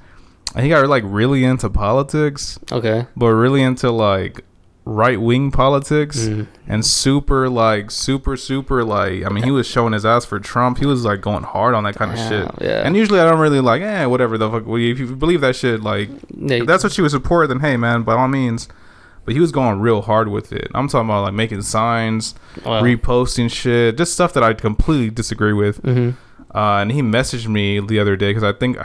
And he got like really into politics. Okay. But really into like right-wing politics and super like I mean, he was showing his ass for Trump. He was like going hard on that kind of shit. Yeah. And usually I don't really like whatever the fuck. If you believe that shit, like if that's what you would support, then hey man, by all means. But he was going real hard with it. I'm talking about like making signs, reposting shit, just stuff that I completely disagree with. And he messaged me the other day because I think I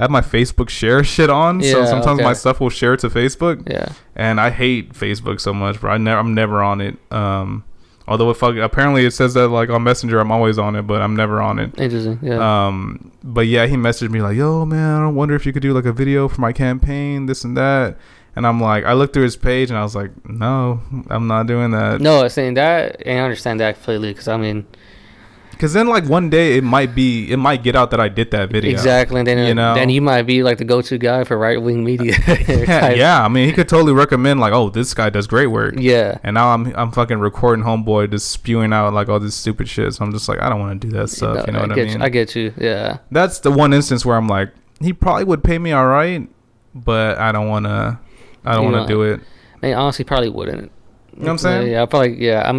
have my Facebook share shit on, so sometimes my stuff will share to Facebook. Yeah. And I hate Facebook so much, bro. I'm never on it. Although apparently it says that like on Messenger I'm always on it, but I'm never on it. Interesting. Yeah. But yeah, he messaged me like, "Yo, man, I wonder if you could do like a video for my campaign, this and that." And I'm like, I looked through his page and I was like, "No, I'm not doing that." No, saying that, and I understand that completely, because I mean. Because then, like, one day it might get out that I did that video. Exactly, and then then you might be like the go-to guy for right-wing media. Yeah. I mean, he could totally recommend like, oh, this guy does great work. Yeah. And now I'm fucking recording homeboy just spewing out like all this stupid shit. So I'm just like, I don't want to do that stuff. You know what I mean? I get you. Yeah. That's the one instance where I'm like, he probably would pay me all right, but I don't want to. I don't want to do it. I mean, honestly, probably wouldn't. You know what I'm saying? Yeah, probably. Yeah. I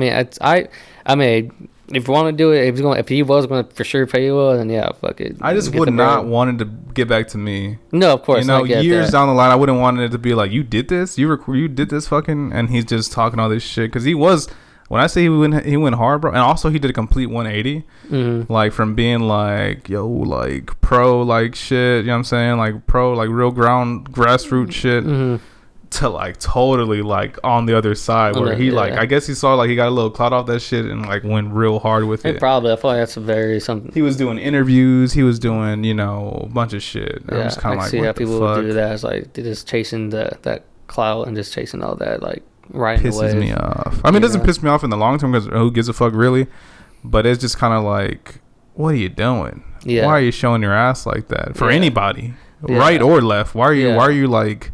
mean, if you want to do it, if he was going to for sure pay you well, then yeah, fuck it. I just would not want it to get back to me. No, of course. You know, years down the line, I wouldn't want it to be like, you did this, you did this fucking, and he's just talking all this shit, because he was. When I say he went hard, bro, and also he did a complete 180, like from being like, yo, like pro, like shit, you know what I'm saying, like pro, like real grassroots shit. To like totally like on the other side where he like I guess he saw like he got a little clout off that shit and like went real hard with it. Probably I feel like that's a very something. He was doing interviews, he was doing a bunch of shit. Yeah, I'm just kind of like, see how people would do that. It's like they're just chasing that clout and just chasing all that, like right away. Pisses me off. I mean, it doesn't piss me off in the long term because who gives a fuck really, but it's just kind of like, what are you doing? Why are you showing your ass like that for anybody, right or left? Why are you like?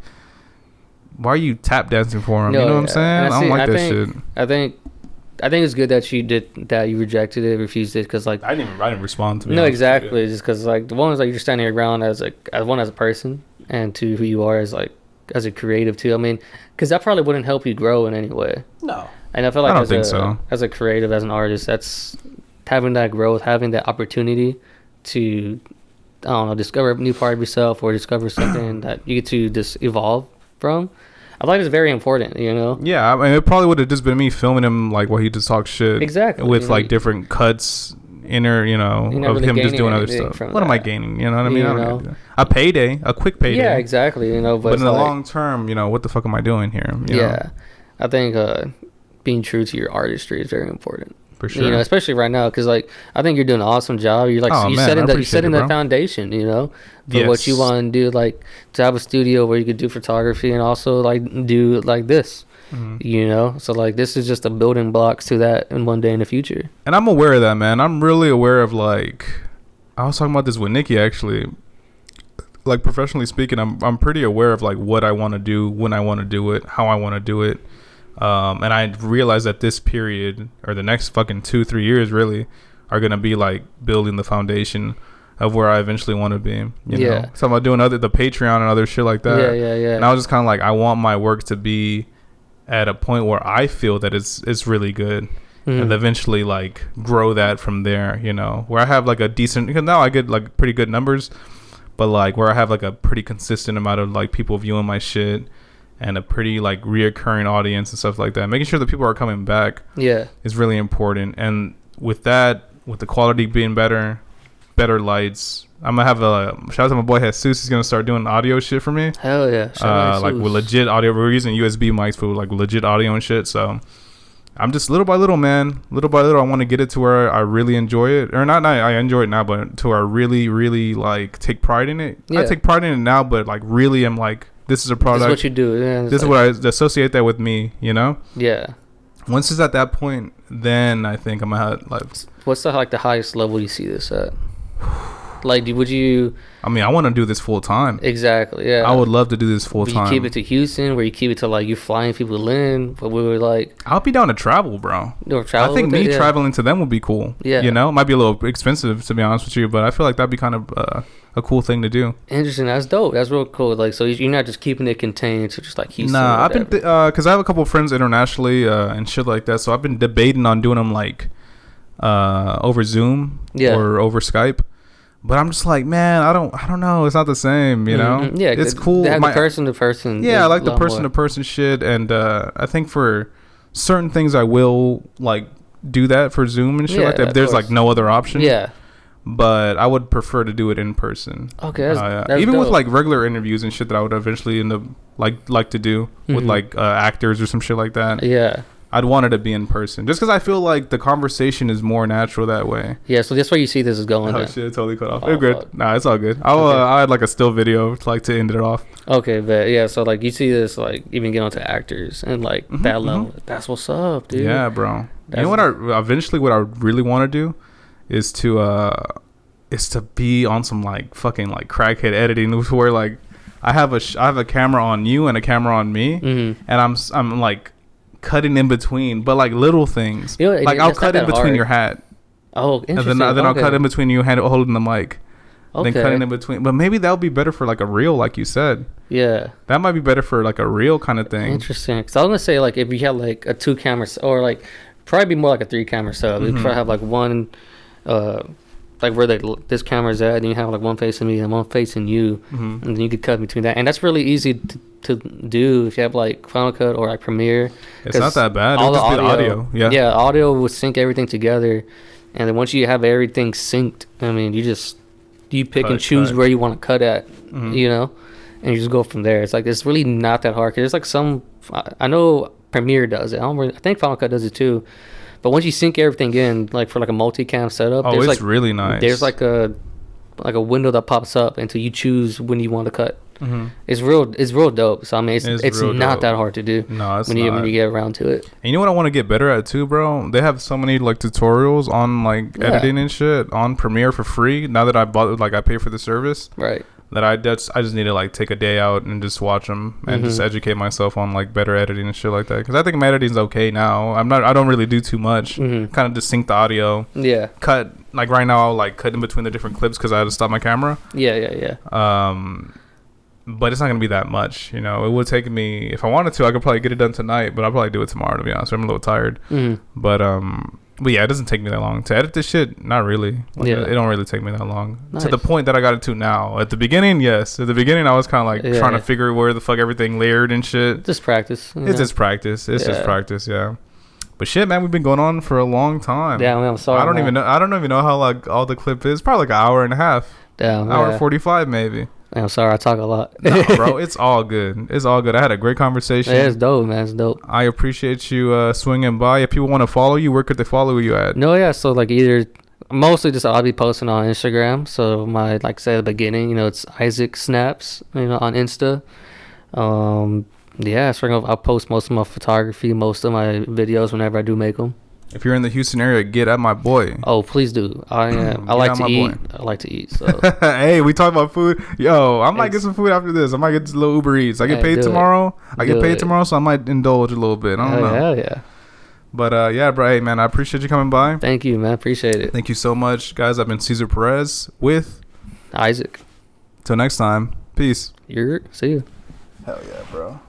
Why are you tap dancing for him? You know what I'm saying? I don't like that shit. I think I think it's good that you did that. You rejected it, refused it, because like I didn't respond to it. no, exactly. Just because like the one is like you're standing your ground as one as a person, and two, who you are as a creative too. I mean, because that probably wouldn't help you grow in any way. No. And I feel like so. As a creative, as an artist, that's having that growth, having that opportunity to, I don't know, discover a new part of yourself or discover something that you get to just evolve from. I feel like it's very important, you know? Yeah, I mean, it probably would have just been me filming him like while he just talks shit. Exactly. With like different cuts, of really him just doing other stuff. What am I gaining? You know what I mean? A payday, a quick payday. Yeah, exactly. You know, but in the long term, what the fuck am I doing here? You know? I think being true to your artistry is very important. For sure. Especially right now, because like I think you're doing an awesome job. You're like you're setting the foundation, for what you want to do, like to have a studio where you could do photography and also like do like this. So like this is just the building blocks to that in one day in the future. And I'm aware of that, man. I'm really aware of like I was talking about this with Nikki actually. Like professionally speaking, I'm pretty aware of like what I want to do, when I want to do it, how I want to do it. And I realized that this period or the next fucking 2-3 years really are gonna be like building the foundation of where I eventually want to be. You know, so I'm about doing the Patreon and other shit like that. Yeah. And I was just kind of like, I want my work to be at a point where I feel that it's really good, and eventually like grow that from there. Where I have like a decent, because now I get like pretty good numbers, but like where I have like a pretty consistent amount of like people viewing my shit. And a pretty like reoccurring audience and stuff like that. Making sure that people are coming back is really important. And with that, with the quality being better lights, I'm gonna have a shout out to my boy Jesus. He's gonna start doing audio shit for me. Hell yeah. Like with legit audio. We're using USB mics for like legit audio and shit. So I'm just little by little, man. Little by little, I want to get it to where I really enjoy it. Or not I enjoy it now, but to where I really, really like take pride in it. I take pride in it now, but like really am like, this is a product. This is what you do. Yeah, this is what I associate that with me, Yeah. Once it's at that point, then I think I'm gonna have, like. What's the highest level you see this at? Like, would you? I mean, I want to do this full time. Exactly. Yeah. I would love to do this full time. You keep it to Houston, where you keep it to like you flying people in, but we were like. I'll be down to travel, bro. Travel. I think traveling to them would be cool. Yeah. It might be a little expensive to be honest with you, but I feel like that'd be kind of a cool thing to do. Interesting. That's dope. That's real cool. Like, so you're not just keeping it contained to just like Houston. Nah, I've been because I have a couple of friends internationally and shit like that. So I've been debating on doing them like over Zoom or over Skype. But I'm just like, man, I don't know. It's not the same, Yeah, it's cool. They have the person to person. Yeah, I like the person to person shit, and I think for certain things I will like do that for Zoom and shit like that. If there's like no other option. Yeah. But I would prefer to do it in person. Okay, that's even dope. with like regular interviews and shit that I would eventually end up like to do with like actors or some shit like that. Yeah. I'd want it to be in person, just because I feel like the conversation is more natural that way. Yeah, so that's where you see this is going. Oh shit, totally cut off. It's good. Fuck. Nah, it's all good. I had like a still video like to end it off. Okay, but yeah, so like you see this like even get onto actors and like that level. That's what's up, dude. Yeah, bro. You know what? What I really want to do is to be on some like fucking like crackhead editing where like I have a camera on you and a camera on me, and I'm like cutting in between, but like little things. Like I'll cut in between your hat. Oh, interesting. And then I'll cut in between you holding the mic. Okay. Then cutting in between. But maybe that would be better for like a reel, like you said. Yeah. That might be better for like a reel kind of thing. Interesting. Because I was gonna say like if you had like a 2 camera or like probably be more like a 3 camera setup. You probably have like one like where this camera's at, and you have like one facing me and one facing you, and then you could cut between that, and that's really easy to do if you have like Final Cut or like Premiere. It's not that bad. It'll just be audio. Yeah, audio will sync everything together, and then once you have everything synced, I mean, you pick and choose where you want to cut at, and you just go from there. It's like it's really not that hard. 'Cause there's like some I know Premiere does it. I think Final Cut does it too. But once you sync everything in, like for like a multicam setup, it's like, really nice. There's like a window that pops up until you choose when you want to cut. It's real dope. So I mean, it's not that hard to do. No, it's when you get around to it. And you know what I want to get better at too, bro? They have so many like tutorials on like editing and shit on Premiere for free. Now that I pay for the service, right? that I just need to like take a day out and just watch them and just educate myself on like better editing and shit like that. Because I think my editing's okay now. I don't really do too much. Kind of just sync the audio. Yeah. Cut like right now. I'll like cut in between the different clips because I had to stop my camera. Yeah. But it's not gonna be that much. You know, it would take me, if I wanted to, I could probably get it done tonight. But I'll probably do it tomorrow, to be honest. I'm a little tired. But yeah, it doesn't take me that long to edit this shit. Not really. Like, it don't really take me that long. Nice. To the point that I got it to now. At the beginning, yes. At the beginning, I was kind of like trying to figure where the fuck everything layered and shit. Just practice. It's just practice. It's just practice. Yeah. But shit, man, we've been going on for a long time. Yeah, I'm sorry. I don't even know how like all the clip is. Probably like an hour and a half. Damn. Hour 45 maybe. I'm sorry, I talk a lot. No, bro, it's all good. It's all good. I had a great conversation. Yeah, it's dope, man. It's dope. I appreciate you swinging by. If people want to follow you, where could they follow you at? No, yeah. So like either mostly just I'll be posting on Instagram. So my like I said at the beginning, you know, it's Isaac Snaps, you know, on Insta. Yeah, so I'll post most of my photography, most of my videos whenever I do make them. If you're in the Houston area, get at my boy. Oh, please do. I like to eat. I like to eat. So hey, we talk about food. Yo, I might get some food after this. I might get this little Uber Eats. I get paid tomorrow. So I might indulge a little bit. I don't know. Hell yeah. But yeah, bro. Hey, man, I appreciate you coming by. Thank you, man. Appreciate it. Thank you so much, guys. I've been Cesar Perez with Isaac. Till next time. Peace. See you. Hell yeah, bro.